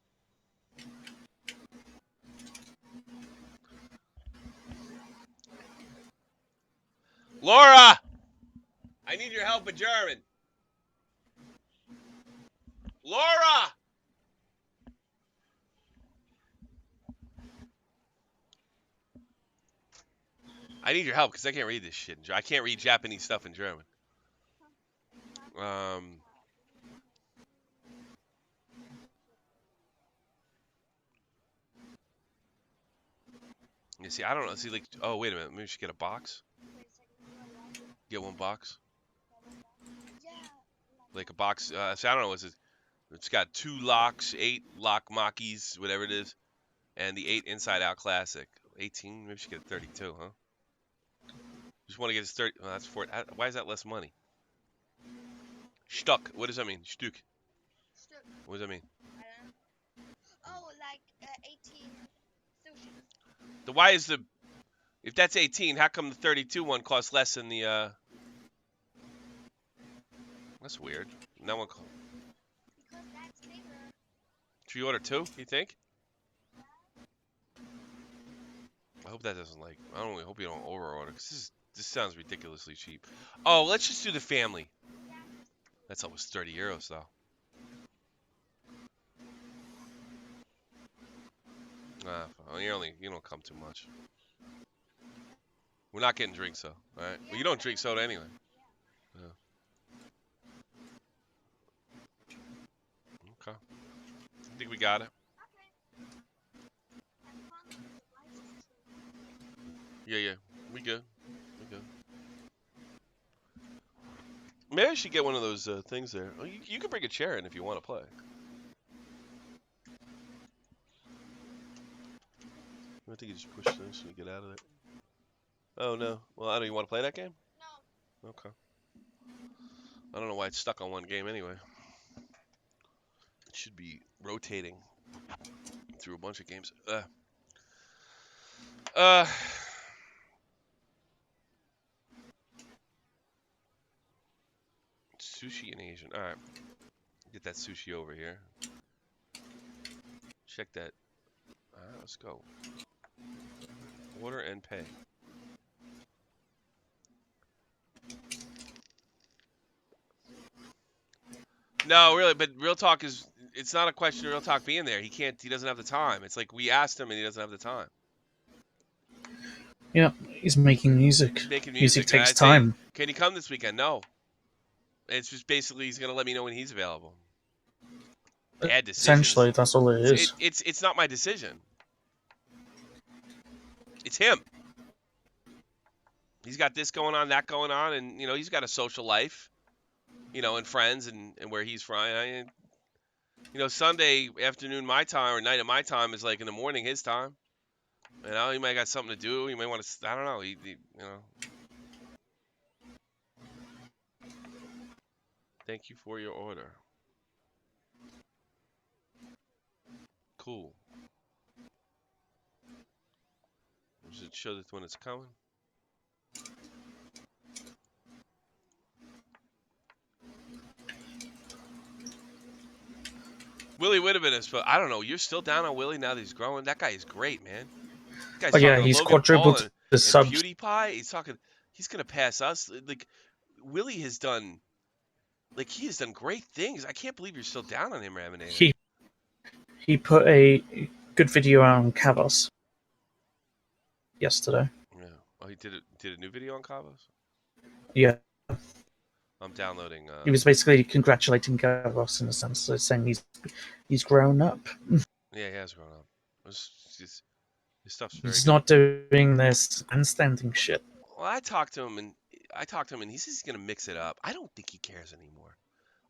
Laura! I need your help with German. Laura! I need your help because I can't read this shit. I can't read Japanese stuff in German. You see, I don't know. See, like, oh, wait a minute. Maybe we should get a box. Get one box. Like a box. See, I don't know. It's got 2 locks, 8 lock Makis, whatever it is, and the 8 Inside Out Classic. 18. Maybe we should get a 32, huh? Just want to get his 30. Well, that's 4. Why is that less money? Stuck. What does that mean? Stuck. What does that mean? Oh, like 18 sushi. The why is the if that's 18, how come the 32 one costs less than the That's weird. That one Because that's bigger. should you order 2, you think? I hope that doesn't like I don't hope you don't over order cuz this sounds ridiculously cheap. Oh, let's just do the family. That's almost 30 euros though. Well, you don't come too much. We're not getting drinks though, all right? Well, you don't drink soda anyway. Yeah. Okay. I think we got it. Yeah. We good. We good. Maybe I should get one of those things there. Oh, you can bring a chair in if you want to play. I think you just push this and you get out of it. Oh, no. Well, I don't. You want to play that game? No. Okay. I don't know why it's stuck on one game anyway. It should be rotating through a bunch of games. Sushi in Asian. All right. Get that sushi over here. Check that. All right, let's go. Order and pay. No, really, but real talk is it's not a question of real talk being there. He doesn't have the time. It's like we asked him and he doesn't have the time. Yeah, he's making music. He's making Music music. And takes I'd say, time. can he come this weekend? No. It's just basically he's gonna let me know when he's available. Bad decisions. Essentially, that's all it is. It's not my decision. It's him. He's got this going on, that going on, and he's got a social life, and friends and where he's from. Sunday afternoon my time or night at my time is like in the morning his time. He might got something to do. He may want to. I don't know. Thank you for your order. Cool. Does it show that when it's coming? Willie would have been his. I don't know. You're still down on Willie now that he's growing. That guy is great, man. That guy's Oh yeah, talking to he's Logan Paul quadrupled the and subs. PewDiePie. He's talking. He's gonna pass us. Like Willie has done. Like he has done great things. I can't believe you're still down on him, Raminator. He put a good video on Kavos yesterday. Yeah. Oh, he did a new video on Cabos. Yeah, I'm downloading. he was basically congratulating Kavos in a sense, so saying he's grown up. Yeah, he has grown up. His stuff's very He's good. not doing this handstanding shit. Well, I talked to him and he says he's gonna mix it up. I don't think he cares anymore.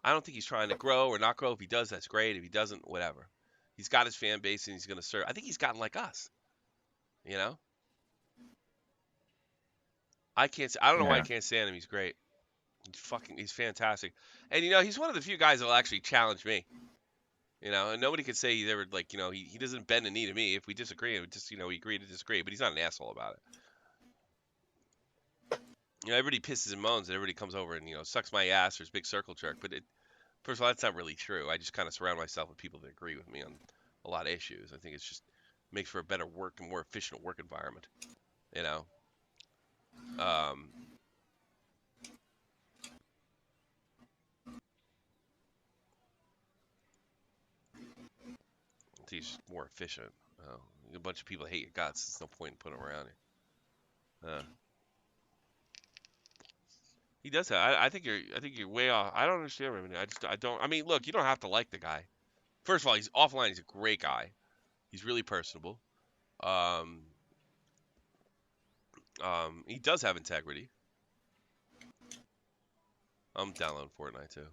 I don't think he's trying to grow or not grow. If he does, that's great. If he doesn't, whatever. He's got his fan base and he's gonna serve. I think he's gotten like us. You know. I can't. I don't know why I Yeah. can't stand him. He's great. He's fantastic. And he's one of the few guys that'll actually challenge me. And nobody could say he's ever like, he doesn't bend the knee to me. If we disagree, we just, we agree to disagree. But he's not an asshole about it. Everybody pisses and moans, and everybody comes over and sucks my ass or is a big circle jerk. But first of all, that's not really true. I just kind of surround myself with people that agree with me on a lot of issues. I think it's just makes for a better work and more efficient work environment. You know. He's more efficient. A bunch of people hate your guts. There's no point in putting them around you. He does that. I think you're way off. I don't understand him. I don't. I mean, look, you don't have to like the guy. First of all, he's offline. He's a great guy. He's really personable. He does have integrity. I'm downloading Fortnite too.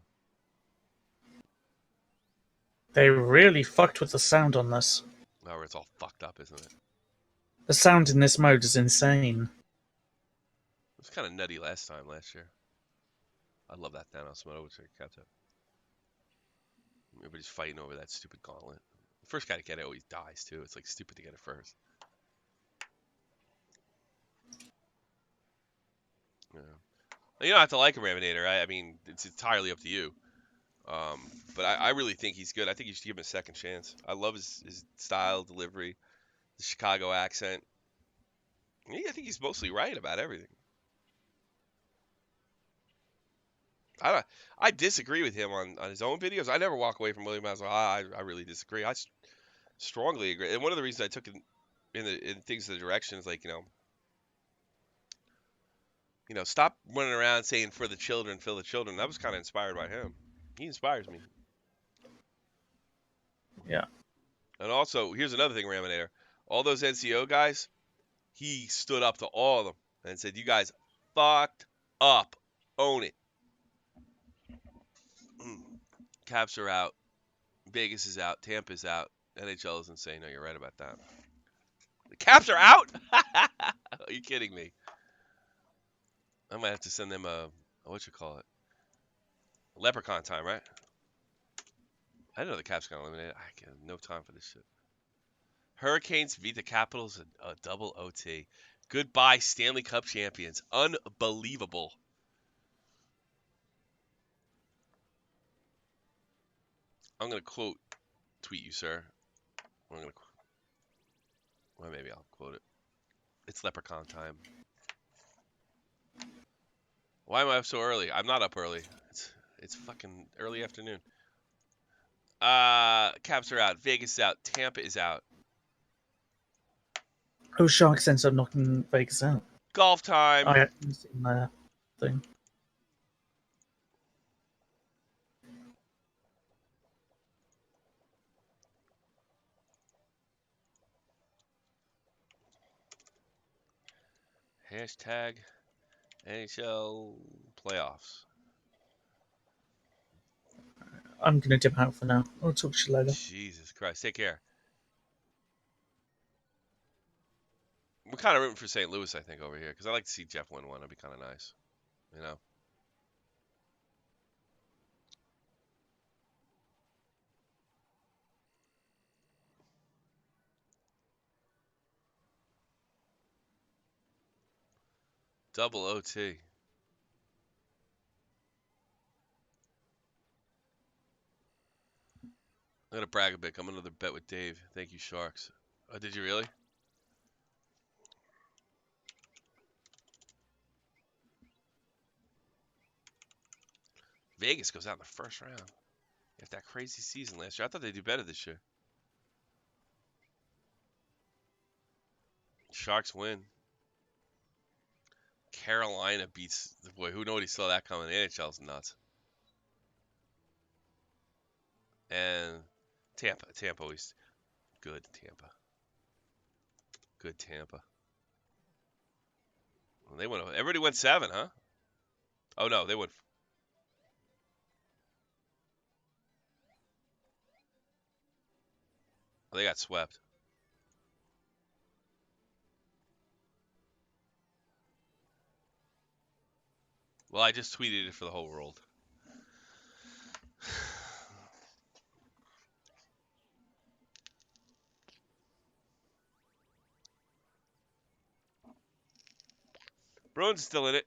They really fucked with the sound on this. Oh, it's all fucked up, isn't it? The sound in this mode is insane. It was kind of nutty last year. I love that Thanos mode, which I kept it. Everybody's fighting over that stupid gauntlet. The first guy to get it always dies too. It's like stupid to get it first. Yeah. You don't have to like a Raminator. I mean, it's entirely up to you. But I really think he's good. I think you should give him a second chance. I love his style, delivery, the Chicago accent. I think he's mostly right about everything. I disagree with him on his own videos. I never walk away from William as I really disagree. I strongly agree. And one of the reasons I took it in things in the direction is like, stop running around saying for the children. That was kind of inspired by him. He inspires me. Yeah. And also, here's another thing, Raminator. All those NCO guys, he stood up to all of them and said, "You guys fucked up. Own it." Caps are out. Vegas is out. Tampa's out. NHL isn't saying, no, you're right about that. The Caps are out? Are you kidding me? I might have to send them what you call it? Leprechaun time, right? I didn't know the Caps got eliminated. I have no time for this shit. Hurricanes beat the Capitals in a double OT. Goodbye, Stanley Cup champions. Unbelievable. I'm going to tweet you, sir. Well, maybe I'll quote it. It's Leprechaun time. Why am I up so early? I'm not up early. It's fucking early afternoon. Caps are out. Vegas is out. Tampa is out. Oh, Sharks ends up knocking Vegas out. Golf time. I haven't seen that thing. Hashtag NHL playoffs. I'm gonna dip out for now. I'll talk to you later. Jesus Christ. Take care. We're kind of rooting for St. Louis, I think, over here, because I like to see Jeff win one. That'd be kind of nice. Double OT. I'm gonna brag a bit. I'm another bet with Dave. Thank you, Sharks. Oh, did you really? Vegas goes out in the first round. After that crazy season last year, I thought they'd do better this year. Sharks win. Carolina beats the boy. Who nobody saw that coming? The NHL's nuts. And Tampa. Tampa always good. Tampa. Good Tampa. Well, they went. Everybody went 7, huh? Oh no, they went. They got swept. Well, I just tweeted it for the whole world. Bruins still in it.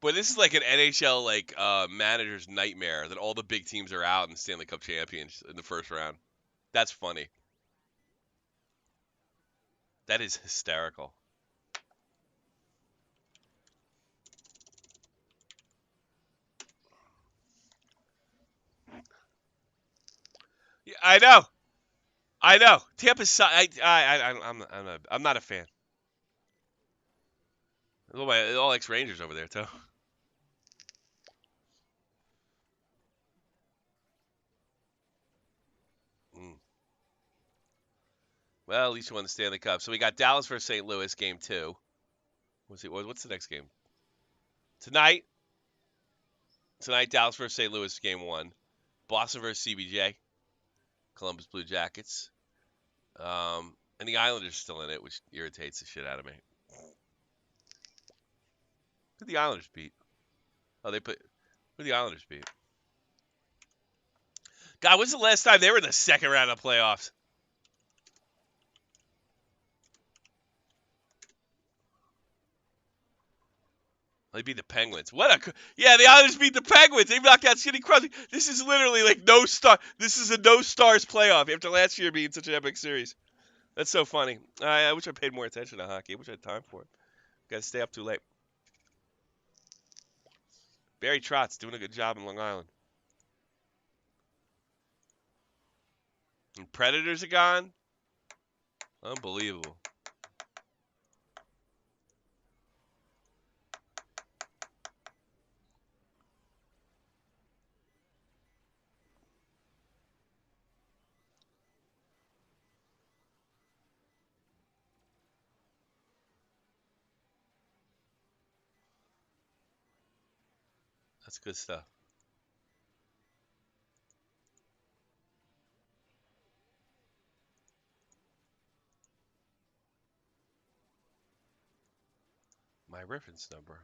But this is like an NHL manager's nightmare that all the big teams are out in Stanley Cup champions in the first round. That's funny. That is hysterical. Yeah, I know. I know. Tampa's. I'm not a fan. All ex-Rangers over there too. Mm. Well, at least you won the Stanley Cup. So we got Dallas versus St. Louis, game 2. What's the next game? Tonight. Tonight, Dallas versus St. Louis, game 1. Boston versus CBJ, Columbus Blue Jackets. And the Islanders are still in it, which irritates the shit out of me. Who the Islanders beat? Oh, who the Islanders beat? God, when's the last time they were in the second round of playoffs? They beat the Penguins. Yeah, the Islanders beat the Penguins. They knocked out Sidney Crosby. This is literally like no star. This is a no stars playoff after last year being such an epic series. That's so funny. I wish I paid more attention to hockey. I wish I had time for it. Got to stay up too late. Barry Trotz doing a good job in Long Island. And Predators are gone. Unbelievable. That's good stuff. My reference number.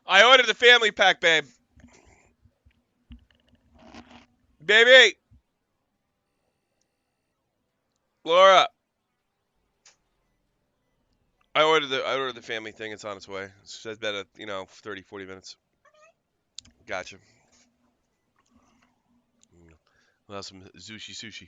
I ordered the family pack, babe. Baby. Laura. I ordered the family thing. It's on its way. It says that 30, 40 minutes. Gotcha. We'll have some sushi.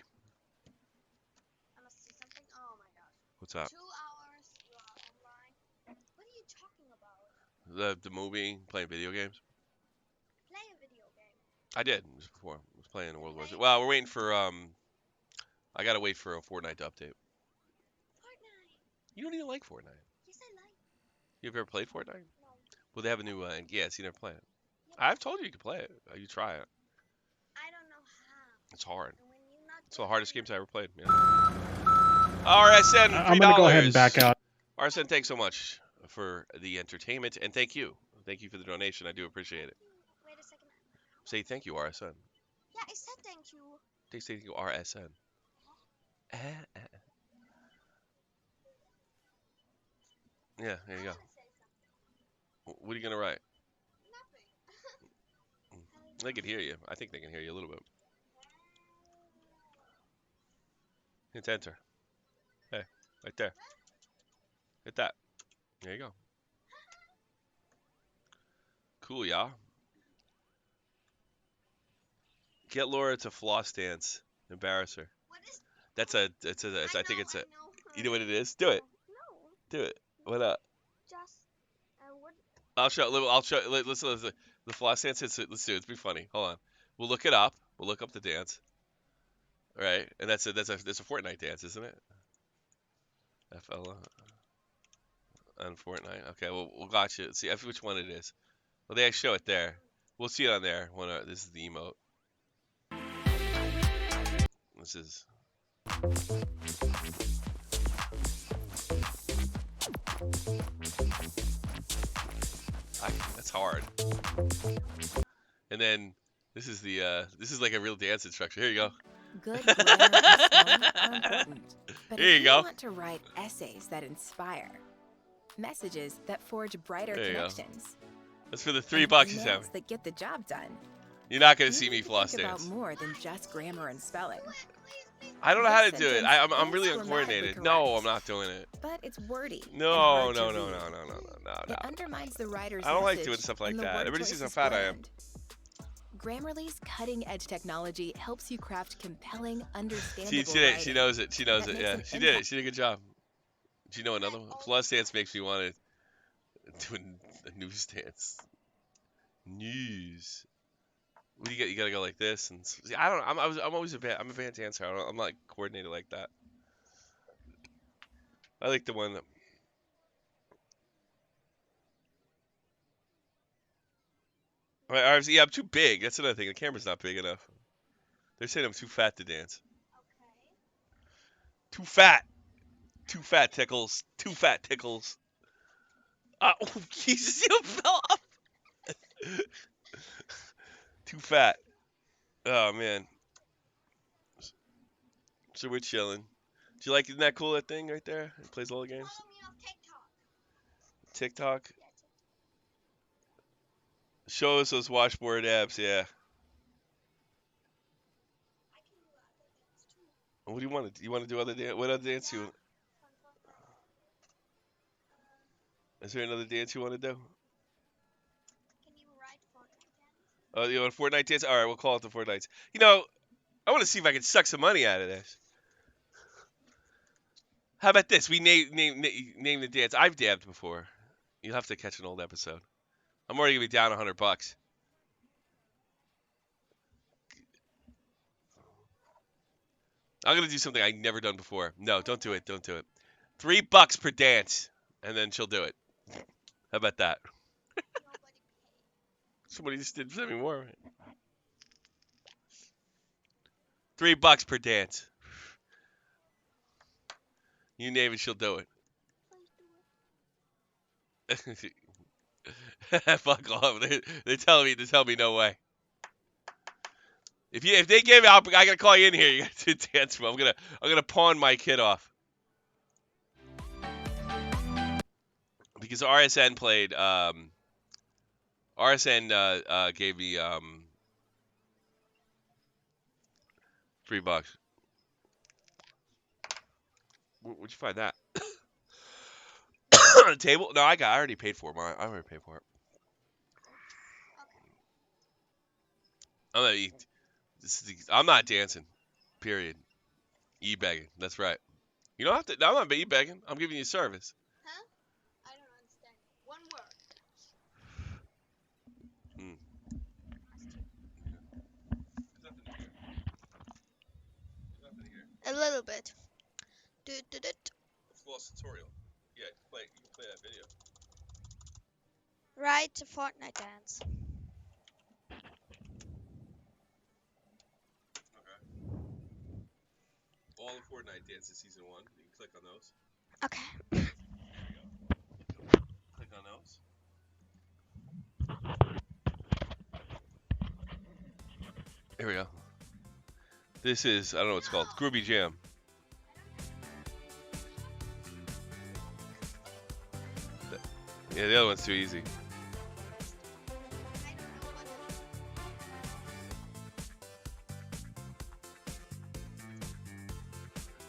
I must see something. Oh my gosh. What's up? 2 hours you are online. What are you talking about? The movie, playing video games. Play a video game. I did just before. I was playing World War Z. Well, we're waiting for I gotta wait for a Fortnite to update. Fortnite. You don't even like Fortnite. Yes, I like. You've ever played Fortnite? No. Well, they have a new yeah, so you never play it. I've told you can play it. You try it. I don't know how. It's hard. And when you're not It's the there, hardest I'm games I not ever played. Yeah. RSN, I'm gonna go ahead and back $3. out. RSN, thanks so much for the entertainment, and thank you. Thank you for the donation. I do appreciate it. Wait a second. Say thank you, RSN. Yeah, I said thank you. Thank you, RSN. Yeah, there you go. What are you gonna write? They can hear you. I think they can hear you a little bit. Hit enter. Hey, right there. Hit that. There you go. Cool, y'all. Get Laura to floss dance. Embarrass her. What is? I think it's a. I know. You know what it is? Do it. No, Do it. What up? just what? I'll show. I'll show. Listen. The floss dance. Let's do it. It's be funny. Hold on. We'll look it up. We'll look up the dance. Right, and that's a Fortnite dance, isn't it? FL on Fortnite. Okay, we'll got you. See which one it is. Well, they show it there. We'll see it on there. This is the emote. This is. That's hard. And then this is this is like a real dance instruction. Here you go. Good grammar and spelling are important. But Here if you you go. want to write essays that inspire, messages that forge brighter There you go. connections, That's for the and $3 you sent me. emails that get the job done, You're not gonna you see me need to floss think about dance. more than just grammar and spelling. I don't know how to This do it. sentence I'm is really grammatically uncoordinated. correct. No, I'm not doing it. But it's wordy. and No, hard no, to no, read. no, no, no, no, no, It no. undermines the writer's I don't like message, doing stuff like and the that. word Everybody choice sees how is fat I am. bland. Grammarly's cutting-edge technology helps you craft compelling, understandable She did it. writing She knows it. She knows that it. makes Yeah, an she did it. impact. She did a good job. Do you know another one? Floss dance makes me want to do a news dance. News. What do you get? You gotta go like this, and see, I don't. I'm always I'm a bad dancer. I'm not coordinated like that. I like the one that. Yeah, I'm too big. That's another thing. The camera's not big enough. They're saying I'm too fat to dance. Too fat. Too fat tickles. Too fat tickles. Oh, Jesus, you fell off. Too fat. Oh man. So we're chilling. Do you like? Isn't that cool? That thing right there. It plays all the games. Follow me on TikTok. TikTok. Show us those washboard abs. Yeah. I can do other things too. What do you want to? You want to do other dance? What other dance you? Fun. Is there another dance you want to do? Can you write Fortnite dance? Oh, you want a Fortnite dance? All right, we'll call it the Fortnite. You know, I want to see if I can suck some money out of this. How about this? We name the dance. I've dabbed before. You'll have to catch an old episode. I'm already gonna be down $100. I'm gonna do something I've never done before. No, don't do it. Don't do it. $3 per dance, and then she'll do it. How about that? Nobody paid. Somebody just did send me more. $3 per dance. You name it, she'll do it. Please do it. Fuck off. They're telling me no way. If they give out, I gotta call you in here. You got to dance from. I'm gonna pawn my kid off because RSN played. RSN gave me $3. Where'd you find that? On the table? No, I already paid for mine. I already paid for it. I'm not dancing. Period. E-begging. That's right. You don't have to. I'm not e-begging. I'm giving you service. Huh? I don't understand. One word. Mm. A little bit. Do. Floss tutorial. Yeah, you can play that video. Write a Fortnite dance. all the Fortnite dances season 1. You can click on those. Okay. Click on those. Here we go. This is, I don't know what it's called, Groovy Jam. Yeah, the other one's too easy.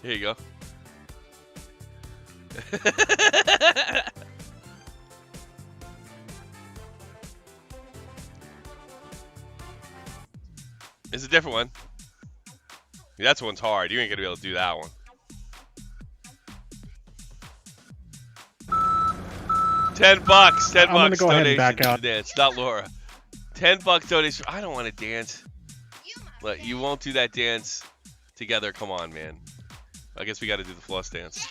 Here you go. It's a different one. That one's hard. You ain't gonna be able to do that one. $10. $10. I'm gonna go ahead and back donation out. to dance. Not Laura. $10 donation. I don't want to dance. But you won't do that dance together. Come on, man. I guess we got to do the floss dance.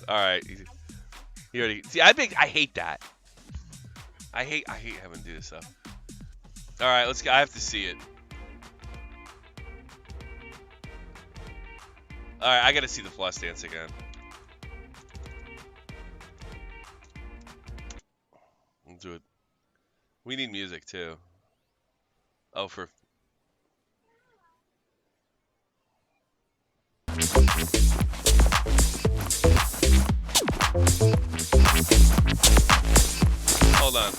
All right. You already see. I hate that. I hate having to do this stuff. All right, let's go. I have to see it. All right, I got to see the floss dance again. We'll do it. We need music too. Oh, for. Hold on.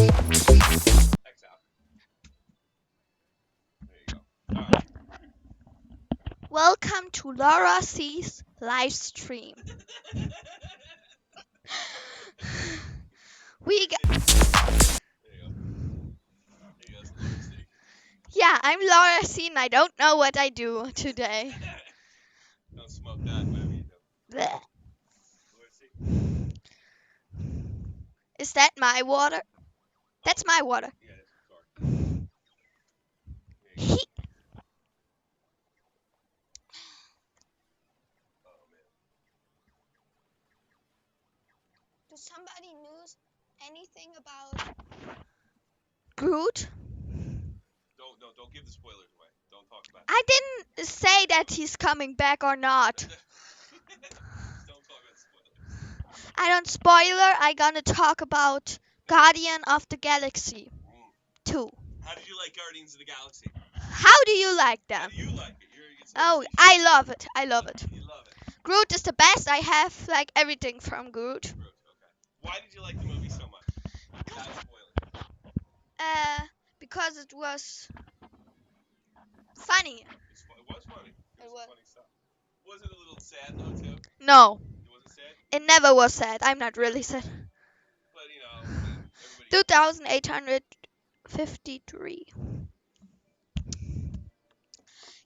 X out. There you go. All right. Welcome to Laura C's live stream. We got, There you go. There you go. That's Laura C. yeah, I'm Laura C and I don't know what I do today. Don't smoke that, whatever you do. Blech. Laura C. Is that my water? That's my water. Yeah, that's sorry. There you go. Oh man. Does somebody knows anything about Groot? Don't give the spoilers away. Don't talk about it. I didn't say that he's coming back or not. Just don't talk about spoilers. I don't spoiler. I gonna talk about Guardian of the Galaxy 2. How did you like Guardians of the Galaxy? How do you like How them? do you like it? Oh, I love it. I love it. You love it. Groot is the best. I have like everything from Groot. Groot, okay. Why did you like the movie so much? Without spoiling. Because it was funny. It was funny. It was was. funny stuff. Was it a little sad though too? No, It wasn't sad? it never was sad. I'm not really sad. But you know, I mean, everybody 2,853.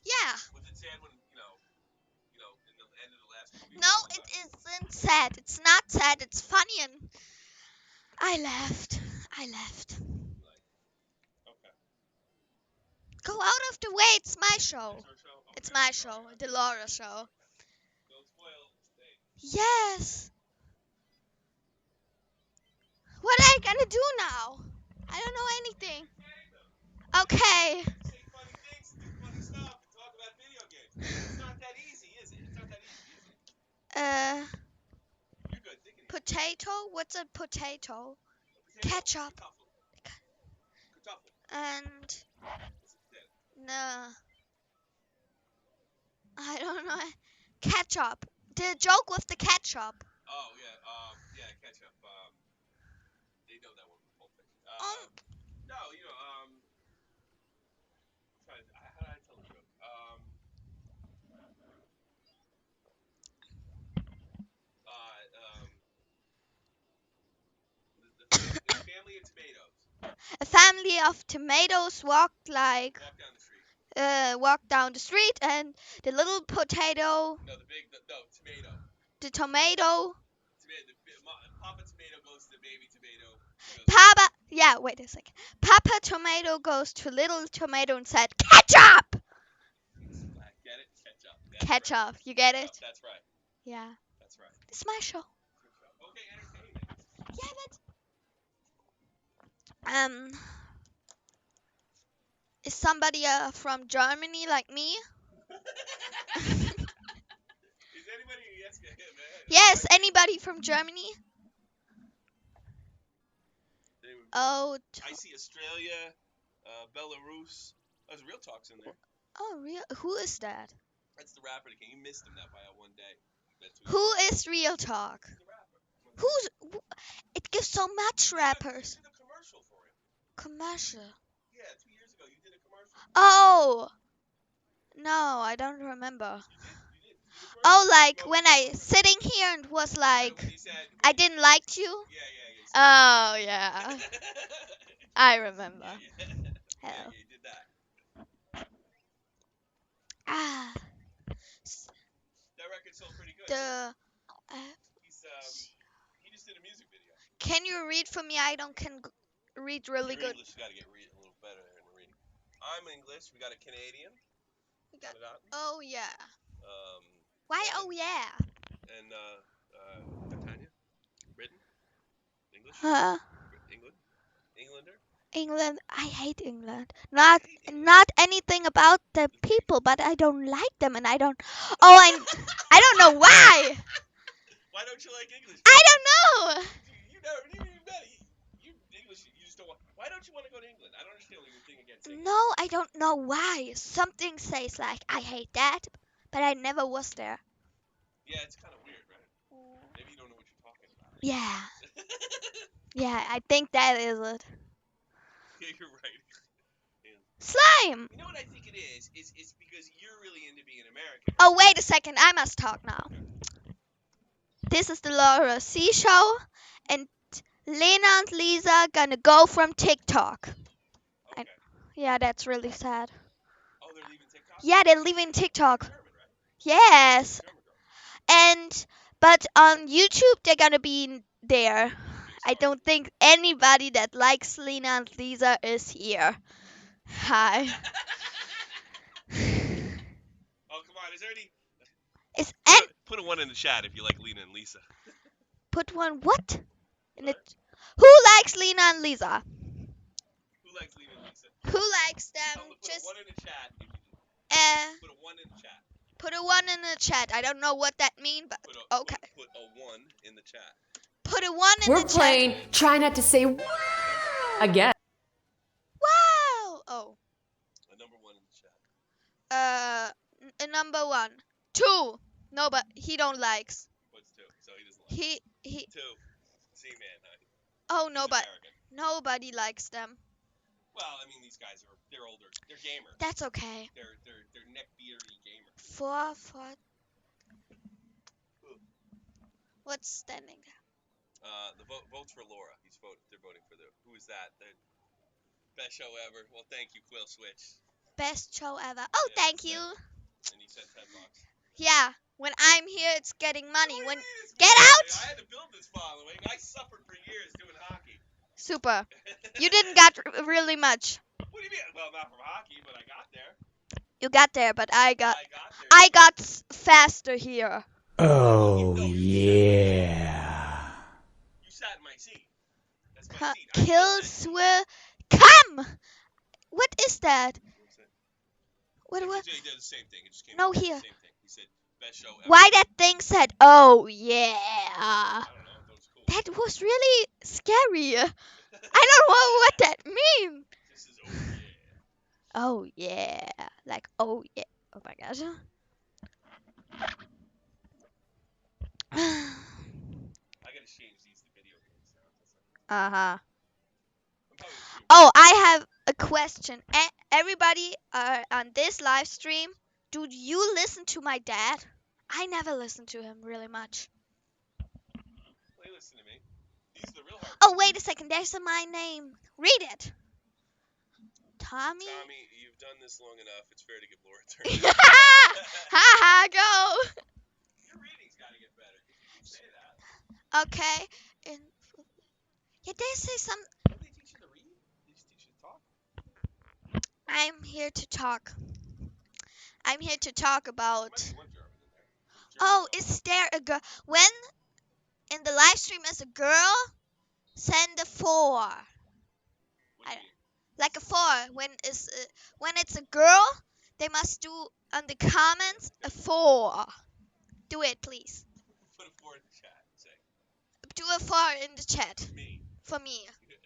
Yeah. was it sad when, in the end of the last movie? No, it isn't sad. It's not sad. It's funny and I laughed. I laughed. Okay. Go out of the way. It's my show. It's your show? Okay. It's my show. The Laura show. Don't spoil things. Yes. What am I gonna do now? I don't know anything. Okay. Say funny things and do funny stuff and talk about video games. It's not that easy, is it? It's not that easy, is it? You're good. Think it. Potato? What's a potato? Potato. Ketchup. Kartoffel. And What's a potato? no. I don't know. Ketchup. The joke with the ketchup. Oh yeah, ketchup. They know that one from Pulp Fiction. No, how did I tell the joke? The family of tomatoes A family of tomatoes walked walk down the street. down the street, and the little potato, No, tomato. the tomato, Papa tomato goes to baby tomato. Papa. Yeah, wait a second. Papa tomato goes to little tomato and said, "Ketchup." Get it? Ketchup. Ketchup. You get it? That's right. Yeah. That's right. It's my show. Okay, entertainment. Yeah, but is somebody from Germany like me? Is anybody? Yes, man. Yes, anybody from Germany? Oh, I see Australia, Belarus. There's real talks in there. oh, real? Who is that? That's the rapper that came. You missed him that by one day. Who is Real Talk? He's the rapper. Who's? It gives so much rappers. You did a commercial for him. Commercial. Yeah, 2 years ago you did a commercial. Oh. No, I don't remember. You did a commercial. Oh, like when I sitting here and was like, When he said, I didn't like you. Yeah. Oh yeah, I remember. Yeah, Hell. you did that. Ah, That record sold pretty good. the He just did a music video. Can you read for me? I don't can read really Your good. English has got to get a little better in the reading. I'm English. We got a Canadian. We got- Canada. Oh yeah. Um, Why? Evan, Oh yeah. and Tanya. Britain. English. Huh? England. Englander. England. I hate England. I Not hate England. not anything about the people, but I don't like them, and I don't. Oh, I don't know why. Why don't you like English? I don't know. You never even met it. You English. You just don't want. Why don't you want to go to England? I don't understand your thing against England. No, I don't know why. Something says like I hate that, but I never was there. Yeah, it's kind of weird, right? Maybe you don't know what you're talking about. Yeah. Yeah, I think that is it. Yeah, you're right. Slime. You know what I think it is? It's because you're really into being American. Oh, wait a second. I must talk now. This is the Laura C show, and Lena and Lisa gonna go from TikTok. Okay. Yeah, that's really sad. Oh, they're leaving TikTok? Yeah, they're leaving TikTok. German, right? Yes. German girl. And but on YouTube they're gonna be there. Big I stars. don't think anybody that likes Lena and Lisa is here. Hi. Oh, come on. Is there any? Is Put a one in the chat if you like Lena and Lisa. put one what? In What? it. Who likes Lena and Lisa? Who likes Lena and Lisa? Who likes them? Tell them to put Just a one in the chat. If you uh put a one in the chat. put a one in the chat. I don't know what that means, but okay. Put a one in the chat. Put a one in We're the playing. chat. Try not to say wow again. Wow. Oh. A number one in the chat. A number one. Two. No, but he don't likes. What's two? So he doesn't like. He. Two. Z-Man. Oh no, He's but American. nobody likes them. Well, I mean, these guys they're older. They're gamers. That's okay. They're neck beardy gamers. For. What's standing there? The votes for Laura. They're voting for who is that? The best show ever. Well, thank you, Quill Switch. Best show ever. Oh, Yeah, thank you. And he sent $10. Yeah, when I'm here, it's getting money. What do When you mean it's get good? out. I had to build this following. I suffered for years doing hockey. Super. You didn't got really much. What do you mean? Well, not from hockey, but I got there. You got there, but I got there. I got faster here. Oh, yeah. You sat in my seat. That's my seat. Kill swear. Come. What is that? What? He did the same thing. It just came No, out with here. the same thing. He said best show ever. Why that thing said, "Oh yeah." I don't know. That was cool. That was really scary. I don't know what that means. This is oh yeah. Oh yeah, like oh yeah. Oh my gosh. I gotta change these to video game sounds. Uh-huh. I'm probably gonna stream. Oh, I have a question. Everybody on this live stream, do you listen to my dad? I never listen to him really much. Well, listen to me. These are the real hard. Oh, wait a second. There's my name. Read it. Tommy? Tommy, you've done this long enough. It's fair to give Laura a turn. Ha go. Your reading's gotta get better. You say that. Okay. Yeah, they say some. Don't they teach you to read? They just teach you to talk. I'm here to talk. I'm here to talk about. More German in there. Oh, is there a girl? When in the live stream is a girl, send a 4. What do you mean? Like a 4. When it's a girl, they must do on the comments a 4. Do it, please. Put a 4 in the chat. Say. Do a 4 in the chat. Me. For me. Yes.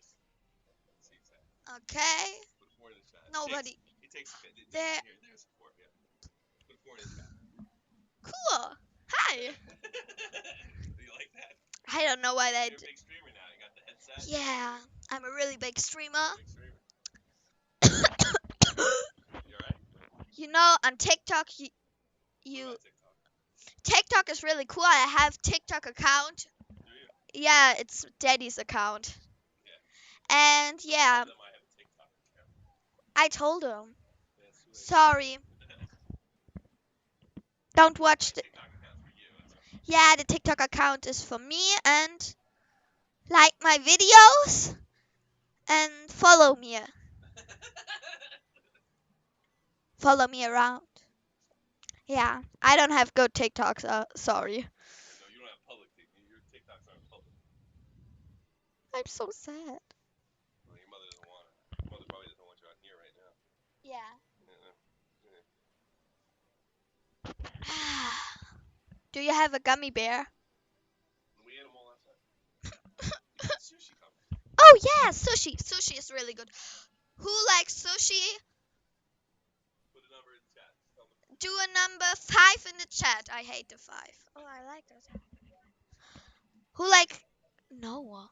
Okay. Put a 4 in the chat. Nobody. It takes There. Here, there's a 4. Yeah. Put a 4 in the chat. Cool. Hi. Do you like that? I don't know why that. You're a big streamer now. You got the headset. Yeah, I'm a really big streamer. Big streamer. You alright? You know, on TikTok, you TikTok is really cool. I have TikTok account. Do you? Yeah, it's Daddy's account. Yeah. And yeah, Tell them I have a TikTok account. I told him. Yeah, it's too late. Sorry. Don't watch My the. TikTok account's for you. That's all. Yeah, the TikTok account is for me and like my videos, and follow me. Follow me around. Yeah, I don't have good TikToks. Sorry. No, you don't have public. Your TikToks aren't public. I'm so sad. Well, your mother doesn't want it. Your mother probably doesn't want you on here right now. Yeah. Yeah. Do you have a gummy bear? We ate them all last night. You got sushi coming. Oh yeah, sushi. Sushi is really good. Who likes sushi? Put a number in the chat. Do a number 5 in the chat. I hate the 5. Oh, I like that. Who like Noah?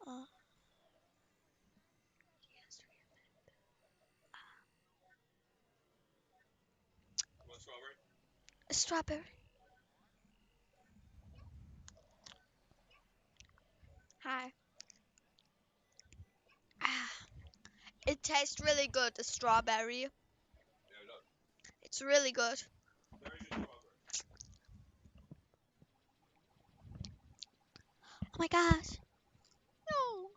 Uh, You want strawberry? strawberry. Hi. Ah, it tastes really good. The strawberry. Yeah, it does. It's really good. Very good strawberry. Oh my gosh. No.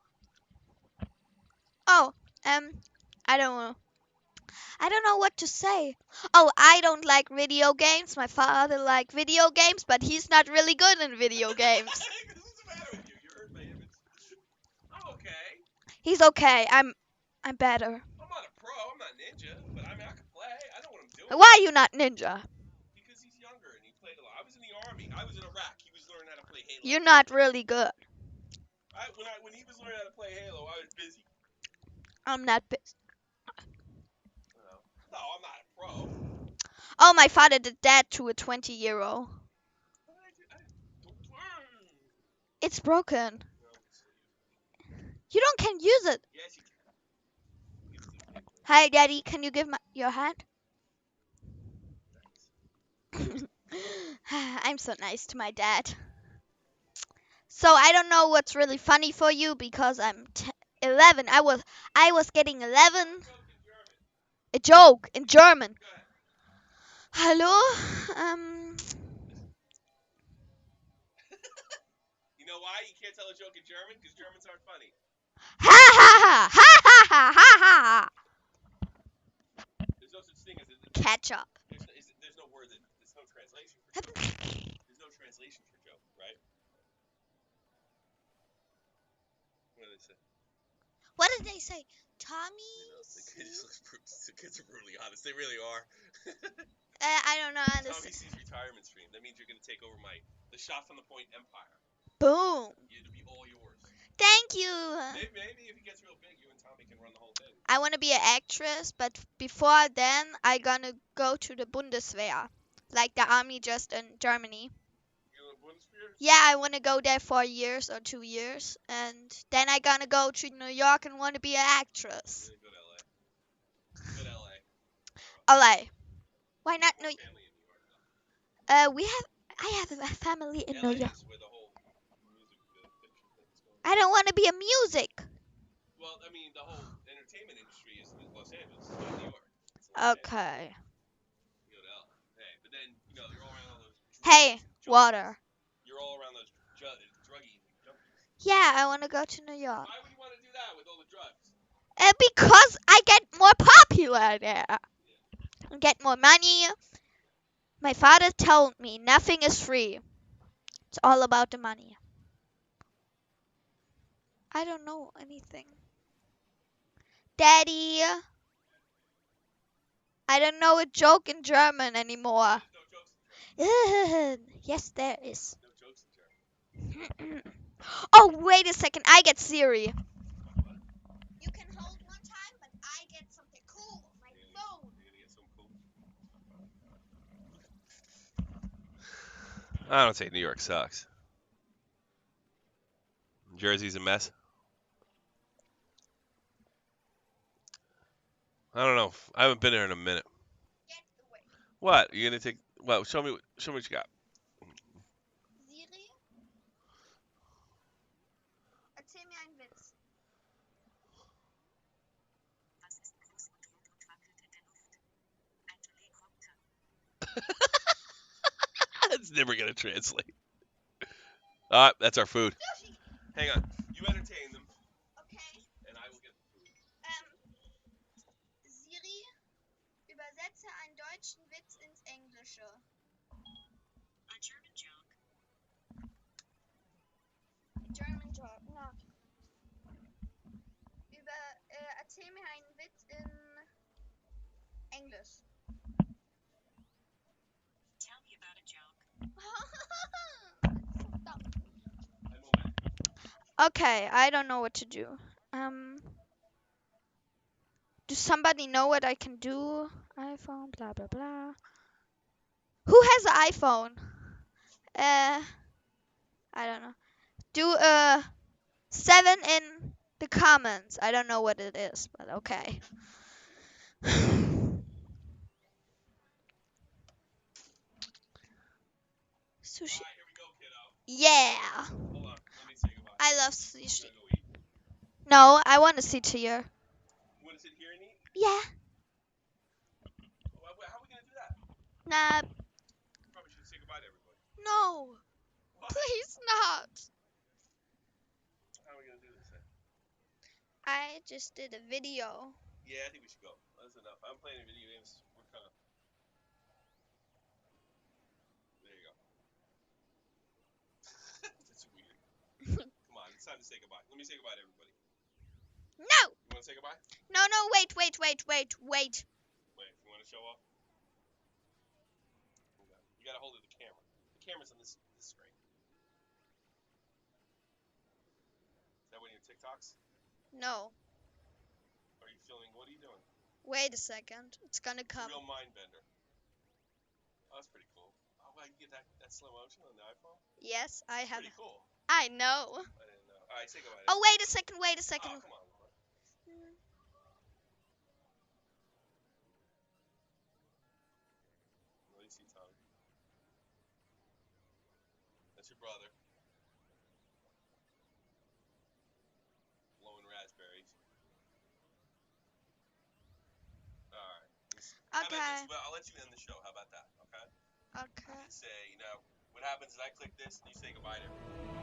Oh, I don't know. I don't know what to say. Oh, I don't like video games. My father likes video games, but he's not really good in video games. What's the matter with you? You're hurt my image. I'm okay. He's okay. I'm better. I'm not a pro. I'm not ninja, but I mean I can play. I know what I'm doing. Why are you not ninja? Because he's younger and he played a lot. I was in the army. I was in Iraq. He was learning how to play Halo. You're not really good. When he was learning how to play Halo, I was busy. I'm not pissed. No, I'm not a pro. Oh, my father did that to a 20-year-old. It's broken. You don't can use it. Yes, you can. Hi, Daddy. Can you give your hand? I'm so nice to my dad. So I don't know what's really funny for you because I'm 11. I was getting 11. A joke in German. Hallo? You know why you can't tell a joke in German? Because Germans aren't funny. Ha ha ha ha ha ha ha. There's no such thing as Ketchup. There's no word there's no translation for joke. There's no translation for joke, right? What did they say? What did they say? Tommy? The kids are brutally honest. They really are. I don't know. Tommy C's retirement stream. That means you're going to take over the Shots on the Point empire. Boom. It'll be all yours. Thank you. Maybe if he gets real big, you and Tommy can run the whole thing. I want to be an actress, but before then, I gonna go to the Bundeswehr, like the army just in Germany. Yeah, I want to go there for years or 2 years, and then I gonna go to New York and want to be an actress. Go to LA. Go to LA. LA. Why not New York? I have a family in New York. Where the whole music picture thing is going. I don't want to be a music. Well, I mean, the whole entertainment industry is Los Angeles. It's not New York. Okay. You go to LA. Hey, but then, you're all around all those Hey, junkies. water. You're all around those druggy junkies. Yeah, I want to go to New York. Why would you want to do that with all the drugs? Because I get more popular there. Yeah. Get more money. My father told me nothing is free. It's all about the money. I don't know anything. Daddy, I don't know a joke in German anymore. There's no jokes in German. Yes, there is. No jokes in German. Oh, wait a second. I get Siri. What? You can hold one time, but I get something cool on my phone. You're gonna get something cool? I don't say New York sucks. Jersey's a mess. I don't know. I haven't been there in a minute. What? You gonna take? Well, show me what you got. Siri? Erzähl mir einen Witz. It's never gonna translate. That's our food. Hang on. You special. A German joke. German joke, na. Erzähl mir einen Witz in Englisch. Tell me about a joke. Okay, I don't know what to do. Does somebody know what I can do? iPhone, blah blah blah. Who has an iPhone? I don't know. Do 7 in the comments. I don't know what it is, but okay. Sushi. Yeah. I love sushi. No, I want to sit here. You want to sit here and eat? Yeah. How are we gonna do that? Nah. Probably should say goodbye to everybody. No. What? Please not. How are we gonna do this then? I just did a video. Yeah, I think we should go. That's enough. I'm playing video games. We're kind of. There you go. That's weird. Come on, it's time to say goodbye. Let me say goodbye to everybody. No. You want to say goodbye? No, wait. Wait, you want to show off? Okay. You gotta hold it to the camera. The camera's on this screen. Is that one of your TikToks? No. Are you filming? What are you doing? Wait a second. It's gonna come. Real mind bender. Oh, that's pretty cool. Oh, wow, you get that slow motion on the iPhone? Yes, I have. Pretty cool. I know. I didn't know. All right, say goodbye. Oh, wait a second. Oh, come on, Laura. What do you see, Tommy? That's your brother. Blowing raspberries. All right. How about this? Well, I'll let you end the show. How about that? Okay? Okay. You say, what happens is I click this and you say goodbye to everybody.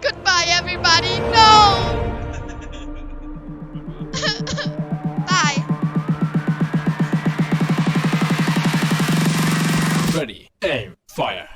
Goodbye, everybody. No. Bye. Ready, aim, fire.